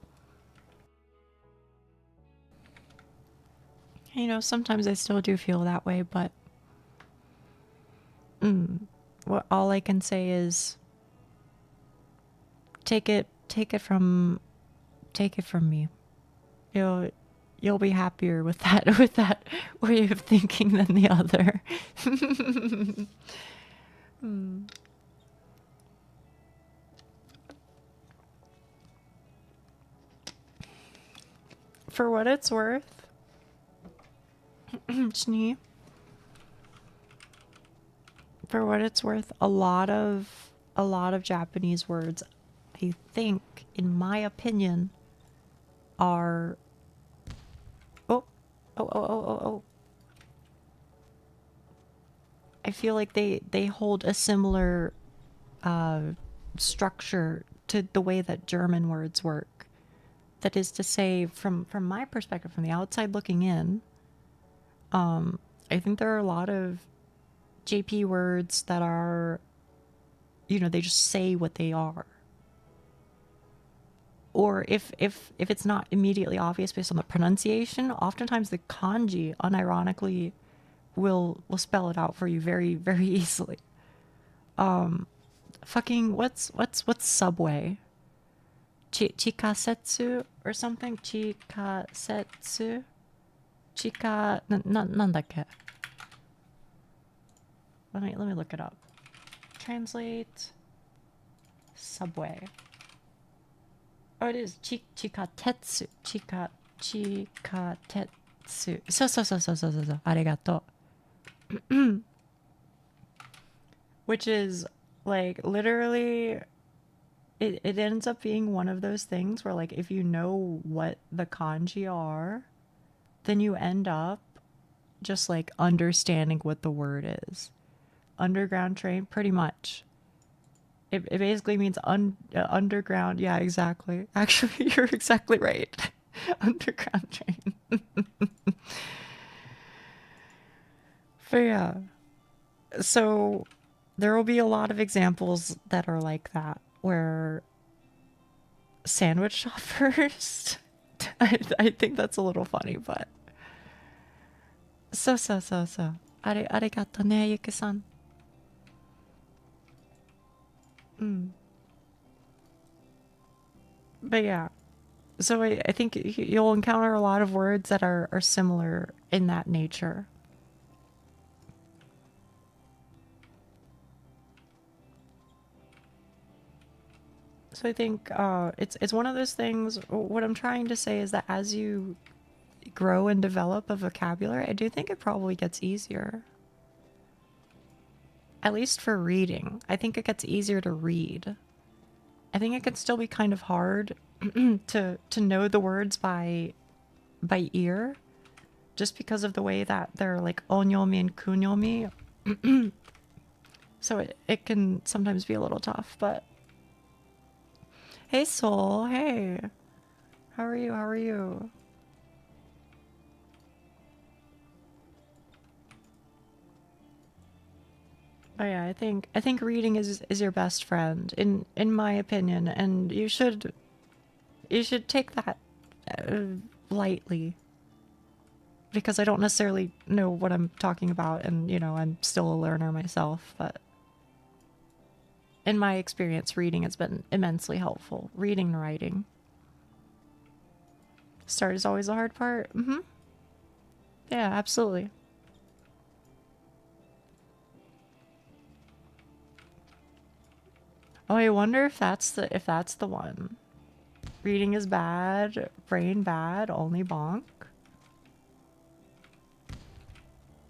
Speaker 1: You know, sometimes I still do feel that way, but what all I can say is take it from me. You'll be happier with that way of thinking than the other. For what it's worth, Schnee, for what it's worth, a lot of Japanese words, I think, in my opinion, are oh. I feel like they hold a similar structure to the way that German words work. That is to say, from my perspective, from the outside looking in, I think there are a lot of JP words that are, you know, they just say what they are. Or if it's not immediately obvious based on the pronunciation, oftentimes the kanji unironically will spell it out for you very, very easily. Fucking what's subway? Chikasetsu or something? Chikasetsu? Nandakke? Let me look it up. Translate subway. Oh, it is chikatetsu. Chikatetsu. So. Arigato. Which is like literally it ends up being one of those things where, like, if you know what the kanji are, then you end up just like understanding what the word is. Underground train, pretty much. It basically means underground. Yeah, exactly. Actually, you're exactly right. Underground train. But yeah. So there will be a lot of examples that are like that, where sandwich shop first. I think that's a little funny, but so. Arigato ne, Yuki-san. But yeah, So I think you'll encounter a lot of words that are similar in that nature. So I think it's one of those things. What I'm trying to say is that as you grow and develop a vocabulary, I do think it probably gets easier. At least for reading. I think it gets easier to read. I think it can still be kind of hard to know the words by ear, just because of the way that they're like onyomi and kunyomi. So it can sometimes be a little tough, but hey Soul, hey. How are you? How are you? Oh yeah, I think reading is your best friend in my opinion, and you should take that lightly, because I don't necessarily know what I'm talking about, and you know, I'm still a learner myself, but in my experience, reading has been immensely helpful. Reading and writing. Start is always the hard part. Mm-hmm. Yeah, absolutely. Oh, I wonder if that's the one. Reading is bad, brain bad, only bonk.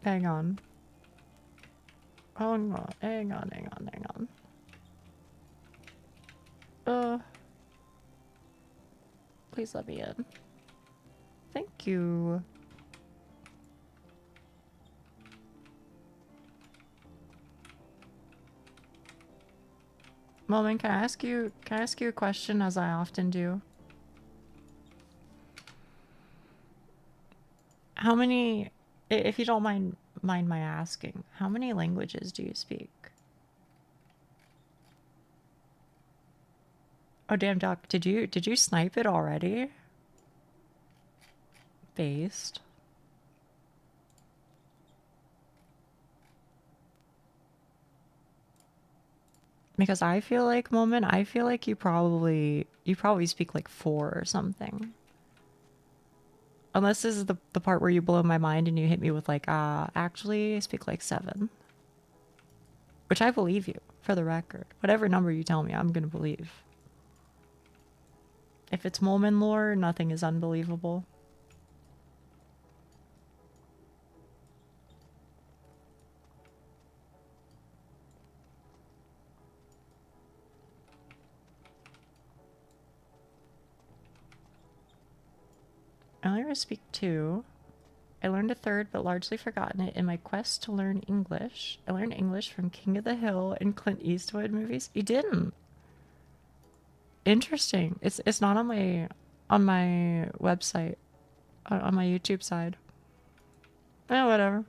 Speaker 1: Hang on. Oh no, hang on, hang on, hang on. Please let me in. Thank you. Moment, can I ask you a question, as I often do? How many, if you don't mind my asking, how many languages do you speak? Oh damn, Doc, did you snipe it already? Based. Because I feel like, Moment, I feel like you probably speak like 4 or something. Unless this is the part where you blow my mind and you hit me with like, actually I speak like 7. Which I believe you, for the record. Whatever number you tell me, I'm gonna believe. If it's Moment lore, nothing is unbelievable. I only ever speak 2. I learned a 3rd, but largely forgotten it in my quest to learn English. I learned English from King of the Hill and Clint Eastwood movies. You didn't. Interesting. It's not on my website, on my YouTube side. Eh, whatever.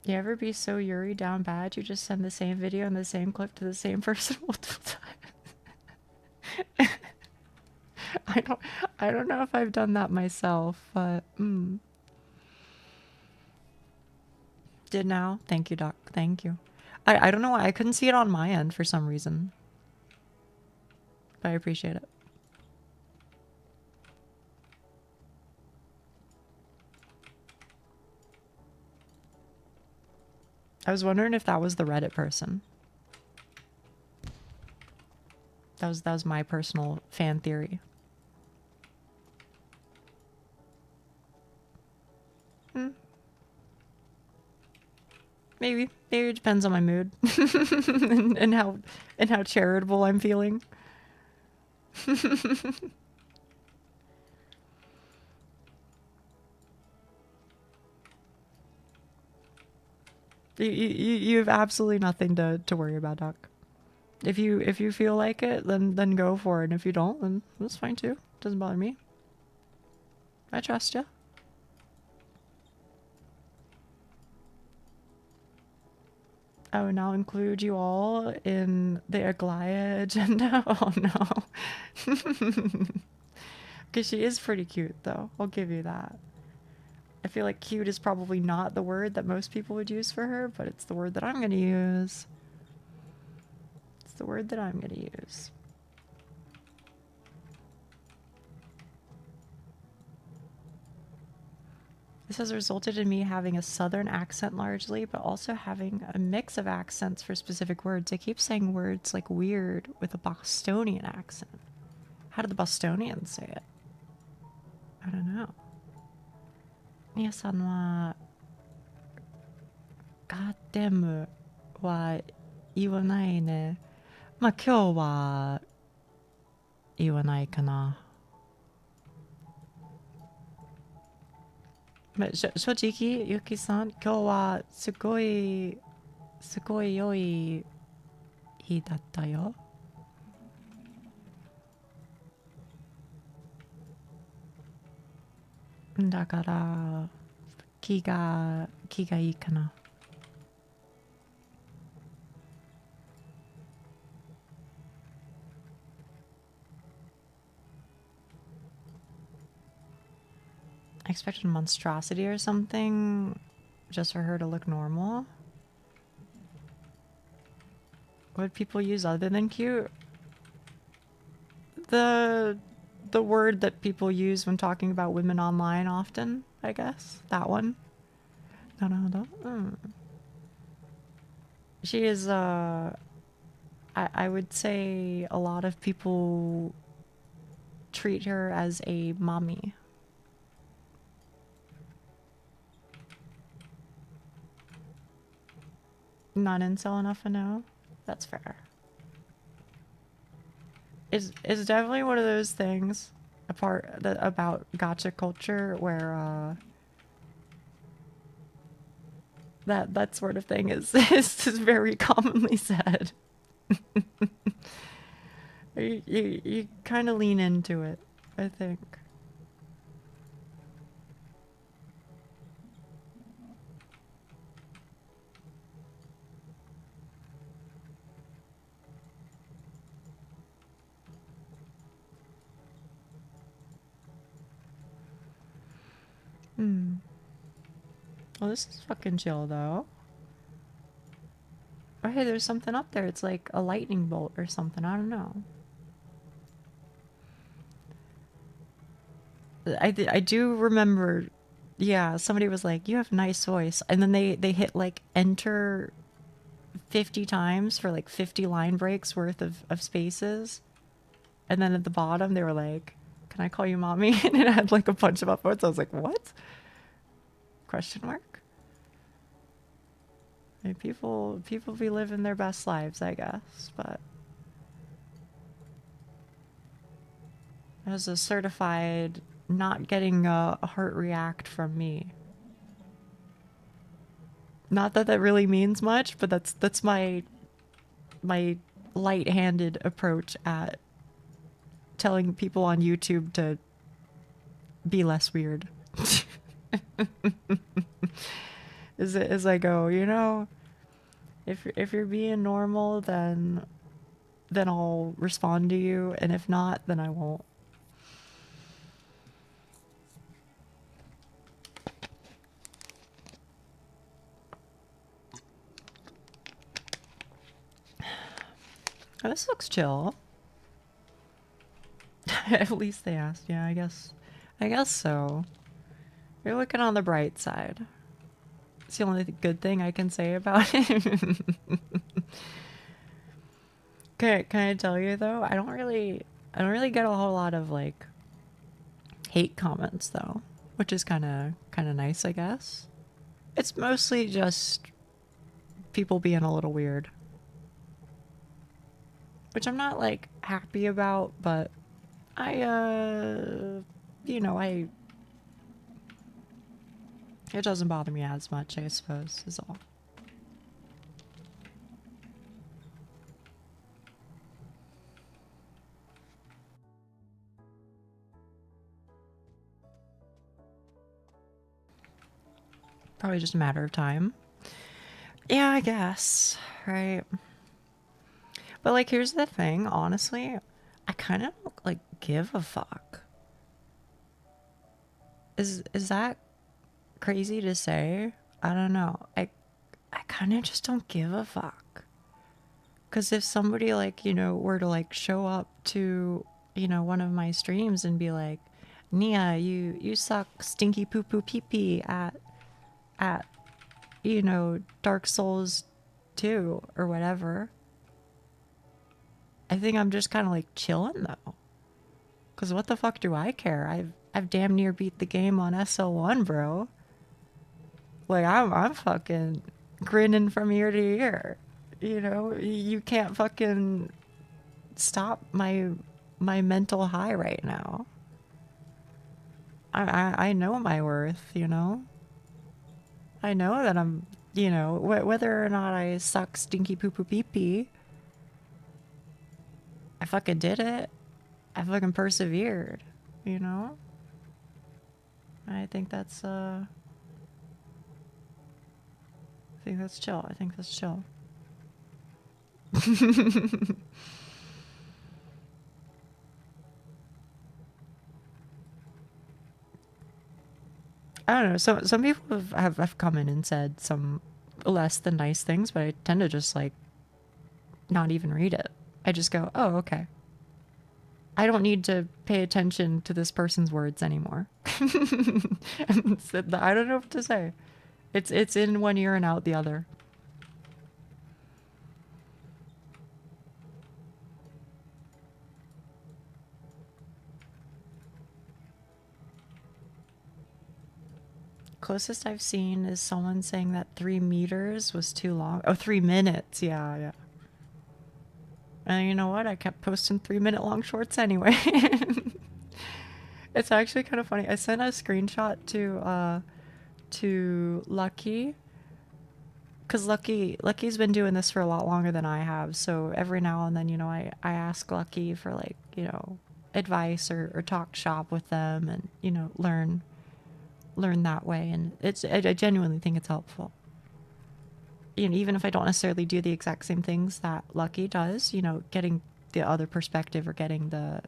Speaker 1: You ever be so Yuri down bad you just send the same video and the same clip to the same person multiple times? I don't know if I've done that myself, but did now. Thank you, Doc. Thank you. I don't know why I couldn't see it on my end for some reason. But I appreciate it. I was wondering if that was the Reddit person. That was my personal fan theory. Maybe it depends on my mood and how charitable I'm feeling. You have absolutely nothing to worry about, Doc. If you feel like it, then go for it. And if you don't, then that's fine too. Doesn't bother me. I trust you. I will now include you all in the Aglaya agenda. Oh no. Because she is pretty cute, though. I'll give you that. I feel like cute is probably not the word that most people would use for her, but it's the word that I'm gonna use. It's the word that I'm gonna use. This has resulted in me having a southern accent largely, but also having a mix of accents for specific words. I keep saying words like weird with a Bostonian accent. How do the Bostonians say it? I don't know. みやさんはガーデムは言わないね。まあ今日は言わないかな。まあ、正直、ゆきさん、今日はすごい良い日だったよ。だから気がいいかな。I expected a monstrosity or something just for her to look normal. What would people use other than cute? The word that people use when talking about women online often, I guess. That one. She is I would say a lot of people treat her as a mommy. Not incel enough to know? That's fair. It's definitely one of those things about gacha culture where that sort of thing is very commonly said. you kind of lean into it, I think. Well, this is fucking chill, though. Oh, hey, there's something up there. It's like a lightning bolt or something. I don't know. I do remember, yeah, somebody was like, you have a nice voice. And then they hit, like, enter 50 times for, like, 50 line breaks worth of spaces. And then at the bottom, they were like, can I call you mommy? And it had, like, a bunch of upvotes. I was like, what? Question mark? I mean, people be living their best lives, I guess, but as a certified not getting a heart react from me. Not that that really means much, but that's my light-handed approach at telling people on YouTube to be less weird. As I go, you know, if you're being normal, then I'll respond to you, and if not, then I won't. Oh, this looks chill. At least they asked. Yeah, I guess so. You're looking on the bright side. It's the only good thing I can say about it. Can I tell you though? I don't really get a whole lot of like hate comments though, which is kind of nice, I guess. It's mostly just people being a little weird, which I'm not like happy about, but you know, it doesn't bother me as much, I suppose, is all. Probably just a matter of time. Yeah, I guess, right? But like, here's the thing, honestly, I kind of like give a fuck. Is that crazy to say? I don't know. I kind of just don't give a fuck. Because if somebody, like, you know, were to, like, show up to, you know, one of my streams and be like, Nia, you suck stinky poo poo pee pee at, you know, Dark Souls 2 or whatever, I think I'm just kind of, like, chilling, though. Because what the fuck do I care? I've damn near beat the game on SL1, bro. Like, I'm fucking grinning from ear to ear. You know, you can't fucking stop my mental high right now. I know my worth, you know? I know that I'm, you know, whether or not I suck stinky poo poo pee pee, I fucking did it. I fucking persevered, you know? I think that's chill. I think that's chill. I don't know. So some people have come in and said some less than nice things, but I tend to just, like, not even read it. I just go, oh, okay. I don't need to pay attention to this person's words anymore. I don't know what to say. It's in one ear and out the other. Closest I've seen is someone saying that 3 meters was too long. Oh, 3 minutes. Yeah. And you know what? I kept posting 3-minute long shorts anyway. It's actually kind of funny. I sent a screenshot to Lucky, because Lucky's been doing this for a lot longer than I have. So every now and then, you know, I ask Lucky for, like, you know, advice or talk shop with them, and, you know, learn that way. And I genuinely think it's helpful. You know, even if I don't necessarily do the exact same things that Lucky does, you know, getting the other perspective or getting the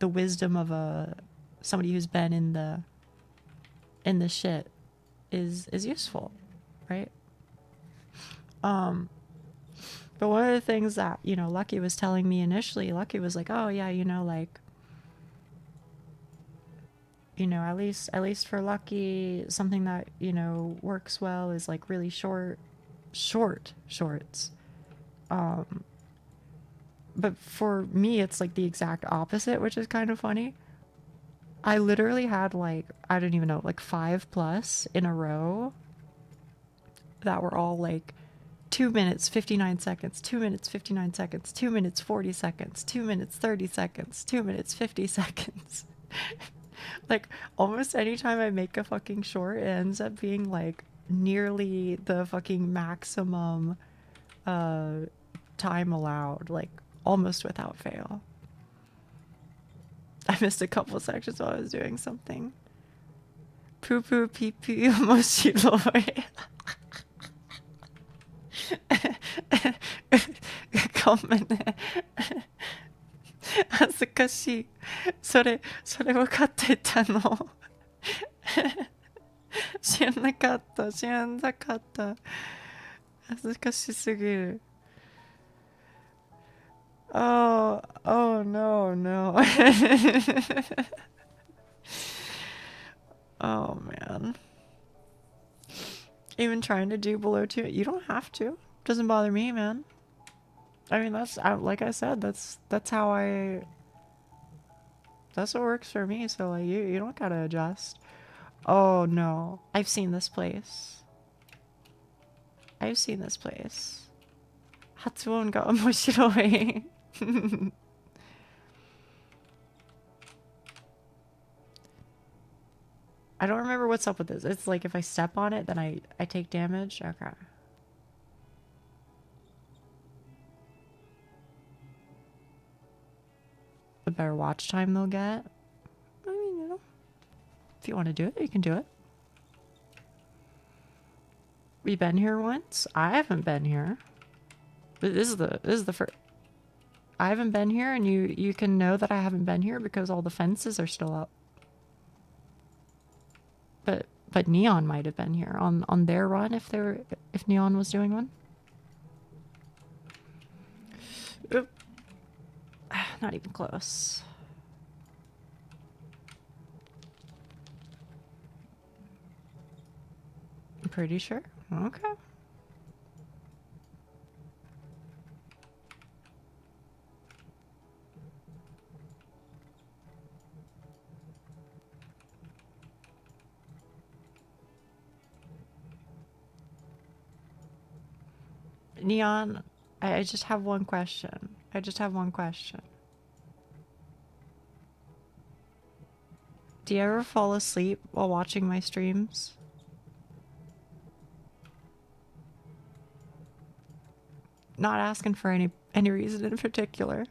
Speaker 1: wisdom of somebody who's been in the shit is useful, right? But one of the things that, you know, Lucky was telling me initially, Lucky was like, oh yeah, you know, like, you know, at least for Lucky, something that, you know, works well is, like, really short shorts. But for me, it's, like, the exact opposite, which is kind of funny. I literally had, like, I don't even know, like 5+ in a row that were all, like, 2 minutes 59 seconds, 2 minutes 59 seconds, 2 minutes 40 seconds, 2 minutes 30 seconds, 2 minutes 50 seconds. Like, almost anytime I make a fucking short, it ends up being, like, nearly the fucking maximum time allowed, like, almost without fail. I missed a couple sections while I was doing something. Poo poo pee pee omoshiroi. ごめんね。恥ずかしい。それ分かってたの。知らなかった。恥ずかしすぎる。Oh no. Oh man. Even trying to do below 2, you don't have to. Doesn't bother me, man. I mean, that's, like I said, that's how that's what works for me. So, like, you don't gotta adjust. Oh no, I've seen this place. 発音が面白い。I don't remember what's up with this. It's like if I step on it, then I take damage. Okay. The better watch time they'll get. I mean, you know, if you want to do it, you can do it. We been here once? I haven't been here. This is the first. I haven't been here, and you can know that I haven't been here because all the fences are still up. But Neon might have been here on their run if Neon was doing one. Oop. Not even close. I'm pretty sure. Okay. Neon, I just have one question. I just have one question. Do you ever fall asleep while watching my streams? Not asking for any reason in particular.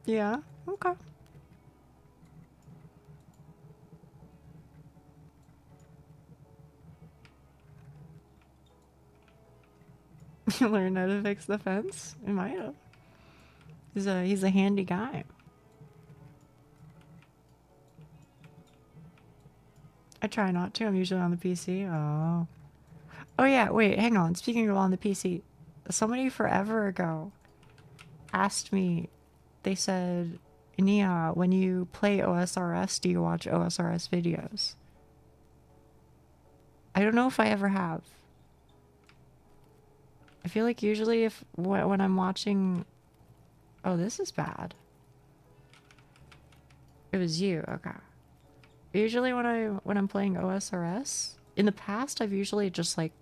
Speaker 1: Yeah, okay. You learn how to fix the fence? It might have. He's a handy guy. I try not to. I'm usually on the PC. Oh. Oh yeah, wait, hang on. Speaking of on the PC, somebody forever ago asked me, they said, Nia, when you play OSRS, do you watch OSRS videos? I don't know if I ever have. I feel like usually when I'm watching... Oh, this is bad. It was you, okay. Usually when I'm playing OSRS, in the past I've usually just like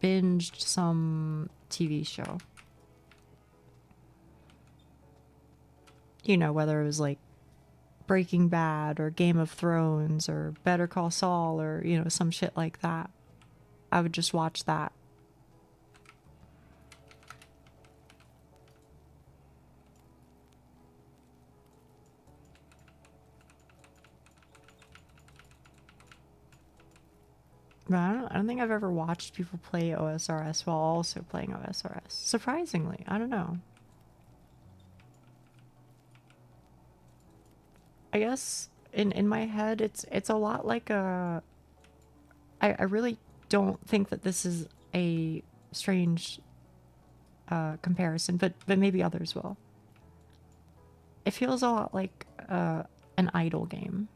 Speaker 1: binged some TV show. You know, whether it was like Breaking Bad or Game of Thrones or Better Call Saul or, you know, some shit like that. I would just watch that. But I don't think I've ever watched people play OSRS while also playing OSRS. Surprisingly, I don't know. I guess in my head it's a lot like a... I really don't think that this is a strange comparison, but maybe others will. It feels a lot like an idle game.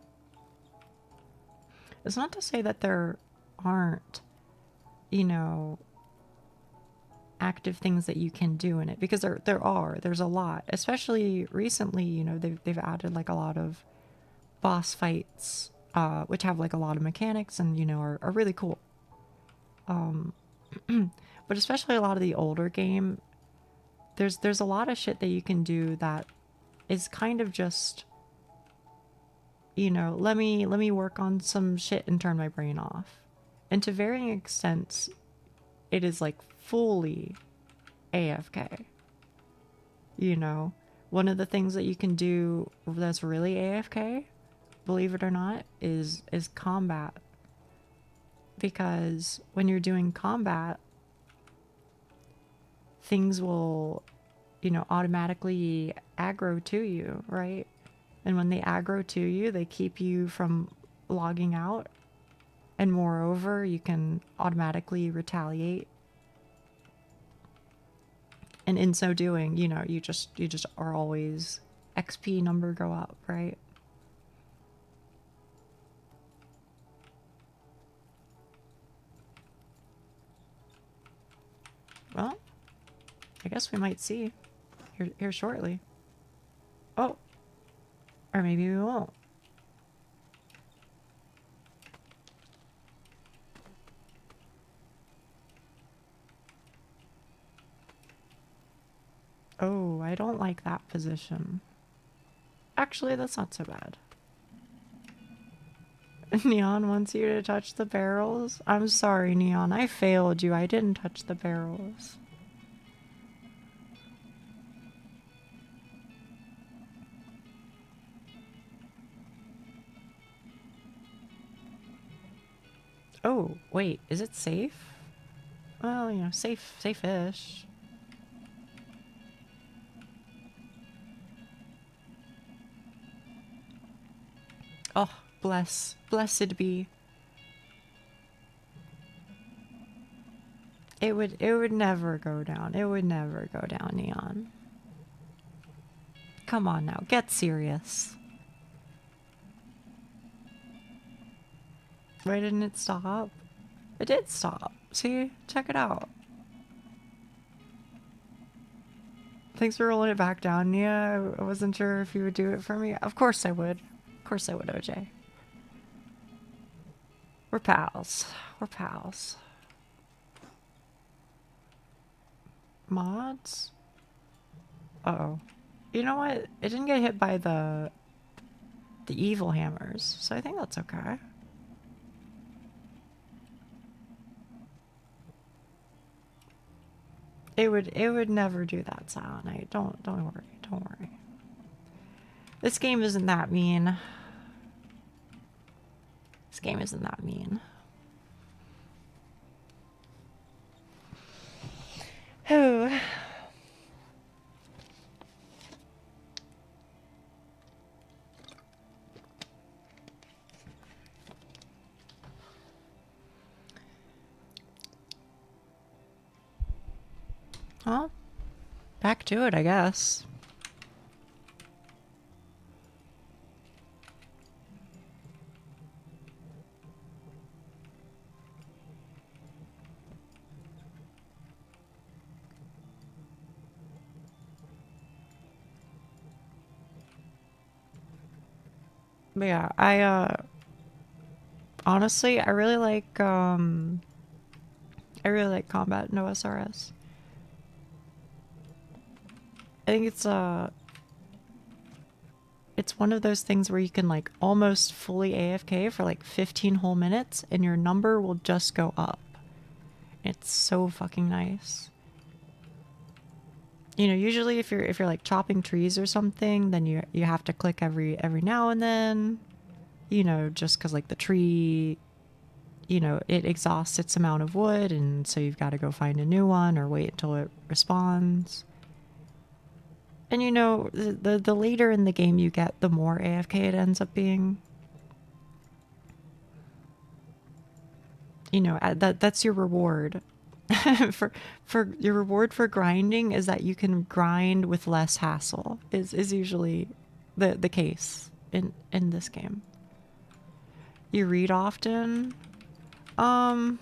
Speaker 1: It's not to say that there aren't, you know, active things that you can do in it, because there's a lot, especially recently. You know, they've added like a lot of boss fights, which have like a lot of mechanics and, you know, are really cool. But especially a lot of the older game, there's a lot of shit that you can do that is kind of just, you know, let me work on some shit and turn my brain off. And to varying extents, it is like fully AFK. You know, one of the things that you can do that's really AFK, believe it or not, is combat. Because when you're doing combat, things will, you know, automatically aggro to you, right? And when they aggro to you, they keep you from logging out. And moreover, you can automatically retaliate. And in so doing, you know, you just are always XP number go up, right? Well, I guess we might see here shortly. Oh, or maybe we won't. Oh, I don't like that position. Actually, that's not so bad. Neon wants you to touch the barrels? I'm sorry, Neon. I failed you. I didn't touch the barrels. Oh, wait. Is it safe? Well, you know, safe-ish. Oh, blessed be. It would never go down. It would never go down, Neon. Come on now, get serious. Why didn't it stop? It did stop. See? Check it out. Thanks for rolling it back down, Nia. I wasn't sure if you would do it for me. Of course I would. Of course I would, OJ. We're pals. We're pals. Mods? Uh-oh. You know what? It didn't get hit by the evil hammers, so I think that's okay. It would never do that, Silent Night. Don't worry. Don't worry. This game isn't that mean. This game isn't that mean. Oh. Well, back to it, I guess. But yeah, I honestly I really like combat in OSRS. I think it's one of those things where you can like almost fully AFK for like 15 whole minutes and your number will just go up. It's so fucking nice. You know, usually if you're like chopping trees or something, then you have to click every now and then, you know, just cuz like the tree, you know, it exhausts its amount of wood and so you've got to go find a new one or wait until it respawns. And you know, the later in the game you get, the more AFK it ends up being. You know, that's your reward. for your reward for grinding is that you can grind with less hassle. Is usually the case in this game. You read often? I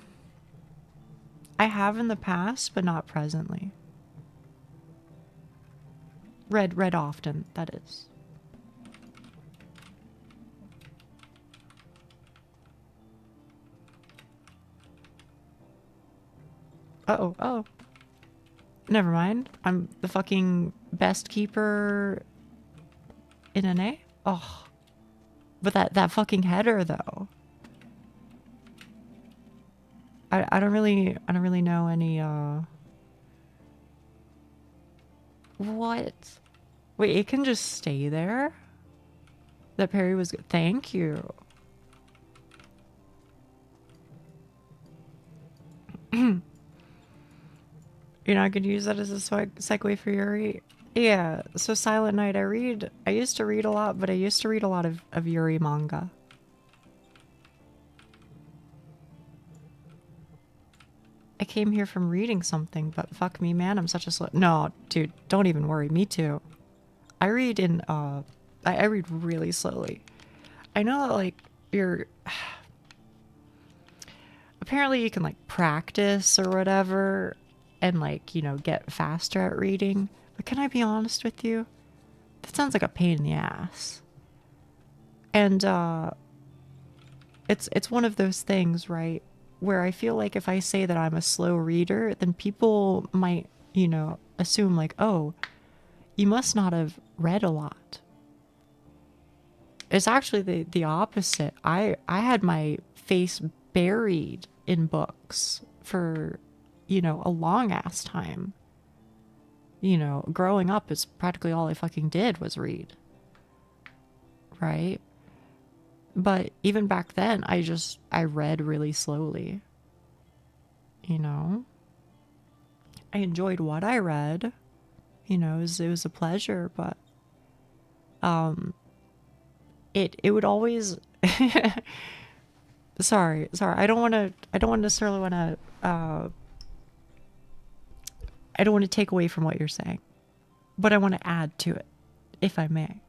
Speaker 1: have in the past, but not presently. Read often, that is. Uh-oh, oh. Never mind. I'm the fucking best keeper in NA? Oh. But that fucking header though. I don't really know any what? Wait, it can just stay there? That parry was good. Thank you. You know, I could use that as a segue for Yuri. Yeah, so Silent Night, I used to read a lot, but I used to read a lot of Yuri manga. I came here from reading something, but fuck me, man, I'm such a slow... No, dude, don't even worry, me too. I read in, I read really slowly. I know that, like, you're... Apparently you can, like, practice or whatever, and, like, you know, get faster at reading. But can I be honest with you? That sounds like a pain in the ass. And, it's one of those things, right? Where I feel like if I say that I'm a slow reader, then people might, you know, assume like, oh, you must not have read a lot. It's actually the opposite. I had my face buried in books for, you know, a long ass time. You know, growing up is practically all I fucking did was read. Right? But even back then, I read really slowly. You know? I enjoyed what I read. You know, it was a pleasure, but it would always sorry. I don't want to necessarily want to I don't want to take away from what you're saying, but I want to add to it, if I may.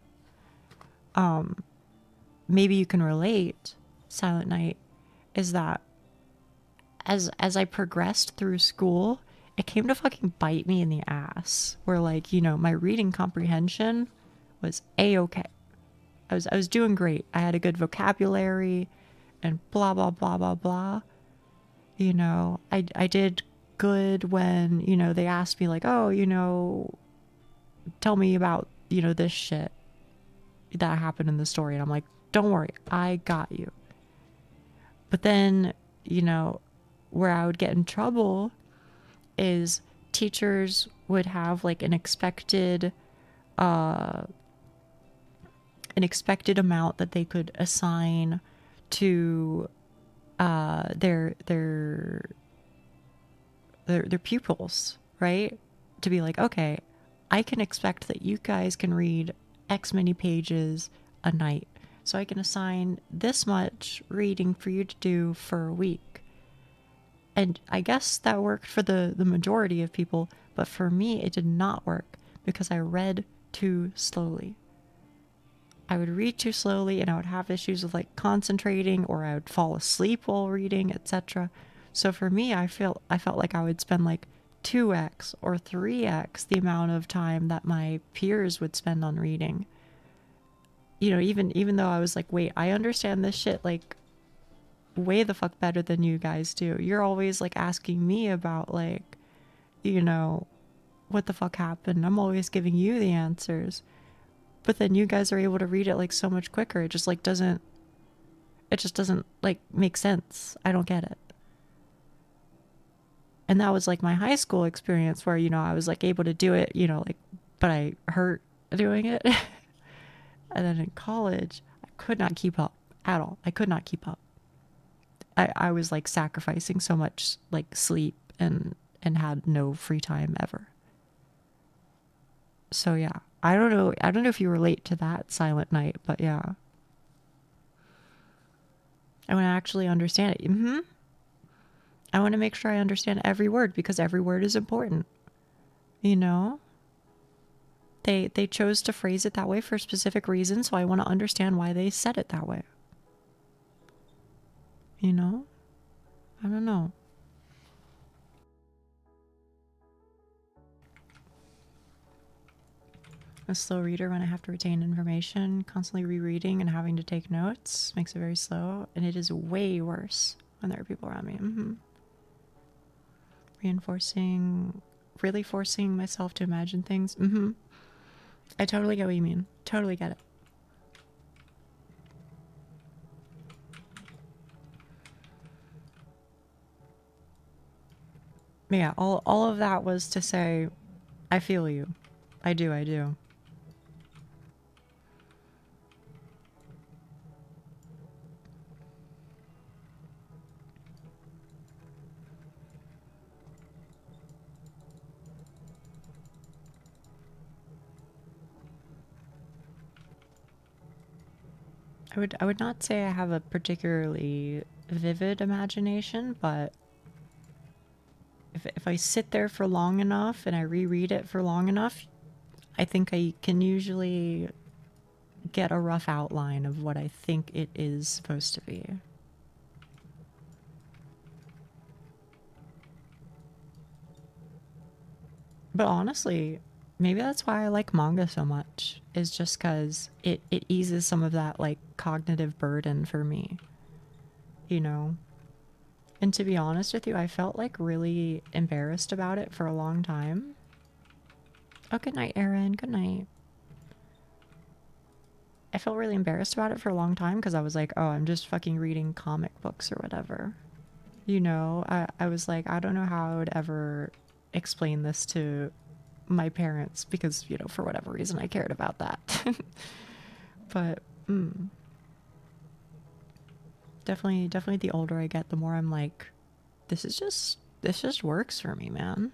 Speaker 1: Maybe you can relate, Silent Night, is that as I progressed through school, it came to fucking bite me in the ass. Where, like, you know, my reading comprehension was A-okay. I was doing great. I had a good vocabulary and blah blah blah blah blah. You know, I did good when, you know, they asked me like, oh, you know, tell me about, you know, this shit that happened in the story. And I'm like, don't worry, I got you. But then, you know, where I would get in trouble is teachers would have like an expected amount that they could assign to their pupils, right? To be like, okay, I can expect that you guys can read X many pages a night. So I can assign this much reading for you to do for a week. And I guess that worked for the majority of people, but for me it did not work because I read too slowly. I would read too slowly and I would have issues with like concentrating, or I would fall asleep while reading, etc. So for me, I felt like I would spend like 2x or 3x the amount of time that my peers would spend on reading. You know, even though I was like, wait, I understand this shit like way the fuck better than you guys do. You're always like asking me about like, you know, what the fuck happened. I'm always giving you the answers. But then you guys are able to read it like so much quicker. It just doesn't like make sense. I don't get it. And that was like my high school experience where, you know, I was like able to do it, you know, like, but I hurt doing it. And then in college, I could not keep up at all. I could not keep up. I was like sacrificing so much like sleep and had no free time ever. So yeah, I don't know if you relate to that, Silent Night, but yeah. I want to actually understand it. I want to make sure I understand every word because every word is important. You know? They chose to phrase it that way for a specific reason, so I want to understand why they said it that way. You know? I don't know. A slow reader when I have to retain information, constantly rereading and having to take notes makes it very slow, and it is way worse when there are people around me. Really forcing myself to imagine things. I totally get what you mean. Totally get it. Yeah, all of that was to say, I feel you. I do. I would not say I have a particularly vivid imagination, but if I sit there for long enough and I reread it for long enough, I think I can usually get a rough outline of what I think it is supposed to be. But honestly, maybe that's why I like manga so much, is just because it eases some of that like cognitive burden for me, you know? And to be honest with you, I felt like really embarrassed about it for a long time. Oh, good night, Erin. Good night. I felt really embarrassed about it for a long time because I was like, oh, I'm just fucking reading comic books or whatever. You know, I was like, I don't know how I would ever explain this to my parents because, you know, for whatever reason I cared about that. But definitely the older I get, the more I'm like, this just works for me, man.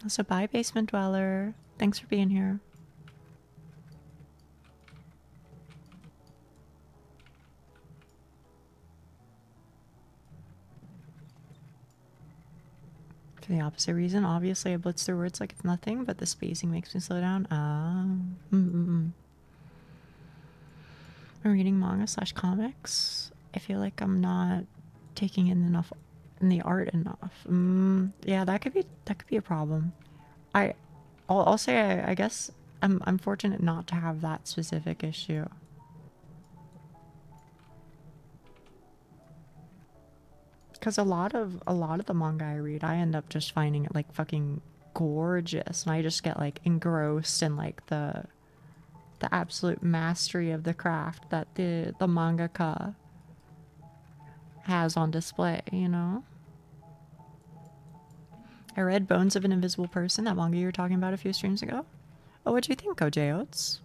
Speaker 1: So bye, Basement Dweller. Thanks for being here. For the opposite reason, obviously I blitz through words like it's nothing, but the spacing makes me slow down. I'm reading manga slash comics. I feel like I'm not taking in enough in the art enough. Yeah, that could be a problem. I'll say I guess I'm fortunate not to have that specific issue. Because a lot of the manga I read, I end up just finding it like fucking gorgeous, and I just get like engrossed in like the absolute mastery of the craft that the mangaka has on display, you know? I read Bones of an Invisible Person, that manga you were talking about a few streams ago. Oh, what'd you think, OJ Oats?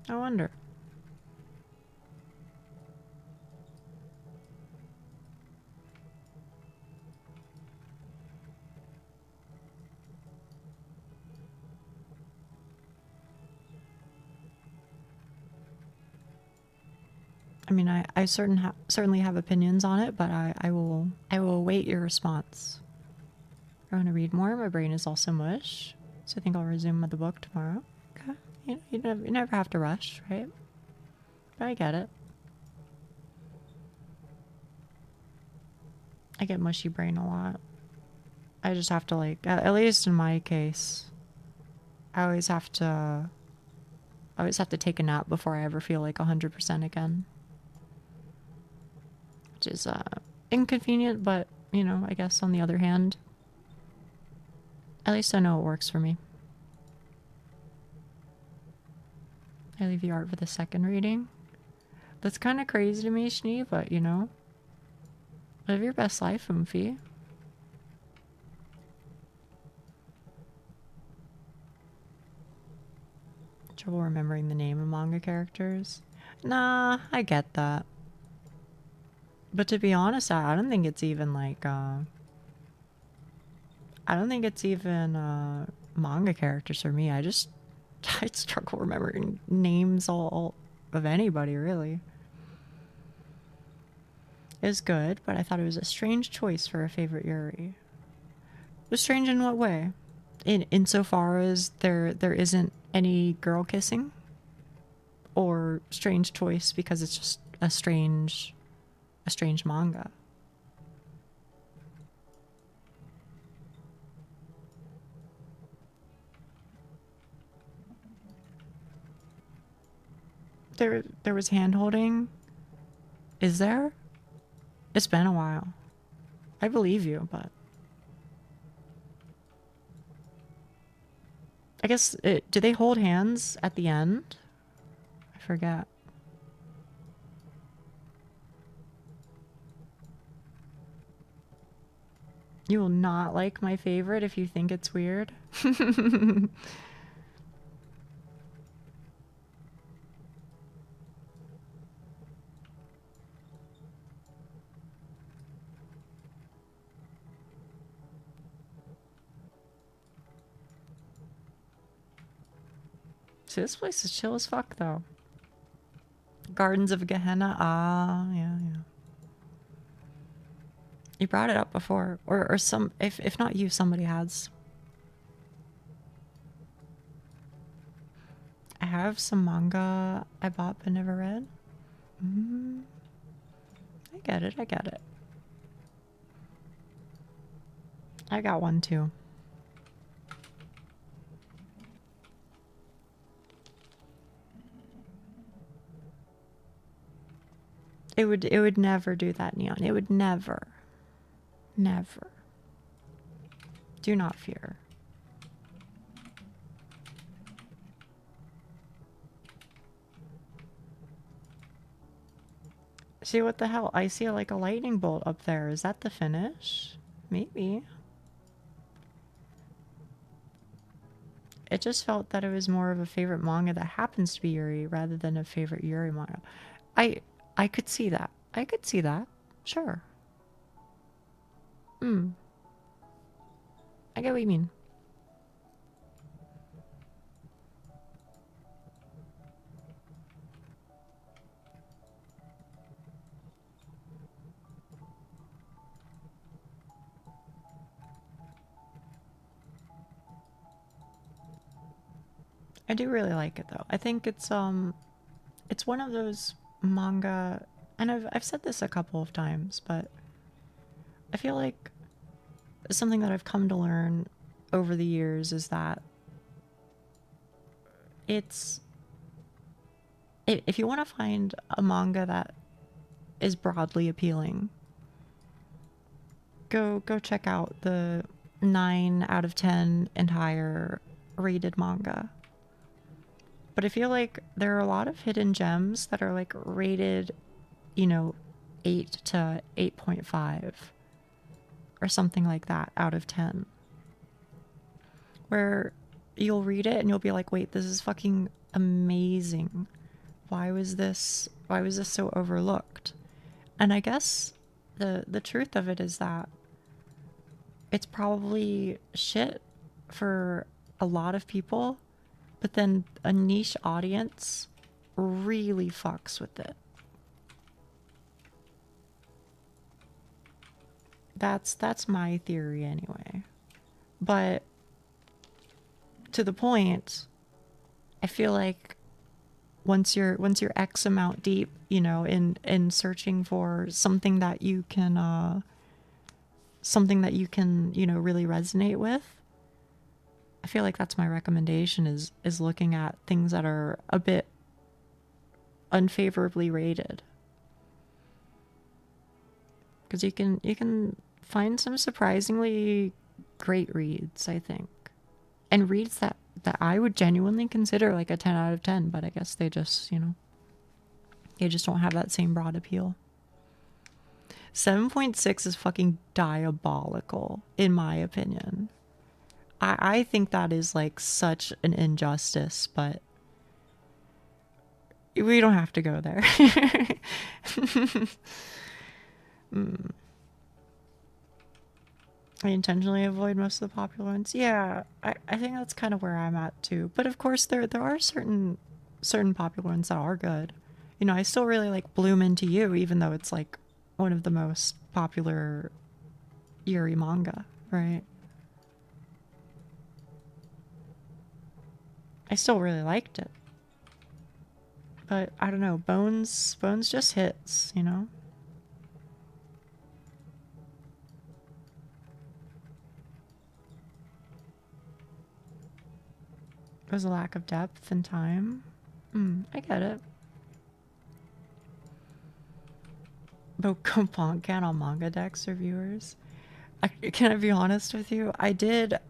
Speaker 1: I wonder. I mean, I certainly have opinions on it, but I will await your response. I want to read more. My brain is also mush, so I think I'll resume with the book tomorrow. Okay, you never have to rush, right? But I get it. I get mushy brain a lot. I just have to like, at least in my case, I always have to take a nap before I ever feel like 100% again. Which is inconvenient, but you know, I guess on the other hand, at least I know it works for me. I leave the art for the second reading. That's kind of crazy to me, Schnee, but you know, live your best life, Oomphy. Trouble remembering the name of manga characters. Nah, I get that. But to be honest, I don't think it's even like, I don't think it's even manga characters for me. I struggle remembering names all of anybody, really. It was good, but I thought it was a strange choice for a favorite Yuri. It was strange in what way? Insofar as there isn't any girl kissing? Or strange choice because it's just a strange manga? There was hand holding. Is there? It's been a while. I believe you, but I guess do they hold hands at the end? I forget. You will not like my favorite if you think it's weird. See, this place is chill as fuck, though. Gardens of Gehenna. Ah, yeah. You brought it up before, or some. If not you, somebody has. I have some manga I bought but never read. I get it. I got one too. It would never do that, Neon. It would never. Never. Do not fear. See, what the hell? I see like a lightning bolt up there. Is that the finish? Maybe. It just felt that it was more of a favorite manga that happens to be Yuri rather than a favorite Yuri manga. I could see that. I could see that. Sure. I get what you mean. I do really like it though. I think it's one of those manga, and I've said this a couple of times, but I feel like something that I've come to learn over the years is that it's if you want to find a manga that is broadly appealing, go check out the 9 out of 10 and higher rated manga. But I feel like there are a lot of hidden gems that are like rated, you know, 8 to 8.5 or something like that out of 10. Where you'll read it and you'll be like, wait, this is fucking amazing. Why was this so overlooked? And I guess the truth of it is that it's probably shit for a lot of people, but then a niche audience really fucks with it. That's my theory anyway. But to the point, I feel like once you're X amount deep, you know, in searching for something that you can you know, really resonate with, I feel like that's my recommendation is looking at things that are a bit unfavorably rated. Because you can find some surprisingly great reads, I think. And reads that I would genuinely consider like a 10 out of 10, but I guess they just, you know, they just don't have that same broad appeal. 7.6 is fucking diabolical, in my opinion. I think that is like such an injustice, but we don't have to go there. I intentionally avoid most of the popular ones. Yeah, I think that's kind of where I'm at too. But of course, there are certain popular ones that are good. You know, I still really like Bloom Into You, even though it's like one of the most popular Yuri manga, right? I still really liked it. But I don't know, Bones just hits, you know? There's a lack of depth and time. I get it. Bokomponk can on Manga Dex reviewers. Can I be honest with you? I did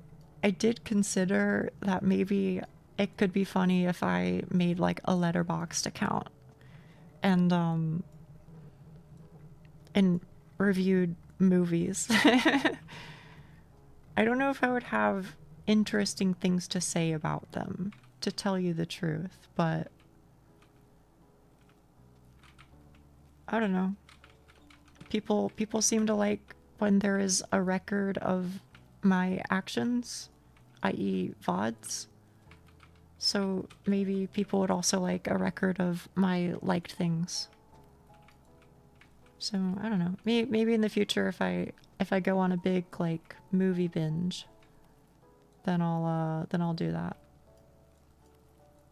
Speaker 1: consider that maybe it could be funny if I made like a Letterboxd account and reviewed movies. I don't know if I would have interesting things to say about them, to tell you the truth, but I don't know. People seem to like when there is a record of my actions, i.e. VODs. So maybe people would also like a record of my liked things. So I don't know. Maybe in the future, if I go on a big like movie binge, then I'll do that.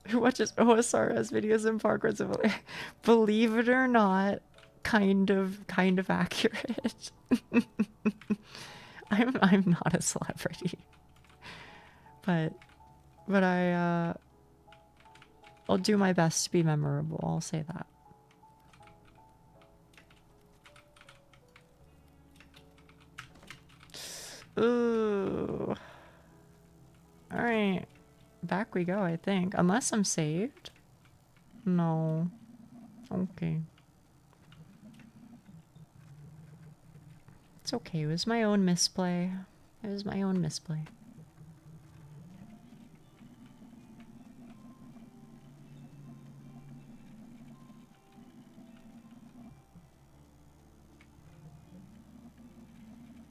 Speaker 1: Who watches OSRS videos in progress? Believe it or not, kind of accurate. I'm not a celebrity, but I'll do my best to be memorable. I'll say that. Ooh. All right, back we go. I think, unless I'm saved. No. Okay. It's okay. It was my own misplay. It was my own misplay.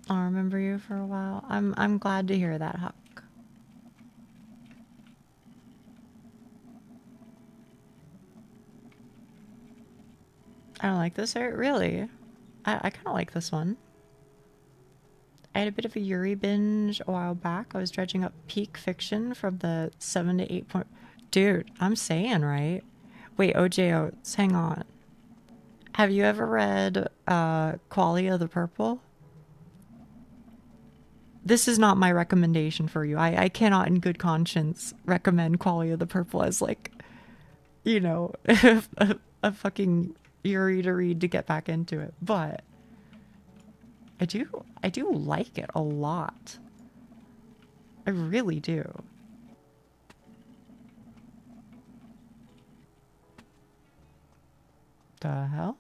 Speaker 1: I'll remember you for a while. I'm glad to hear that, Huck. I don't like this art. Really? I kind of like this one. I had a bit of a Yuri binge a while back. I was dredging up peak fiction from the 7 to 8 point. Dude, I'm saying, right? Wait, OJ Oates, hang on. Have you ever read Qualia the Purple? This is not my recommendation for you. I cannot in good conscience recommend Qualia the Purple as like, you know, a fucking Yuri to read to get back into it. But I do like it a lot. I really do. The hell?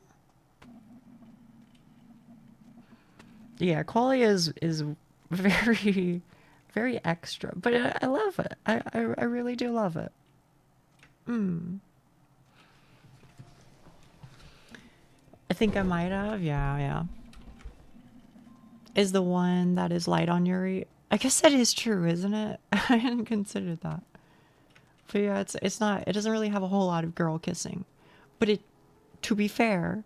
Speaker 1: Yeah, Qualia is very, very extra, but I love it. I really do love it. I think I might have. Yeah. Is the one that is light on Yuri? I guess that is true, isn't it? I hadn't considered that. But yeah, it's not. It doesn't really have a whole lot of girl kissing, but it. To be fair,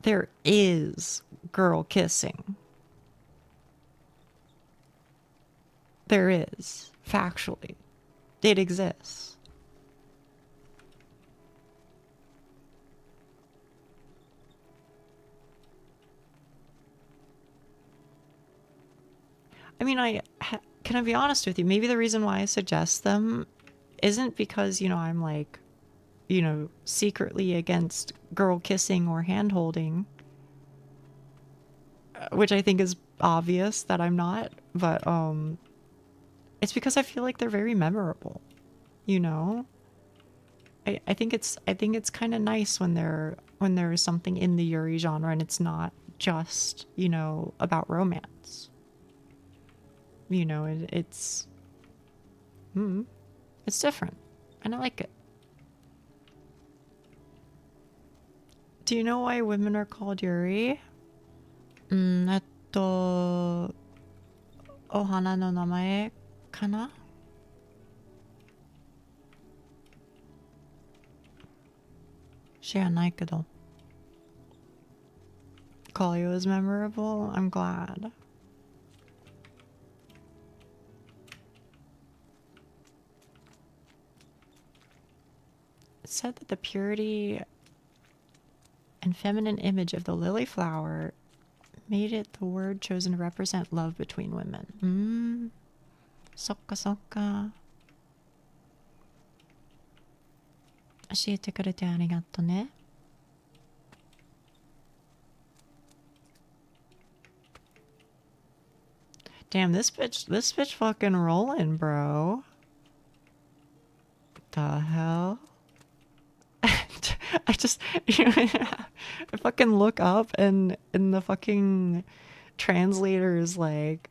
Speaker 1: there is girl kissing. There is, factually. It exists. I mean, can I be honest with you? Maybe the reason why I suggest them isn't because, you know, I'm like, you know, secretly against girl kissing or hand holding, which I think is obvious that I'm not, but it's because I feel like they're very memorable, you know? I think it's kind of nice when there's something in the Yuri genre and it's not just, you know, about romance. You know, it's different and I like it. Do you know why women are called Yuri? お花の名前かな? Collio is memorable. I'm glad. It said that the purity and feminine image of the lily flower made it the word chosen to represent love between women. Sokka sokka. 教えてくれてありがとね。Damn, this bitch fucking rolling, bro. The hell? I just, you know, I fucking look up and the fucking translator is like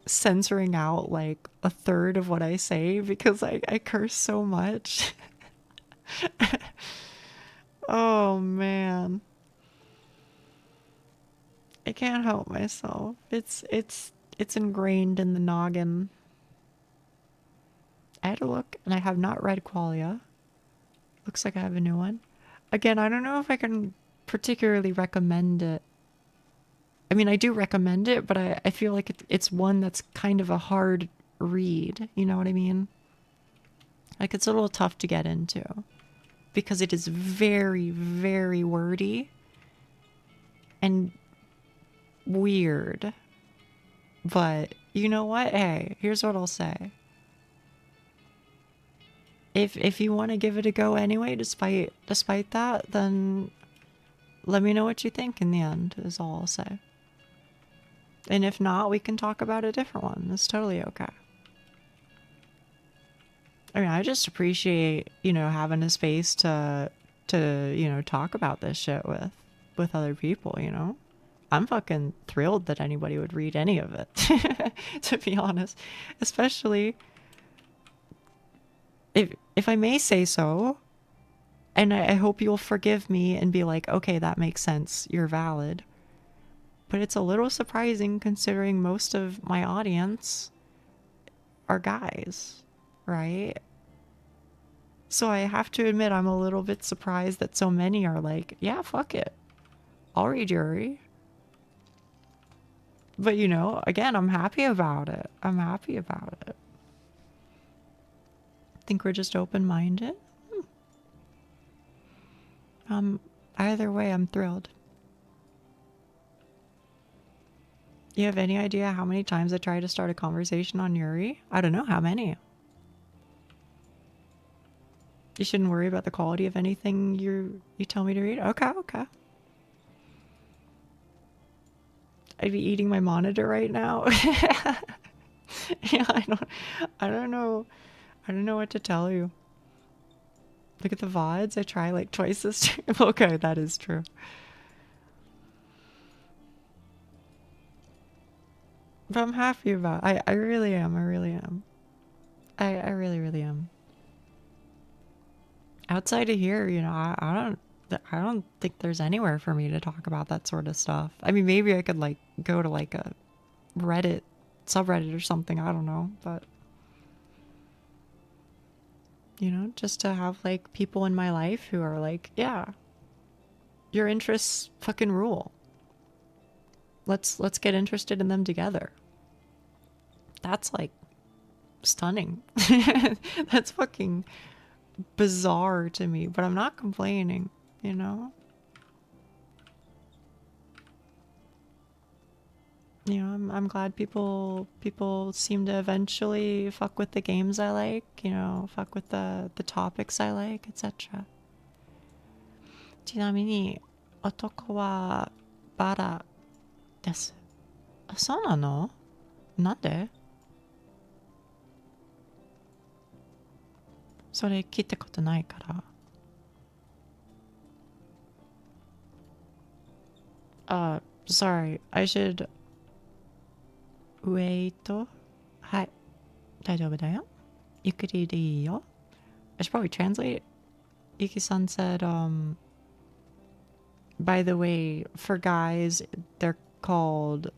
Speaker 1: censoring out like a third of what I say because I curse so much. Oh man. I can't help myself. It's ingrained in the noggin. I had to look and I have not read Qualia. Looks like I have a new one. Again, I don't know if I can particularly recommend it. I mean, I do recommend it, but I feel like it's one that's kind of a hard read. You know what I mean? Like, it's a little tough to get into. Because it is very, very wordy. And weird. But, you know what? Hey, here's what I'll say. If you want to give it a go anyway, despite that, then let me know what you think in the end, is all I'll say. And if not, we can talk about a different one. It's totally okay. I mean, I just appreciate, you know, having a space to you know, talk about this shit with other people, you know? I'm fucking thrilled that anybody would read any of it, to be honest. Especially if I may say so, and I hope you'll forgive me and be like, okay, that makes sense, you're valid. But it's a little surprising considering most of my audience are guys, right? So I have to admit I'm a little bit surprised that so many are like, yeah, fuck it. I'll read Yuri. But, you know, again, I'm happy about it. I'm happy about it. Think we're just open-minded? Either way, I'm thrilled. You have any idea how many times I tried to start a conversation on Yuri? I don't know how many. You shouldn't worry about the quality of anything you tell me to read. Okay, okay. I'd be eating my monitor right now. Yeah, I don't know. I don't know what to tell you. Look at the VODs. I try like twice this time. Okay, that is true. But I'm happy about it. I really am. I really am. I really, really am. Outside of here, you know, I don't think there's anywhere for me to talk about that sort of stuff. I mean, maybe I could like go to like a Reddit subreddit or something. I don't know, but you know, just to have like people in my life who are like, yeah, your interests fucking rule. Let's get interested in them together. That's like stunning. That's fucking bizarre to me, but I'm not complaining, you know? You know, I'm glad people seem to eventually fuck with the games I like, you know, fuck with the topics I like, etc. ちなみに男はバラです。あ、そうなの？なんで？それ聞いたことないから。Sorry, I should wait. はい、大丈夫だよ。ゆっくりでいいよ。I should probably translate. Yuki-san said, by the way, for guys, they're called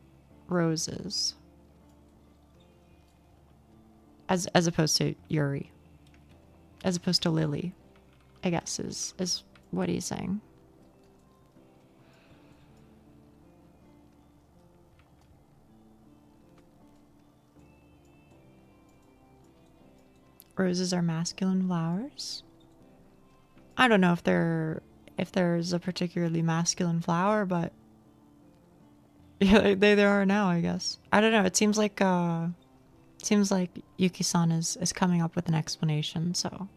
Speaker 1: roses. As opposed to Yuri. As opposed to Lily, I guess is what he's saying. Roses are masculine flowers. I don't know if there's a particularly masculine flower, but yeah, they are now, I guess. I don't know. It seems like Yuki-san is coming up with an explanation, so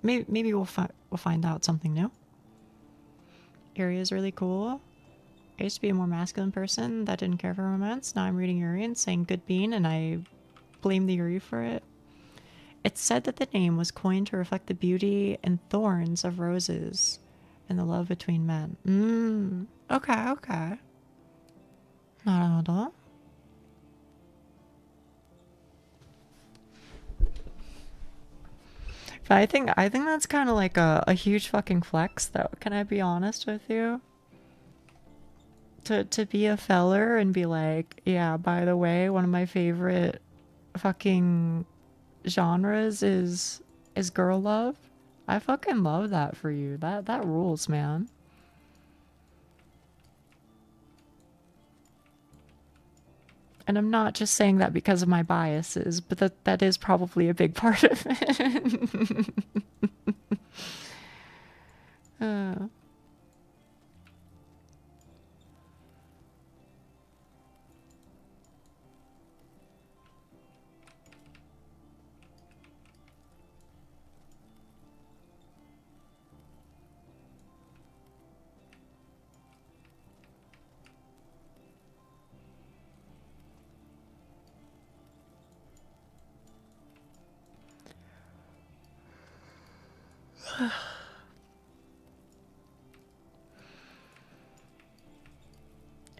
Speaker 1: maybe we'll find out something new. Yuri is really cool. I used to be a more masculine person that didn't care for romance. Now I'm reading Yuri and saying good bean, and I blame the Yuri for it. It's said that the name was coined to reflect the beauty and thorns of roses and the love between men. Okay, okay. なるほど。But I think that's kind of like a huge fucking flex, though. Can I be honest with you? To be a feller and be like, yeah, by the way, one of my favorite fucking genres is girl love. I fucking love that for you. That rules, man. And I'm not just saying that because of my biases, but that is probably a big part of it.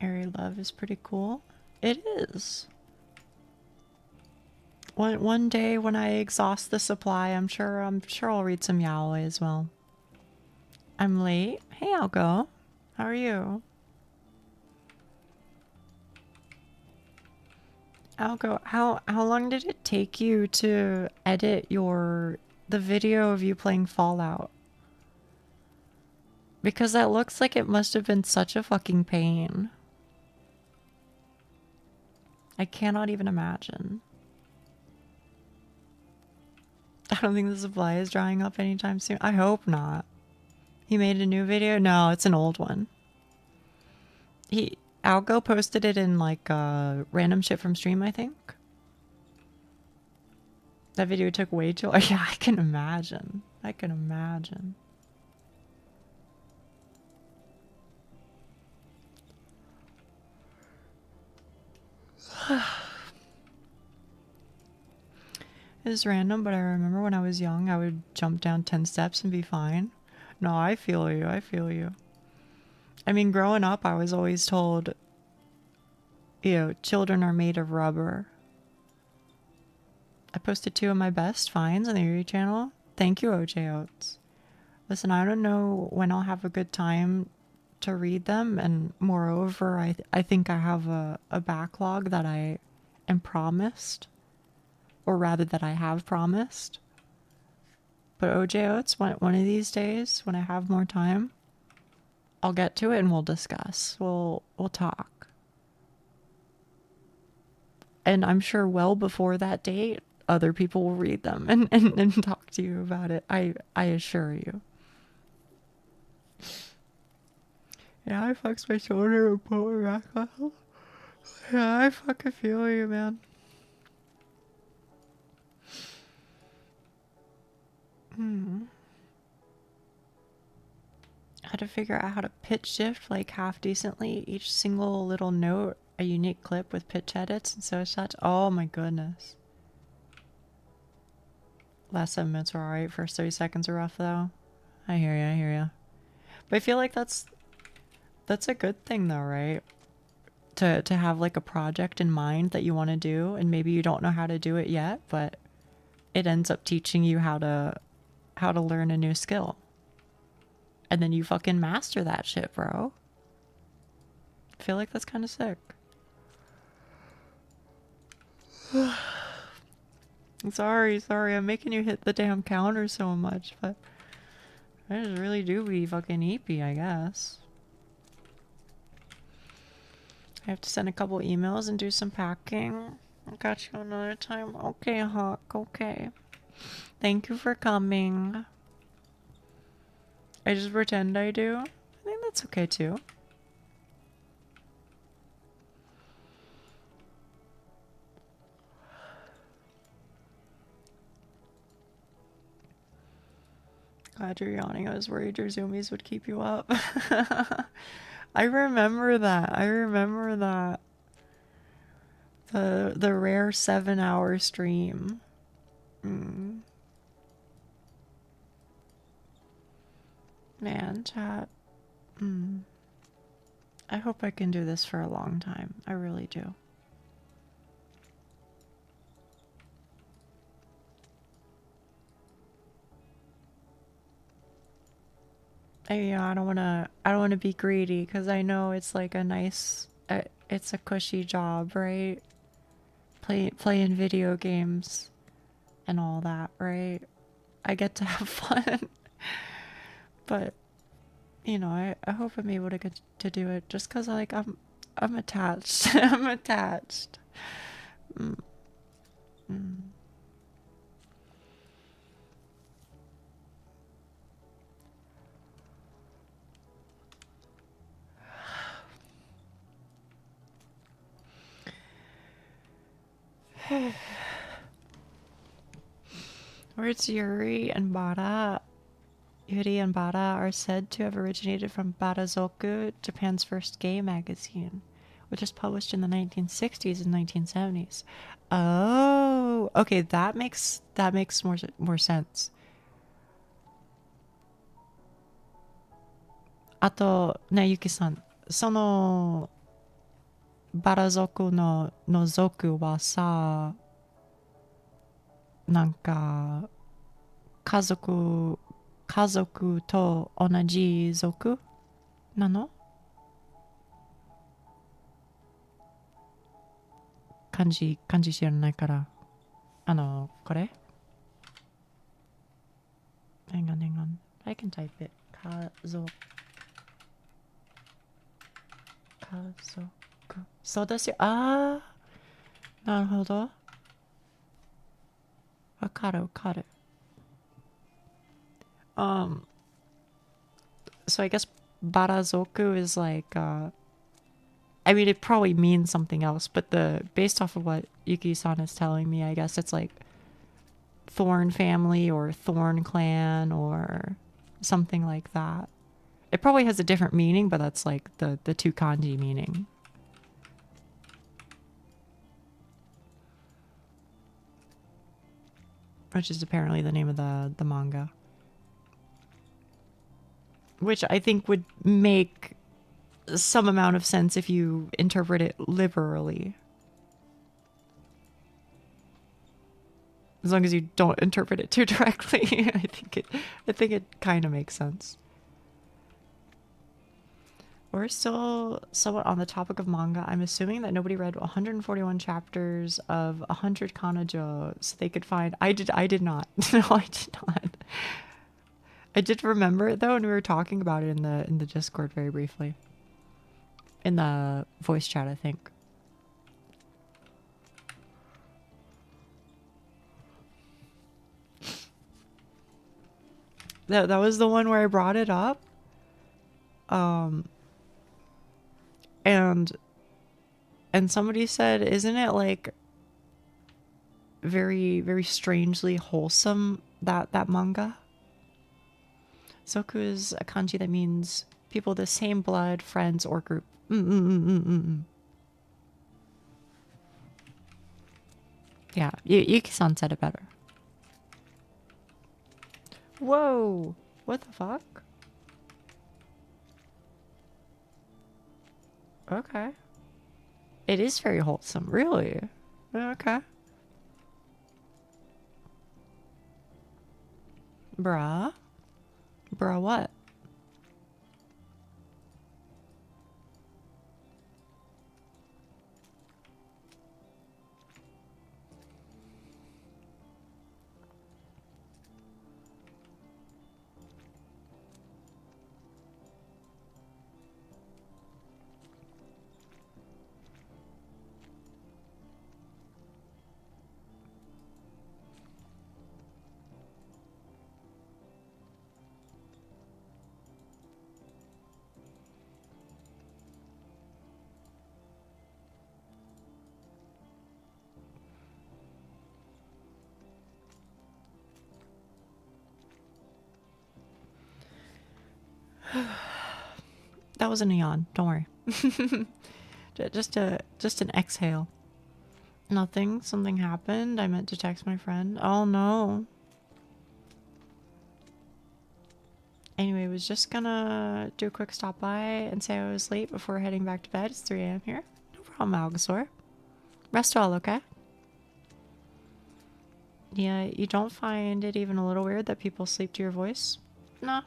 Speaker 1: Airy love is pretty cool. It is. One day when I exhaust the supply, I'm sure I'll read some yaoi as well. I'm late. Hey, Algo. How are you? Algo, how long did it take you to edit the video of you playing Fallout? Because that looks like it must have been such a fucking pain. I cannot even imagine. don't think the supply is drying up anytime soon. I hope not. He made a new video? No, it's an old one. Algo posted it in like random shit from stream, I think. That video took way too long. Yeah, I can imagine. I can imagine. It's random, but I remember when I was young, I would jump down 10 steps and be fine. No, I feel you. I feel you. I mean, growing up, I was always told, you know, children are made of rubber. I posted 2 of my best finds on the Yuri channel. Thank you, OJ Oats. Listen, I don't know when I'll have a good time to read them, and moreover, I think I have a backlog that I am promised, or rather that I have promised. But OJ Oats, one of these days, when I have more time, I'll get to it and we'll discuss. We'll talk. And I'm sure well before that date, other people will read them and talk to you about it. I assure you. Yeah, I fucked my shoulder and put my back on. Yeah, I fucking feel you, man. How to figure out how to pitch shift like half decently, each single little note a unique clip with pitch edits and such. Oh my goodness. Last 7 minutes were alright. First 30 seconds are rough though. I hear ya, I hear ya. But I feel like that's a good thing though, right? To have like a project in mind that you want to do, and maybe you don't know how to do it yet, but it ends up teaching you how to learn a new skill. And then you fucking master that shit, bro. I feel like that's kind of sick. Sorry, I'm making you hit the damn counter so much, but I just really do be fucking eepy, I guess. I have to send a couple emails and do some packing. I'll catch you another time. Okay, Hawk, okay. Thank you for coming. I just pretend I do. I think that's okay too. Glad you're yawning. I was worried your zoomies would keep you up. I remember that. The rare 7-hour stream. Man, chat. I hope I can do this for a long time. I really do. I don't wanna be greedy, because I know it's like a nice, it's a cushy job, right? Playing video games and all that, right? I get to have fun. But, you know, I hope I'm able to get to do it, just because like I'm attached. I'm attached. Words Yuri and Bada are said to have originated from Barazoku, Japan's first gay magazine, which was published in the 1960s and 1970s. Oh, okay, that makes more sense. あとね、ゆきさん、そのバラ族の族はさ、なんか家族と同じ族なの？漢字知らないから、これ？ Hang on. I can type it. 家族。そうですよ。ああ、なるほど。わかる。So I guess barazoku is like, I mean, it probably means something else, but based off of what Yuki-san is telling me, I guess it's like Thorn family or Thorn clan or something like that. It probably has a different meaning, but that's like the two kanji meaning. Which is apparently the name of the manga. Which I think would make some amount of sense if you interpret it liberally. As long as you don't interpret it too directly, I think it kind of makes sense. We're still somewhat on the topic of manga. I'm assuming that nobody read 141 chapters of 100 kanojo so they could find... I did not. No, I did not. I did remember it though, and we were talking about it in the Discord very briefly. In the voice chat, I think. That was the one where I brought it up. And somebody said, isn't it like very, very strangely wholesome, that manga? Soku is a kanji that means people of the same blood, friends, or group. Yeah, Yuki-san said it better. Whoa! What the fuck? Okay. It is very wholesome, really? Okay. Bruh? Bruh what? That was a yawn. Don't worry. just an exhale. Nothing. Something happened. I meant to text my friend. Oh no. Anyway, was just gonna do a quick stop by and say I was late before heading back to bed. It's 3 a.m. here. No problem, Algosaur. Rest well, okay? Yeah, you don't find it even a little weird that people sleep to your voice? No.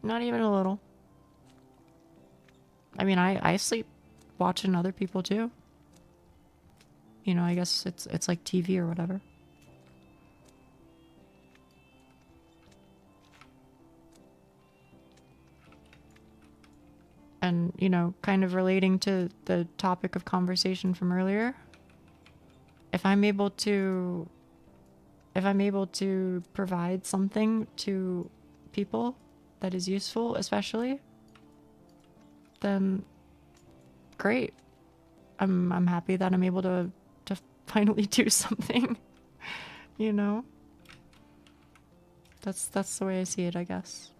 Speaker 1: Not even a little. I mean, I sleep watching other people too. You know, I guess it's like TV or whatever. And, you know, kind of relating to the topic of conversation from earlier, if I'm able to provide something to people that is useful, especially, then great. I'm happy that I'm able to finally do something. You know? That's the way I see it, I guess.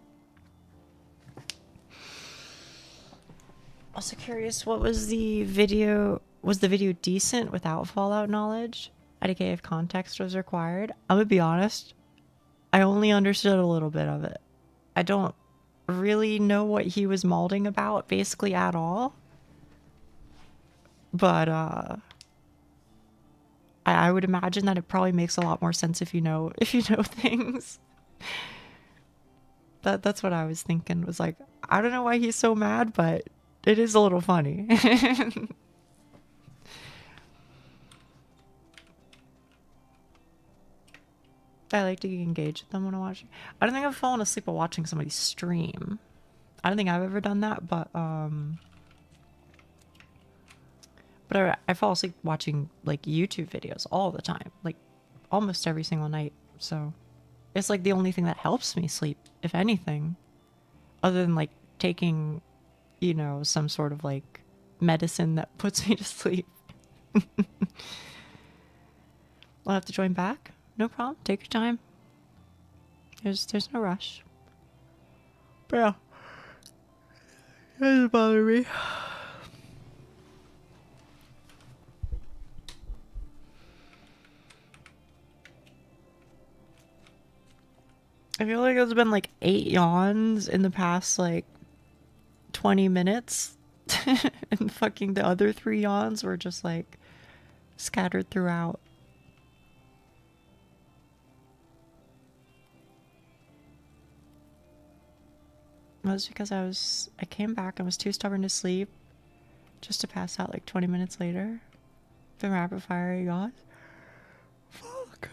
Speaker 1: Also curious, what was the video? Was the video decent without Fallout knowledge? IDK if context was required. I'm gonna be honest, I only understood a little bit of it. I don't really know what he was molding about basically at all. But I would imagine that it probably makes a lot more sense if you know things. That's what I was thinking. Was like, I don't know why he's so mad, but it is a little funny. I like to engage with them when I watch. I don't think I've fallen asleep while watching somebody stream. I don't think I've ever done that, but I fall asleep watching like YouTube videos all the time, like almost every single night. So It's like the only thing that helps me sleep, if anything, other than like taking, you know, some sort of like medicine that puts me to sleep. I'll have to join back. No problem. Take your time. There's no rush. But yeah, it doesn't bother me. I feel like it's been like 8 yawns in the past like 20 minutes. And fucking the other 3 yawns were just like scattered throughout. It was because I came back and was too stubborn to sleep just to pass out like 20 minutes later. The rapid fire yawn. Fuck.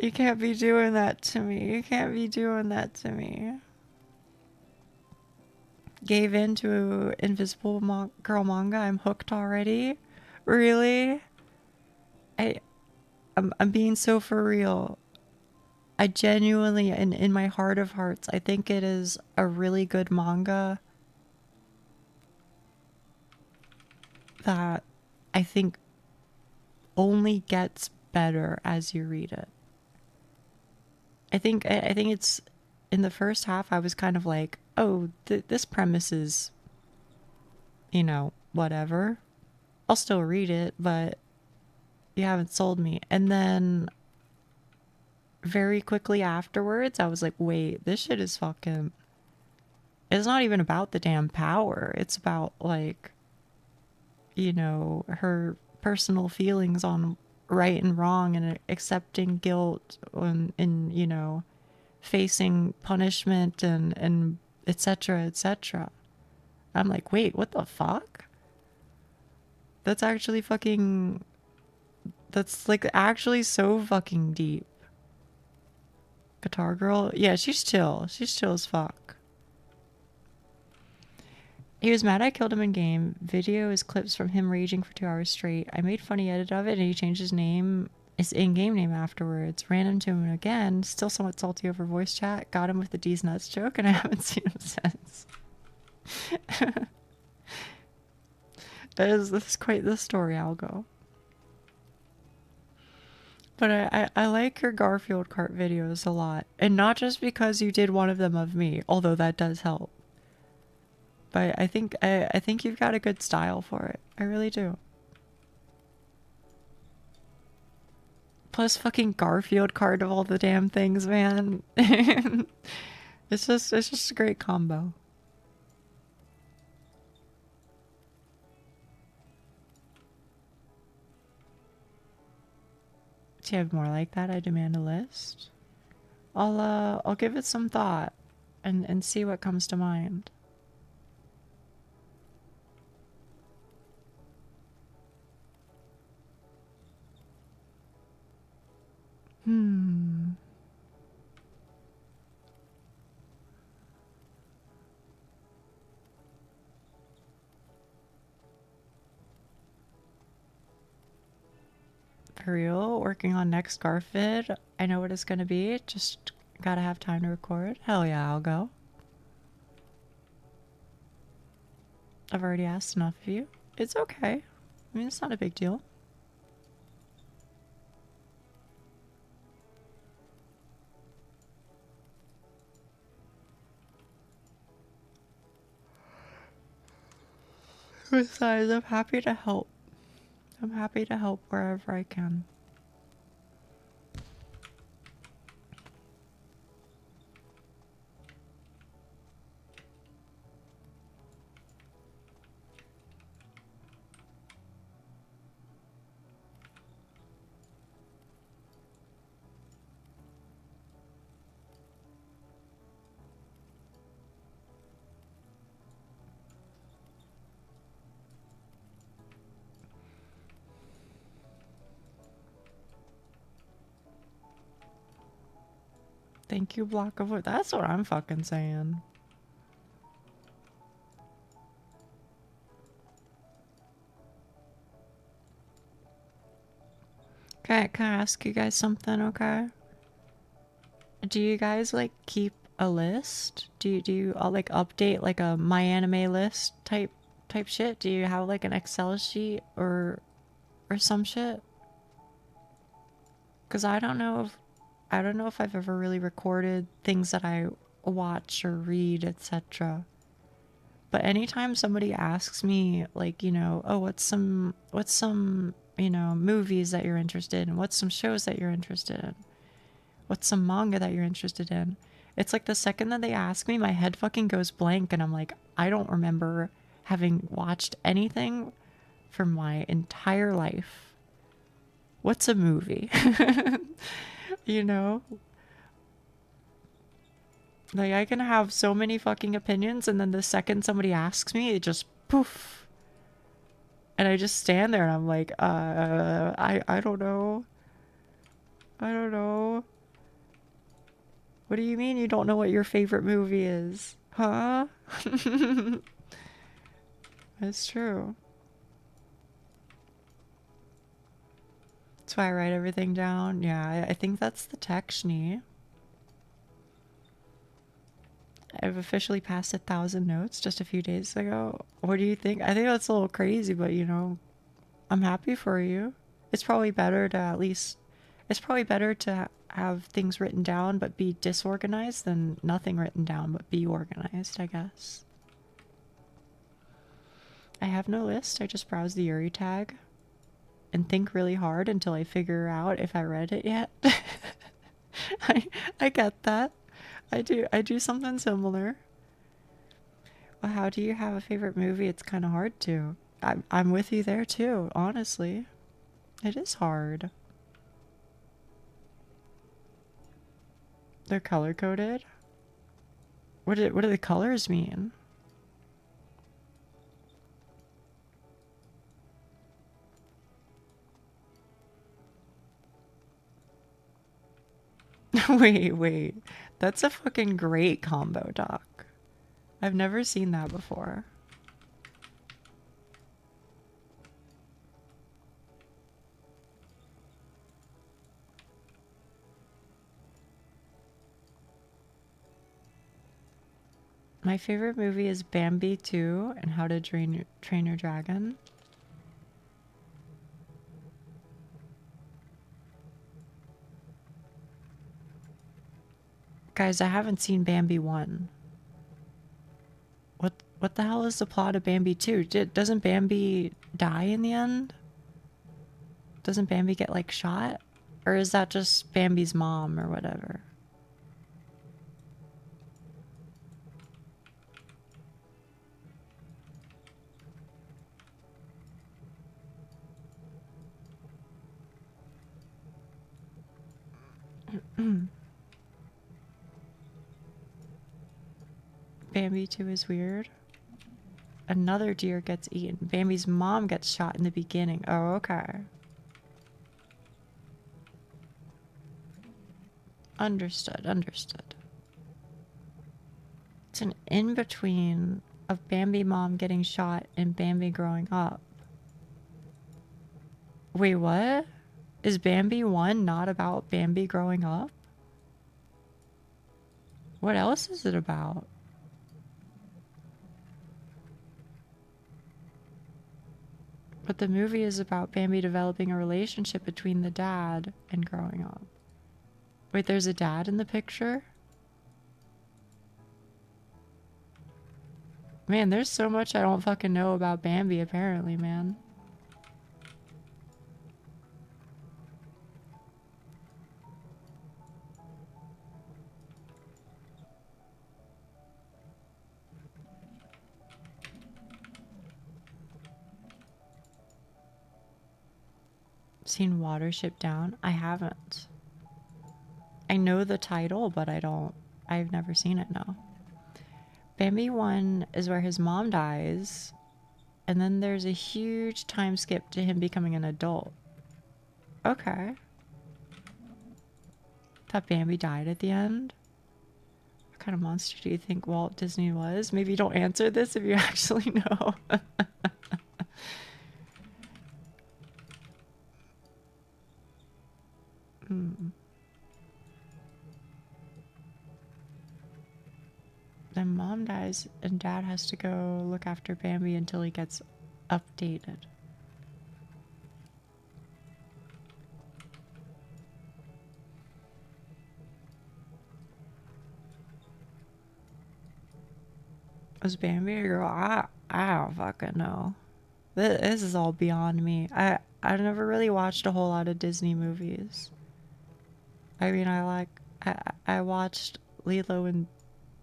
Speaker 1: You can't be doing that to me. You can't be doing that to me. Gave in to Invisible Girl manga. I'm hooked already. Really? I'm being so for real. I genuinely, in my heart of hearts, I think it is a really good manga that I think only gets better as you read it. I think it's in the first half I was kind of like, oh, this premise is, you know, whatever. I'll still read it, but you haven't sold me. And then very quickly afterwards, I was like, wait, this shit is fucking... It's not even about the damn power. It's about, like, you know, her personal feelings on right and wrong and accepting guilt and you know, facing punishment and etc. etc. I'm like, wait, what the fuck? That's actually fucking... That's, like, actually so fucking deep. Guitar Girl? Yeah, she's chill. She's chill as fuck. He was mad I killed him in game. Video is clips from him raging for 2 hours straight. I made funny edit of it and he changed his name, his in-game name afterwards. Ran into him again. Still somewhat salty over voice chat. Got him with the D's nuts joke and I haven't seen him since. This is quite the story, Algo. But I like your Garfield cart videos a lot. And not just because you did one of them of me, although that does help. But I think you've got a good style for it. I really do. Plus fucking Garfield cart of all the damn things, man. It's just a great combo. Do you have more like that? I demand a list. I'll give it some thought and see what comes to mind. For real? Working on next Garfid? I know what it's gonna be. Just gotta have time to record. Hell yeah, I'll go. I've already asked enough of you. It's okay. I mean, it's not a big deal. Besides, I'm happy to help. I'm happy to help wherever I can. Thank you, block of wood. That's what I'm fucking saying. Can I ask you guys something, okay? Do you guys like keep a list? Do you all like update like a my anime list type shit? Do you have like an Excel sheet or some shit? Cause I don't know if I've ever really recorded things that I watch or read, etc. But anytime somebody asks me, like, you know, oh, what's some, you know, movies that you're interested in? What's some shows that you're interested in? What's some manga that you're interested in? It's like the second that they ask me, my head fucking goes blank and I'm like, I don't remember having watched anything for my entire life. What's a movie? You know? Like, I can have so many fucking opinions, and then the second somebody asks me, it just poof. And I just stand there and I'm like, I don't know. I don't know. What do you mean you don't know what your favorite movie is? Huh? That's true. That's why I write everything down. Yeah, I think that's the technique. I've officially passed 1,000 notes just a few days ago. What do you think? I think that's a little crazy, but you know, I'm happy for you. It's probably better to have things written down but be disorganized than nothing written down but be organized, I guess. I have no list. I just browse the Yuri tag and think really hard until I figure out if I read it yet. I get that. I do something similar. Well, how do you have a favorite movie? It's kind of hard to. I'm with you there too, honestly. It is hard. They're color coded? What do the colors mean? Wait. That's a fucking great combo, Doc. I've never seen that before. My favorite movie is Bambi 2 and How to Train Your Dragon. Guys, I haven't seen Bambi 1. What the hell is the plot of Bambi 2? Doesn't Bambi die in the end? Doesn't Bambi get like shot? Or is that just Bambi's mom or whatever? Bambi 2 is weird. Another deer gets eaten. Bambi's mom gets shot in the beginning. Oh, okay. Understood. It's an in-between of Bambi mom getting shot and Bambi growing up. Wait, what? Is Bambi 1 not about Bambi growing up? What else is it about? But the movie is about Bambi developing a relationship between the dad and growing up. Wait, there's a dad in the picture? Man, there's so much I don't fucking know about Bambi apparently, man. Seen Watership Down? I haven't. I know the title, but I've never seen it, no. Bambi 1 is where his mom dies, and then there's a huge time skip to him becoming an adult. Okay. Thought Bambi died at the end. What kind of monster do you think Walt Disney was? Maybe don't answer this if you actually know. then mom dies and dad has to go look after Bambi until he gets updated. Was Bambi a girl? I don't fucking know. This is all beyond me. I've never really watched a whole lot of Disney movies. I mean, I watched Lilo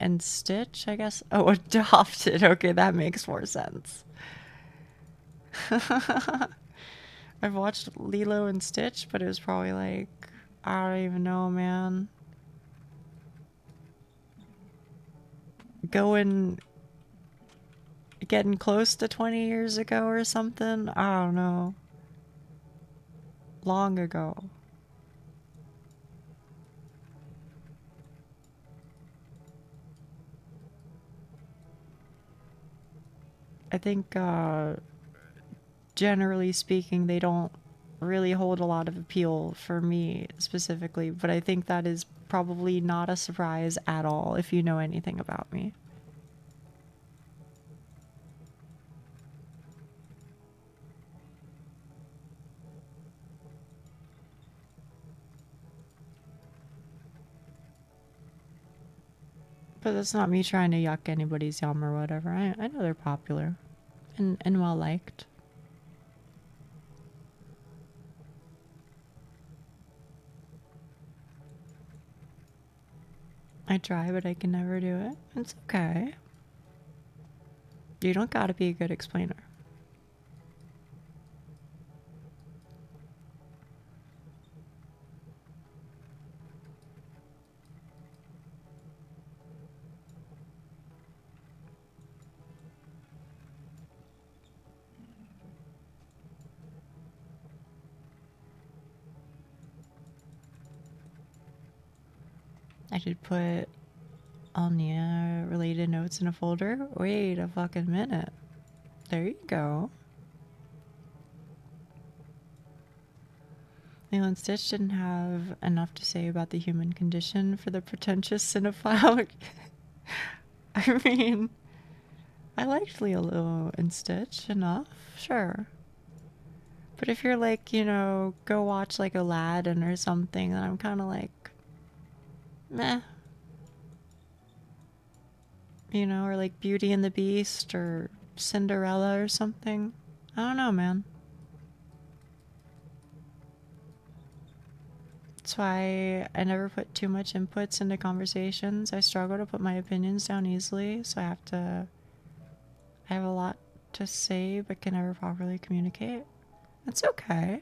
Speaker 1: and Stitch, I guess. Oh, Adopted. Okay, that makes more sense. I've watched Lilo and Stitch, but it was probably like, I don't even know, man. Getting close to 20 years ago or something. I don't know. Long ago. I think, generally speaking, they don't really hold a lot of appeal for me specifically, but I think that is probably not a surprise at all if you know anything about me. But that's not me trying to yuck anybody's yum or whatever. I know they're popular and well liked. I try, but I can never do it. It's okay. You don't gotta be a good explainer. I should put all Nia related notes in a folder. Wait a fucking minute. There you go. Lilo and Stitch didn't have enough to say about the human condition for the pretentious cinephile. I mean, I liked Lilo and Stitch enough, sure. But if you're like, you know, go watch like Aladdin or something, then I'm kind of like, meh. You know, or like Beauty and the Beast or Cinderella or something. I don't know, man. That's why I never put too much inputs into conversations. I struggle to put my opinions down easily, so I have a lot to say but can never properly communicate. That's okay.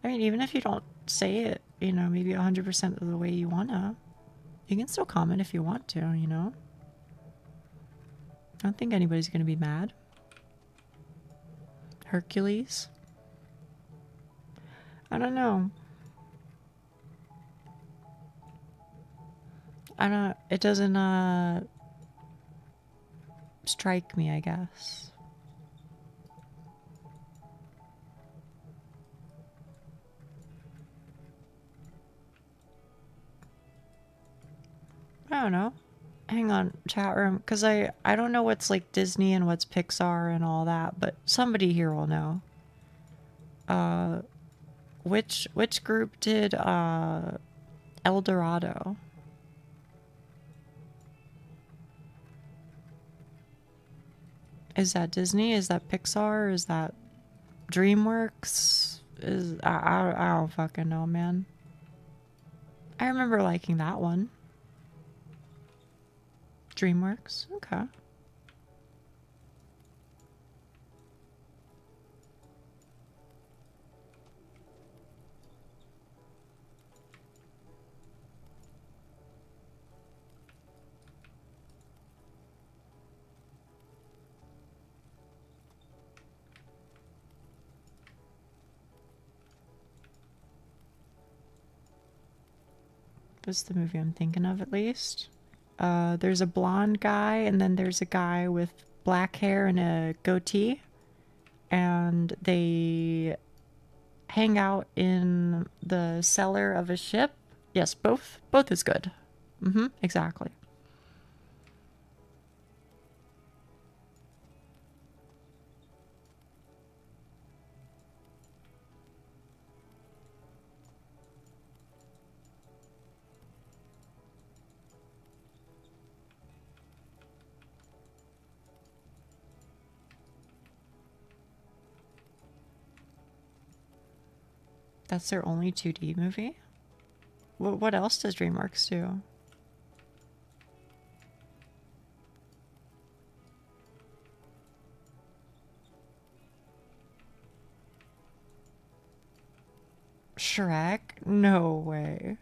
Speaker 1: I mean, even if you don't say it, you know, maybe 100% of the way you wanna, you can still comment if you want to, you know? I don't think anybody's gonna be mad. Hercules? I don't know. It doesn't, strike me, I guess. I don't know. Hang on, chat room, because I don't know what's like Disney and what's Pixar and all that, but somebody here will know. Which group did El Dorado? Is that Disney? Is that Pixar? Is that DreamWorks? I don't fucking know, man. I remember liking that one. DreamWorks? Okay. What's the movie I'm thinking of, at least? There's a blonde guy, and then there's a guy with black hair and a goatee, and they hang out in the cellar of a ship. Yes, both is good. Exactly. That's their only 2D movie? What else does DreamWorks do? Shrek? No way.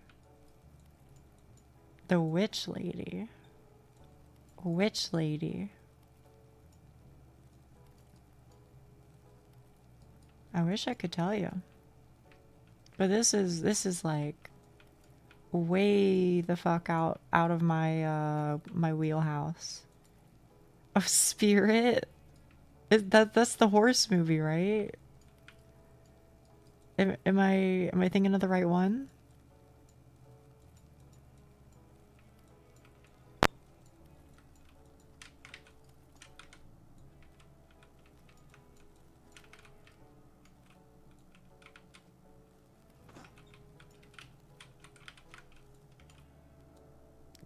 Speaker 1: The Witch Lady. Witch Lady. I wish I could tell you. But this is like way the fuck out of my my wheelhouse. Oh, Spirit? That's the horse movie, right? Am I thinking of the right one?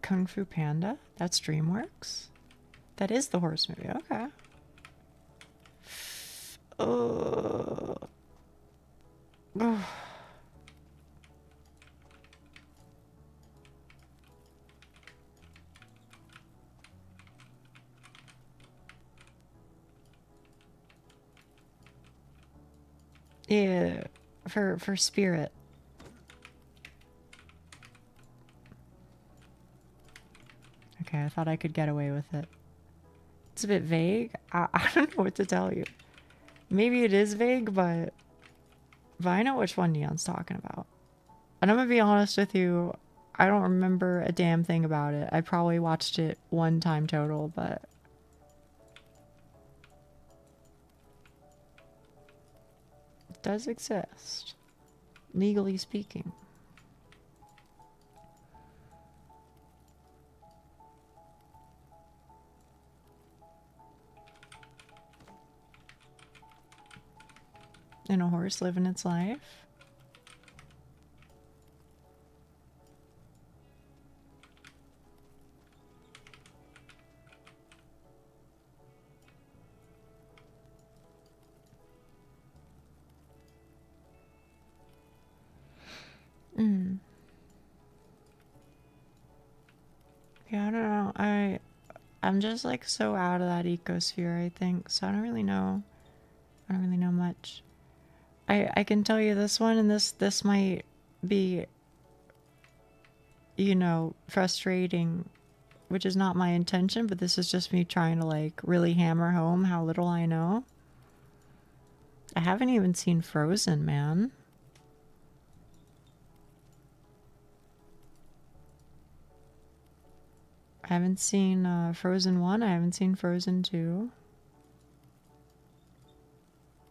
Speaker 1: Kung Fu Panda? That's DreamWorks? That is the horse movie. Okay. Oh. Yeah, for Spirit. Okay, I thought I could get away with it. It's a bit vague. I don't know what to tell you. Maybe it is vague, but I know which one Neon's talking about. And I'm gonna be honest with you, I don't remember a damn thing about it. I probably watched it one time total, but it does exist, legally speaking. And a horse living its life. Yeah, I don't know. I'm just like so out of that ecosphere, I think. So I don't really know. I don't really know much. I can tell you this one, and this might be, you know, frustrating, which is not my intention, but this is just me trying to like really hammer home how little I know. I haven't even seen Frozen, man. I haven't seen Frozen 1. I haven't seen Frozen 2.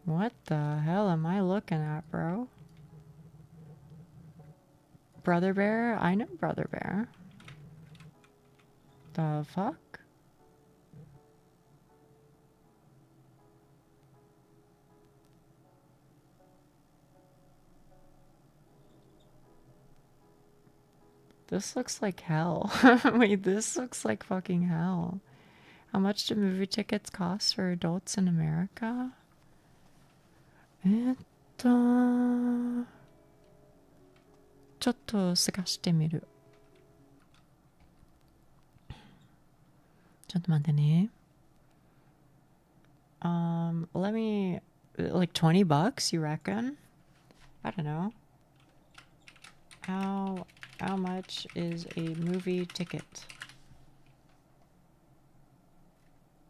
Speaker 1: What the hell am I looking at, bro? Brother Bear? I know Brother Bear. The fuck? This looks like hell. Wait, this looks like fucking hell. How much do movie tickets cost for adults in America? ちょっと探してみる。ちょっと待ってね。Let me, like $20, you reckon? I don't know. How much is a movie ticket?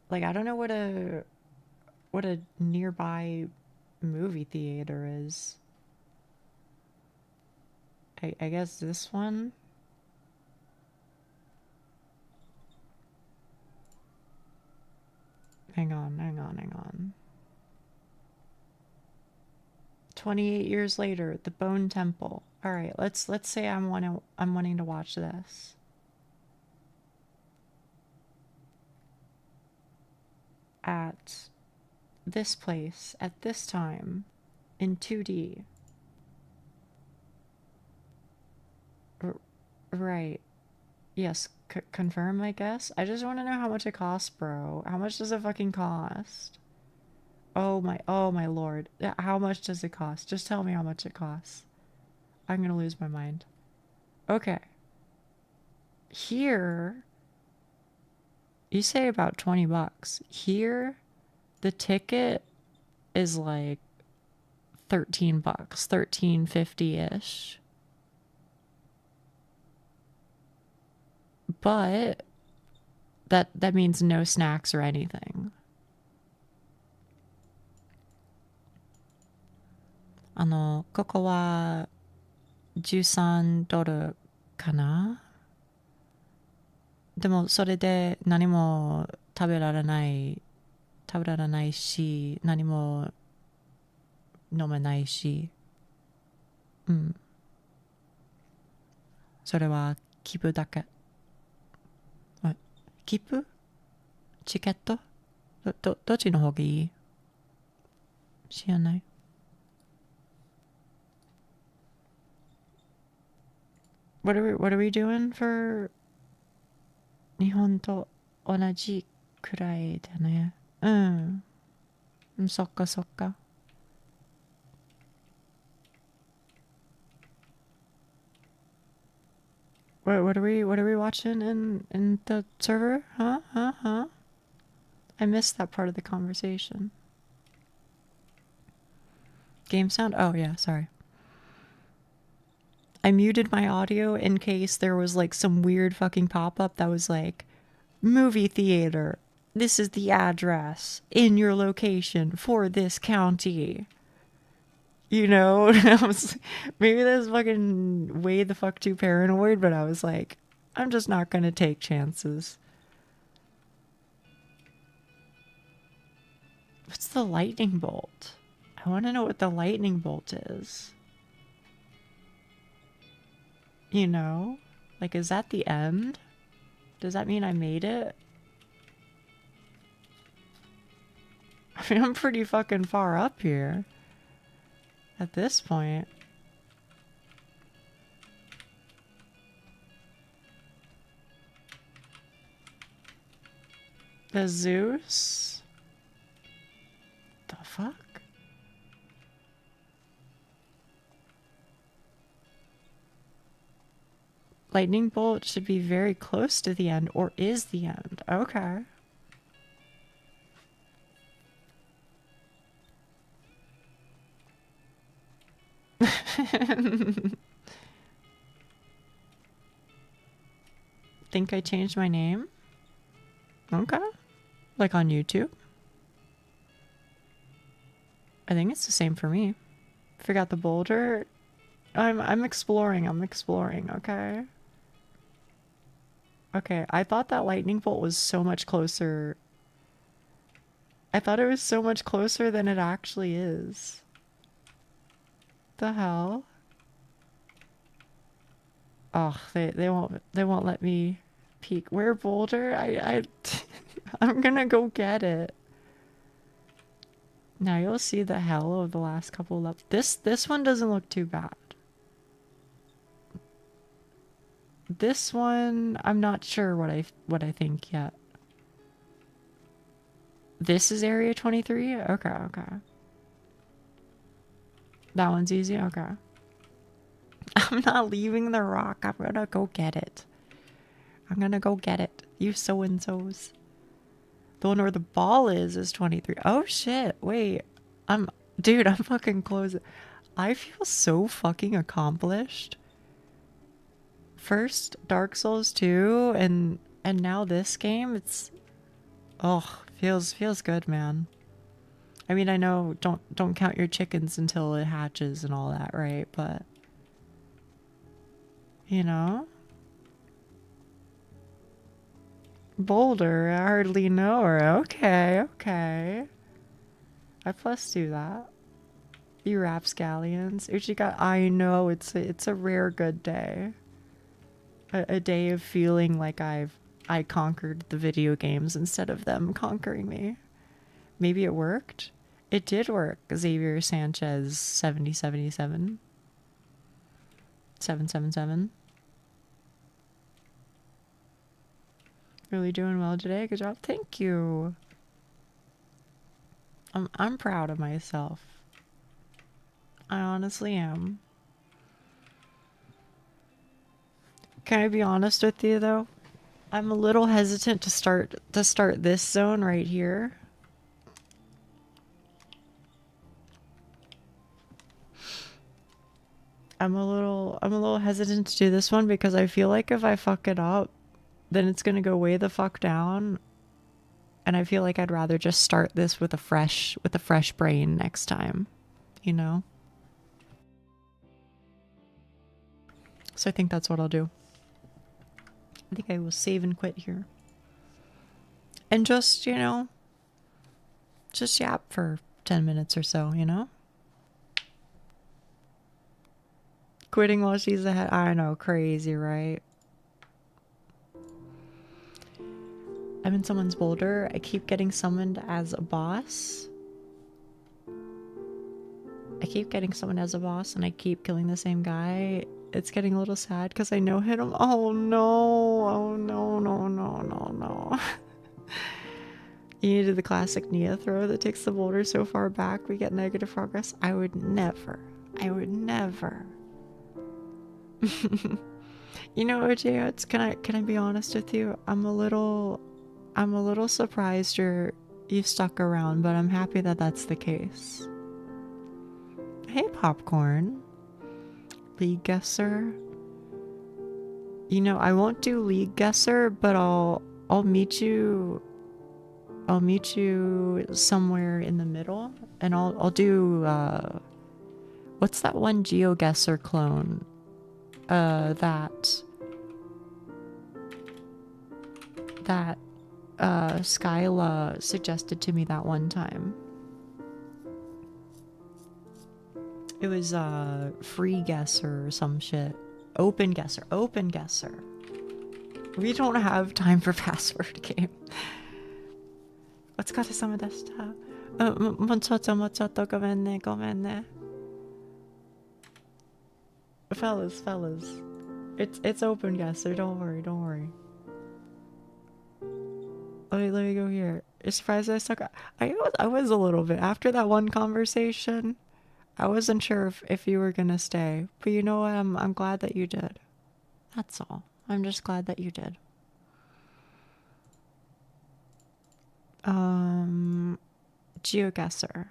Speaker 1: Like, I don't know what a nearby movie theater is. I guess this one? Hang on. 28 years later, the Bone Temple. All right, let's say I'm wanting to watch this. At this place, at this time, in 2D. Right. Yes, confirm, I guess. I just want to know how much it costs, bro. How much does it fucking cost? Oh my lord. How much does it cost? Just tell me how much it costs. I'm gonna lose my mind. Okay. Here, you say about $20. Here, the ticket is like $13, $13.50-ish. But that means no snacks or anything. ここは$13かな。でもそれで何も食べられないし、何も飲めないし、うん。それは切符だけ。切符？チケット？どっちの方がいい？知らない。What are we doing for 日本と同じくらいだね。うん。そっかそっか。What are we watching in the server? Huh? I missed that part of the conversation. Game sound? Oh yeah, sorry. I muted my audio in case there was like some weird fucking pop-up that was like, movie theater, this is the address in your location for this county. You know? I was, maybe that's fucking way the fuck too paranoid, but I was like, I'm just not gonna take chances. What's the lightning bolt? I want to know what the lightning bolt is. You know? Like, is that the end? Does that mean I made it? I mean, I'm pretty fucking far up here. At this point. The Zeus? The fuck? Lightning bolt should be very close to the end, or is the end. Okay. Think I changed my name? Okay. Like on YouTube? I think it's the same for me. Forgot the boulder. I'm exploring, okay? Okay, I thought that lightning bolt was so much closer. I thought it was so much closer than it actually is. The hell? Oh, they won't let me peek. Where boulder? I'm gonna go get it. Now you'll see the hell of the last couple of levels. This one doesn't look too bad. This one, I'm not sure what I think yet. This is area 23? Okay. That one's easy? Okay. I'm not leaving the rock. I'm gonna go get it. You so-and-sos. The one where the ball is 23. Oh shit, wait. Dude, I'm fucking close. I feel so fucking accomplished. First Dark Souls 2 and now this game, it's feels good, man. I mean, I know don't count your chickens until it hatches and all that, right? But you know, Boulder, I hardly know her. Okay. I plus do that. You rapscallions. Uchiga, I know it's a rare good day. A day of feeling like I conquered the video games instead of them conquering me. Maybe it worked. It did work. Xavier Sanchez 7077 777. Really doing well today. Good job. Thank you. I'm proud of myself. I honestly am. Can I be honest with you though? I'm a little hesitant to start this zone right here. I'm a little hesitant to do this one because I feel like if I fuck it up, then it's gonna go way the fuck down. And I feel like I'd rather just start this with a fresh brain next time, you know? So I think that's what I'll do. I think I will save and quit here. And just, you know, just yap for 10 minutes or so, you know? Quitting while she's ahead. I know, crazy, right? I'm in someone's boulder. I keep getting summoned as a boss. I keep getting summoned as a boss and I keep killing the same guy. It's getting a little sad because I no-hit him. Oh no. Oh no, no, no, no, no. You needed the classic Nia throw that takes the boulder so far back we get negative progress. I would never. You know, OJ, it's can I be honest with you? I'm a little surprised you stuck around, but I'm happy that that's the case. Hey, Popcorn. League Guesser. You know, I won't do League Guesser, but I'll meet you somewhere in the middle, and I'll do what's that one GeoGuessr clone? That Skyla suggested to me that one time. It was free guesser or some shit. Open guesser. We don't have time for password game. Otsukaresama deshita. Mochotto, gomen ne. Fellas. It's open guesser, don't worry. Let me go here. It's surprised I stuck. I was a little bit after that one conversation. I wasn't sure if you were gonna stay, but you know what? I'm glad that you did. That's all. I'm just glad that you did. GeoGuessr,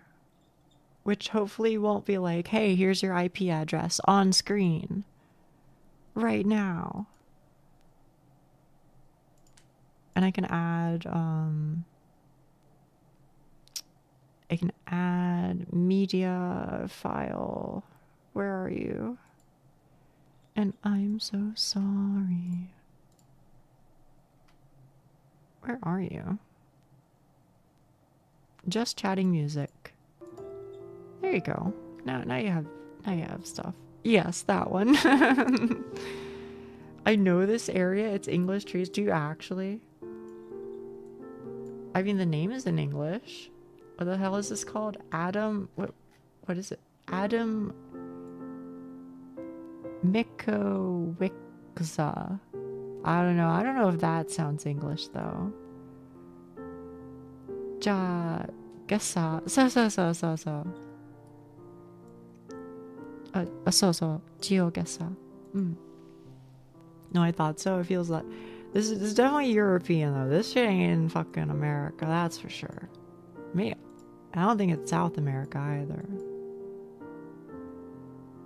Speaker 1: which hopefully won't be like, hey, here's your IP address on screen right now. And I can add media file. Where are you? And I'm so sorry. Where are you? Just chatting music. There you go. Now you have stuff. Yes, that one. I know this area. It's English trees. Do you actually? I mean, the name is in English. What the hell is this called? Adam. What is it? Adam Mikowixa. I don't know if that sounds English though. Ja gessa. So. So. GeoGuessr. No, I thought so. It feels like this is definitely European though. This shit ain't in fucking America, that's for sure. Me, I don't think it's South America either.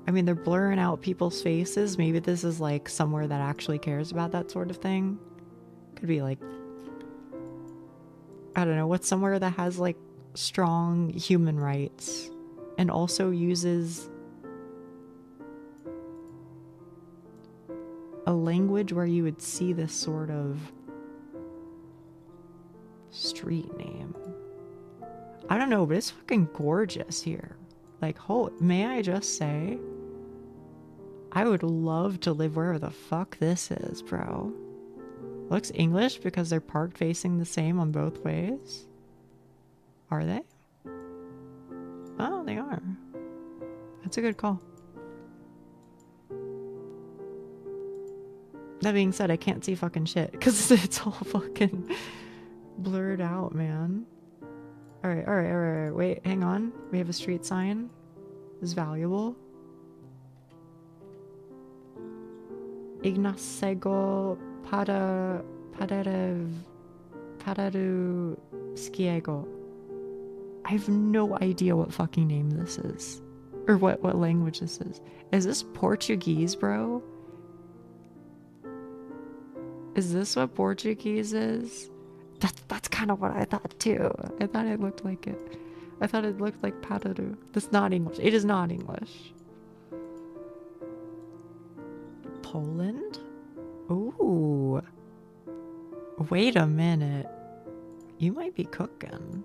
Speaker 1: I mean, they're blurring out people's faces. Maybe this is like somewhere that actually cares about that sort of thing. Could be like, I don't know, what's somewhere that has like strong human rights and also uses a language where you would see this sort of street name. I don't know, but it's fucking gorgeous here. Like, may I just say, I would love to live wherever the fuck this is, bro. Looks English because they're parked facing the same on both ways. Are they? Oh, they are. That's a good call. That being said, I can't see fucking shit because it's all fucking blurred out, man. Alright. Wait, hang on. We have a street sign. It's valuable. Ignacego Padaruskiego. I have no idea what fucking name this is. Or what language this is. Is this Portuguese, bro? Is this what Portuguese is? That's kind of what I thought too. I thought it looked like it. I thought it looked like Padaru. That's not English. It is not English. Poland? Ooh. Wait a minute. You might be cooking.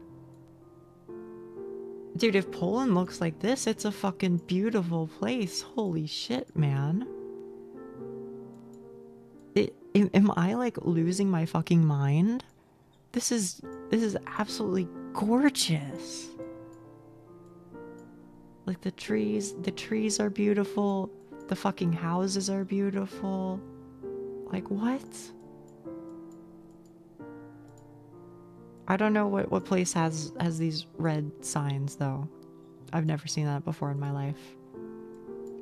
Speaker 1: Dude, if Poland looks like this, it's a fucking beautiful place. Holy shit, man. Am I like losing my fucking mind? This is absolutely gorgeous. Like the trees are beautiful. The fucking houses are beautiful. Like what? I don't know what place has these red signs though. I've never seen that before in my life.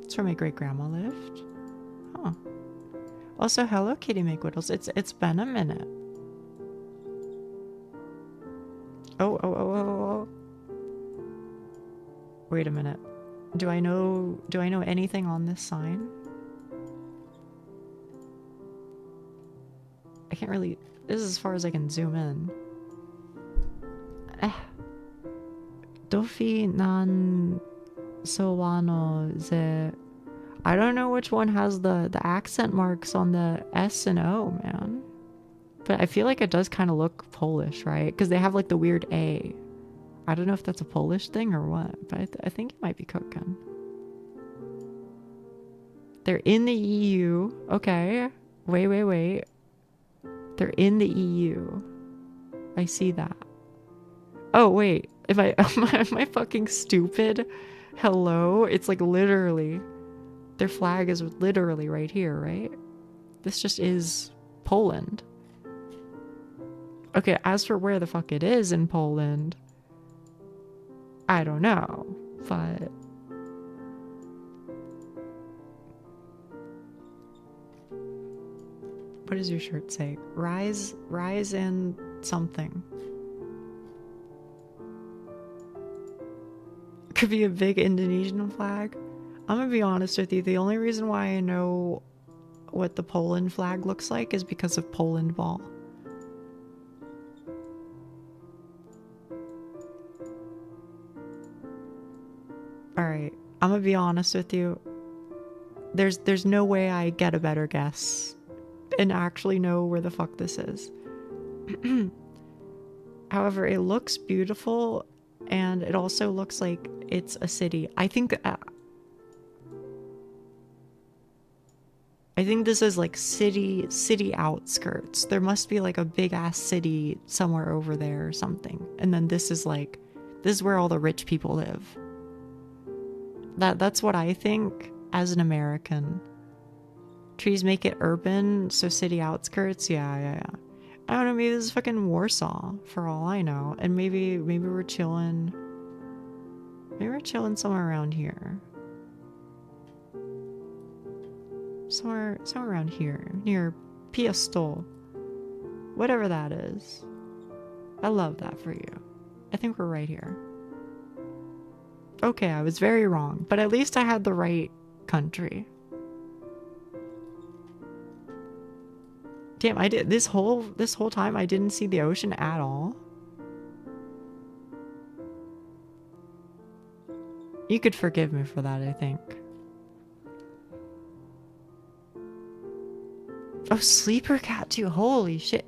Speaker 1: It's where my great grandma lived. Huh. Also, hello Kitty McWiddles. It's been a minute. Oh. Wait a minute. Do I know anything on this sign? I can't really. This is as far as I can zoom in. Dofi nan sowano ze. I don't know which one has the accent marks on the S and O, man. But I feel like it does kind of look Polish, right? Because they have like the weird A. I don't know if that's a Polish thing or what, but I think it might be cooking. They're in the EU. Okay. Wait. They're in the EU. I see that. Oh, wait. Am I fucking stupid? Hello? It's like literally. Their flag is literally right here, right? This just is Poland. Okay, as for where the fuck it is in Poland, I don't know, but what does your shirt say? Rise in something. Could be a big Indonesian flag. I'm gonna be honest with you, the only reason why I know what the Poland flag looks like is because of Poland Ball. Alright, I'm gonna be honest with you. There's no way I get a better guess and actually know where the fuck this is. However, it looks beautiful and it also looks like it's a city. I think this is like city outskirts. There must be like a big ass city somewhere over there or something. And then this is where all the rich people live. That's what I think as an American. Trees make it urban, so city outskirts. Yeah. I don't know, maybe this is fucking Warsaw for all I know. And maybe we're chilling. Maybe we're chilling somewhere around here. Somewhere around here, near Piastol. Whatever that is. I love that for you. I think we're right here. Okay, I was very wrong, but at least I had the right country. Damn, I did this whole time I didn't see the ocean at all. You could forgive me for that, I think. Oh, Sleeper Cat too. Holy shit.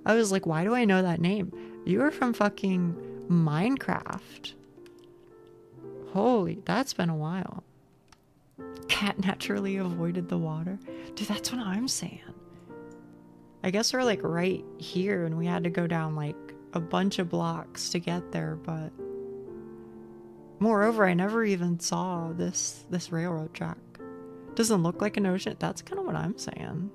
Speaker 1: I was like, why do I know that name? You were from fucking Minecraft. Holy, that's been a while. Cat naturally avoided the water. Dude, that's what I'm saying. I guess we're like right here and we had to go down like a bunch of blocks to get there, but moreover, I never even saw this railroad track. Doesn't look like an ocean. That's kind of what I'm saying.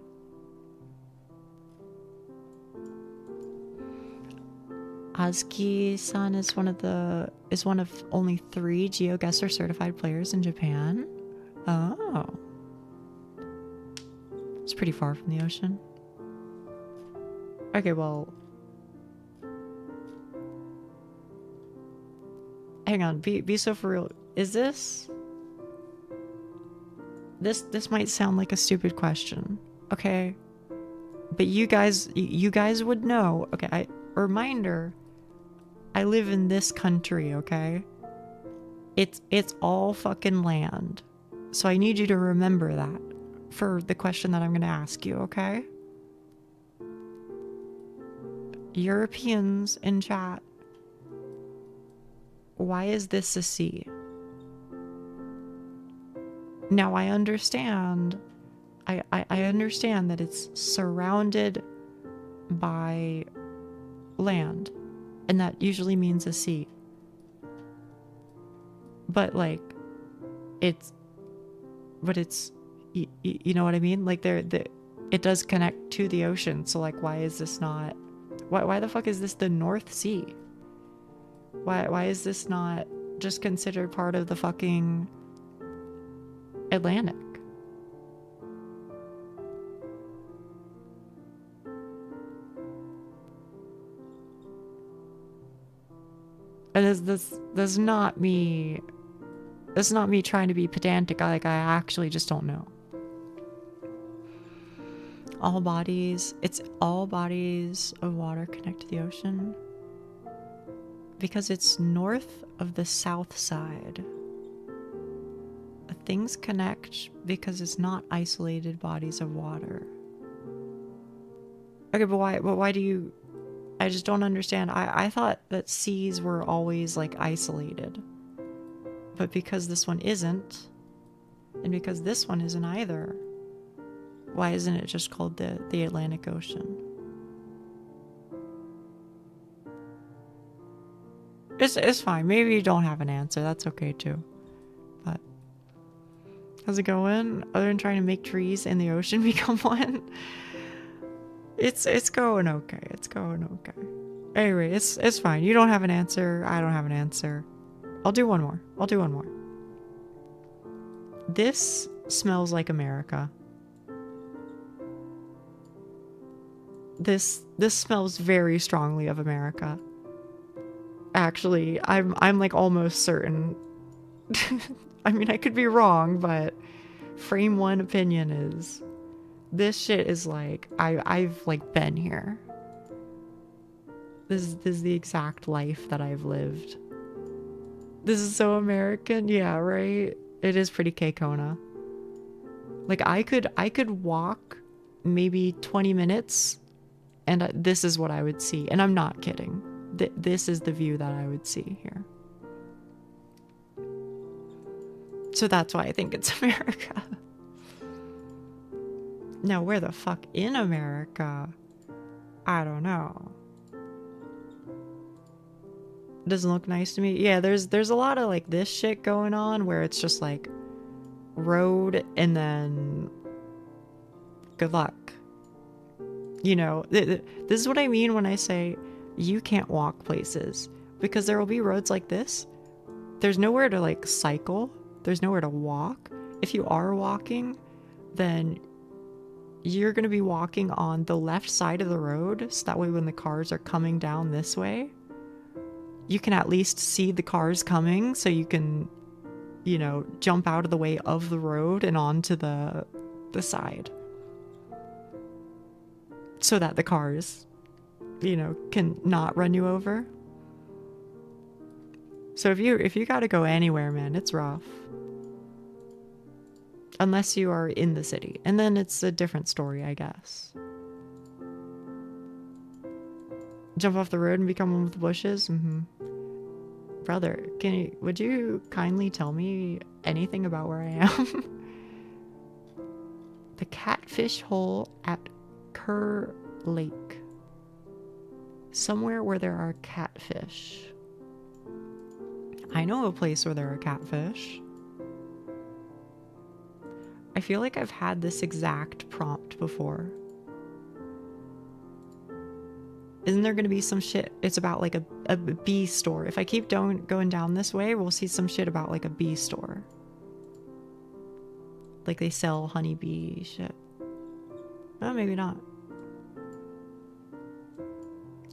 Speaker 1: Azuki-san is one of only 3 GeoGuessr certified players in Japan. Oh. It's pretty far from the ocean. Okay, well... Hang on, be so for real. Is this... This might sound like a stupid question, okay? But you guys would know. Okay, reminder, I live in this country, okay? It's all fucking land. So I need you to remember that for the question that I'm going to ask you, okay? Europeans in chat, why is this a sea? Now I understand, I understand that it's surrounded by land, and that usually means a sea. But like, it's you know what I mean? Like it does connect to the ocean. So like, why is this not? Why the fuck is this the North Sea? Why is this not just considered part of the fucking Atlantic? And this is not me. This is not me trying to be pedantic. Like, I actually just don't know. All bodies of water connect to the ocean because it's north of the south side. Things connect because it's not isolated bodies of water. Okay, but why do you... I just don't understand. I thought that seas were always like isolated. But because this one isn't, and because this one isn't either, why isn't it just called the Atlantic Ocean? It's fine. Maybe you don't have an answer. That's okay too. But how's it going? Other than trying to make trees in the ocean become one? It's going okay. It's going okay. Anyway, it's fine. You don't have an answer. I don't have an answer. I'll do one more. This smells like America. This smells very strongly of America. Actually, I'm like almost certain. I mean, I could be wrong, but frame one opinion is this shit is like I've like been here. This is the exact life that I've lived. This is so American. Yeah, right? It is pretty K-Kona. Like I could walk maybe 20 minutes and this is what I would see. And I'm not kidding. This is the view that I would see here. So that's why I think it's America. Now, where the fuck in America? I don't know. Doesn't look nice to me. Yeah, there's a lot of like this shit going on where it's just like road and then good luck. You know, this is what I mean when I say you can't walk places, because there will be roads like this. There's nowhere to like cycle. There's nowhere to walk. If you are walking, then you're going to be walking on the left side of the road. So that way when the cars are coming down this way, you can at least see the cars coming, so you can, you know, jump out of the way of the road and onto the side. So that the cars, you know, can not run you over. So if you gotta go anywhere, man, it's rough. Unless you are in the city. And then it's a different story, I guess. Jump off the road and become one with the bushes? Mm-hmm. Brother, would you kindly tell me anything about where I am? The catfish hole at Kerr Lake. Somewhere where there are catfish. I know a place where there are catfish. I feel like I've had this exact prompt before. Isn't there going to be some shit? It's about like a bee store. If I keep going down this way, we'll see some shit about like a bee store. Like they sell honeybee shit. Well, maybe not.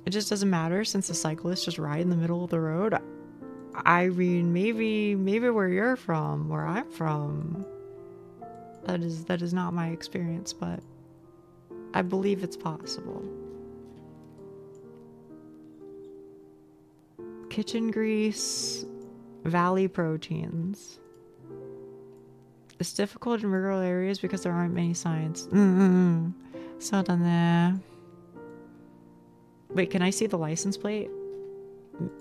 Speaker 1: It just doesn't matter since the cyclists just ride in the middle of the road. I mean, maybe where you're from, where I'm from, that is not my experience, but I believe it's possible. Kitchen grease, valley proteins. It's difficult in rural areas because there aren't many signs. So done. Wait, can I see the license plate?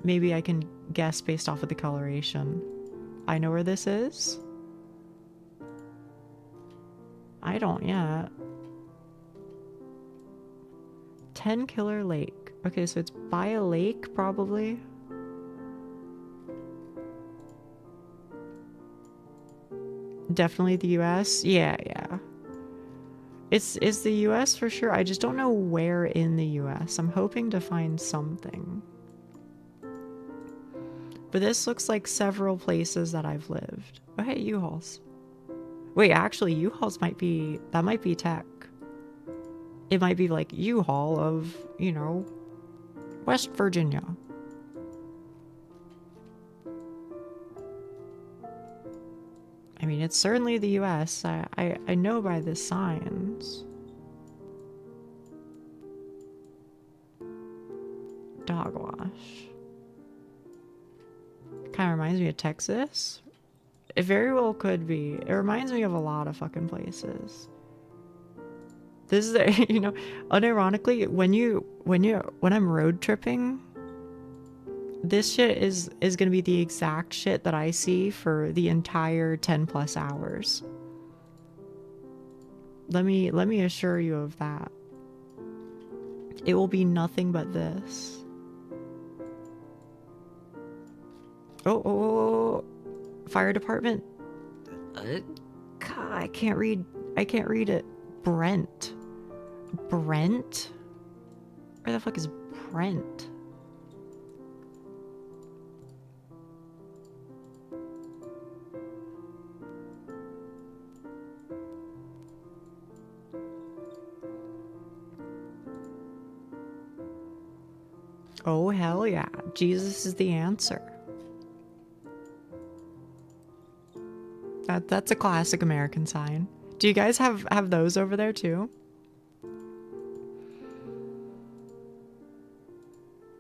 Speaker 1: Maybe I can guess based off of the coloration. I know where this is. I don't yet. 10 Killer Lake. Okay, so it's by a lake, probably. Definitely the US. Yeah. It's the US for sure. I just don't know where in the US. I'm hoping to find something. But this looks like several places that I've lived. Oh, hey, U-Hauls. Wait, actually, U-Hauls might be tech. It might be like U-Haul of, you know, West Virginia. I mean, it's certainly the US. I know by the signs. Dog wash. Kind of reminds me of Texas. It very well could be. It reminds me of a lot of fucking places. This is, you know, unironically, when I'm road tripping, this shit is gonna be the exact shit that I see for the entire 10 plus hours. Let me assure you of that. It will be nothing but this. Oh, fire department. God, I can't read it. Brent. Where the fuck is Brent? Oh, hell yeah. Jesus is the answer. That's a classic American sign. Do you guys have those over there too?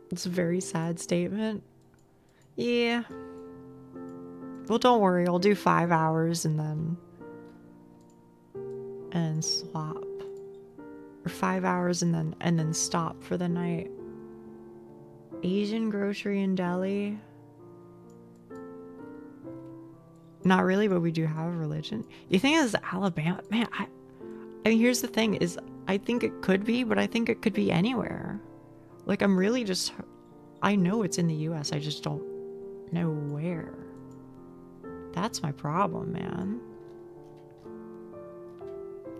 Speaker 1: It's a very sad statement. Yeah. Well, don't worry. I'll do 5 hours and swap. Or 5 hours and then stop for the night. Asian grocery and deli. Not really, but we do have a religion. You think it's Alabama? Man, I mean, here's the thing is I think it could be, but I think it could be anywhere. Like, I'm really just... I know it's in the US, I just don't know where. That's my problem, man.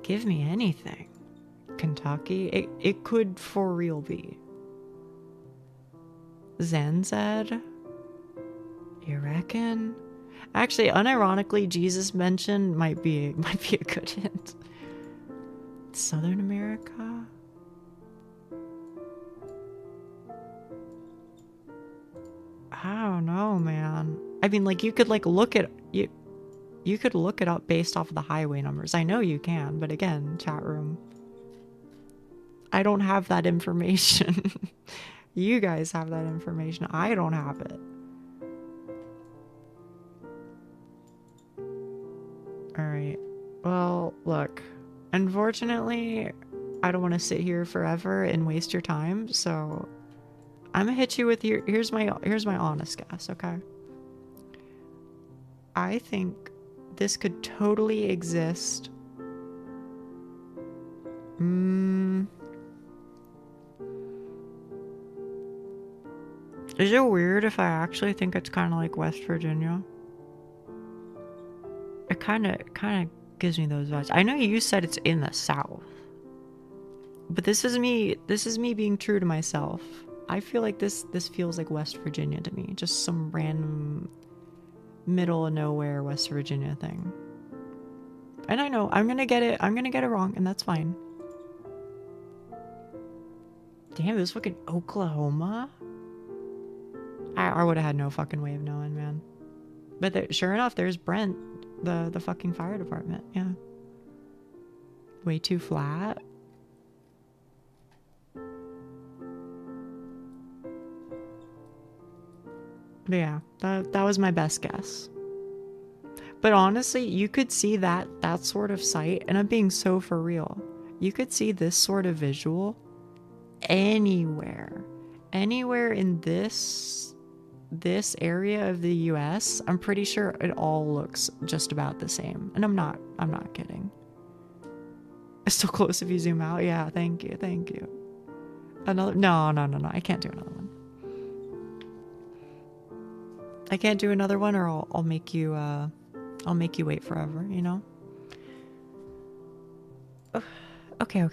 Speaker 1: Give me anything. Kentucky? It could for real be. Zenz? You reckon? Actually, unironically, Jesus mentioned might be a good hint. Southern America? I don't know, man. I mean, like, you could like look at you could look it up based off of the highway numbers. I know you can, but again, chat room, I don't have that information. You guys have that information. I don't have it. Alright. Well, look. Unfortunately, I don't want to sit here forever and waste your time, so I'm gonna hit you with here's my honest guess, okay? I think this could totally exist. Is it weird if I actually think it's kind of like West Virginia? It kind of gives me those vibes. I know you said it's in the South, but this is me being true to myself. I feel like this feels like West Virginia to me. Just some random middle of nowhere West Virginia thing. And I know I'm gonna get it wrong, and that's fine. Damn, it was fucking Oklahoma? I would have had no fucking way of knowing, man. But there, sure enough, there's Brent, the fucking fire department. Yeah. Way too flat. But yeah, that was my best guess. But honestly, you could see that sort of sight, and I'm being so for real. You could see this sort of visual anywhere. Anywhere in this area of the US, I'm pretty sure it all looks just about the same. And I'm not kidding. It's still close if you zoom out. Yeah, thank you. Another no, I can't do another one. I can't do another one, or I'll make you wait forever, you know? Okay.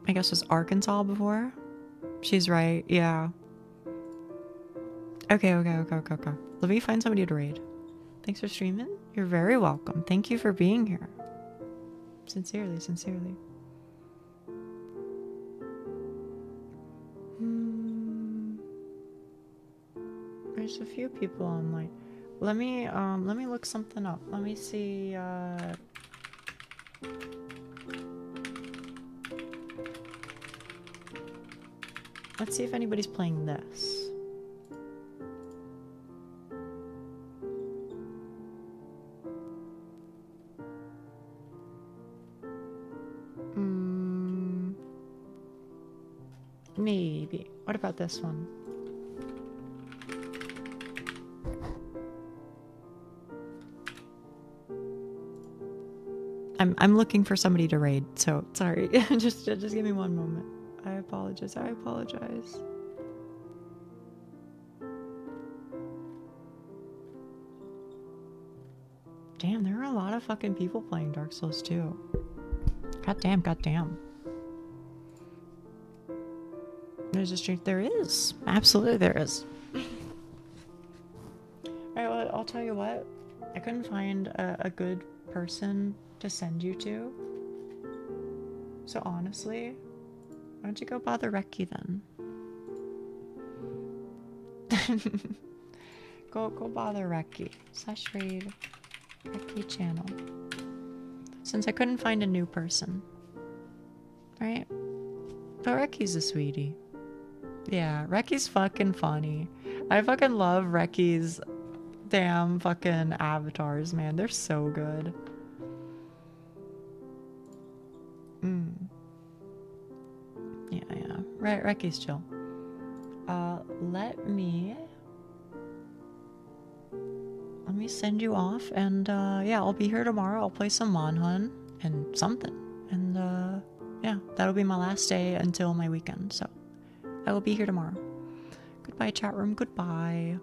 Speaker 1: I guess it was Arkansas before? She's right, yeah. Okay. Let me find somebody to raid. Thanks for streaming. You're very welcome. Thank you for being here. Sincerely. There's a few people online. Let me look something up. Let me see. Let's see if anybody's playing this. Maybe. What about this one? I'm looking for somebody to raid, so sorry. just give me one moment. I apologize. Damn, there are a lot of fucking people playing Dark Souls 2. Goddamn. There's a stream. There is. Absolutely there is. Alright, well, I'll tell you what. I couldn't find a good person to send you to. So honestly, why don't you go bother Reki then? go bother Reki. /raid Reki channel. Since I couldn't find a new person. Right? But Reki's a sweetie. Yeah, Reki's fucking funny. I fucking love Reki's damn fucking avatars, man. They're so good. Yeah. Right, Reki's chill. Let me send you off, and yeah, I'll be here tomorrow. I'll play some Monhun and something, and yeah, that'll be my last day until my weekend. So I will be here tomorrow. Goodbye, chat room. Goodbye.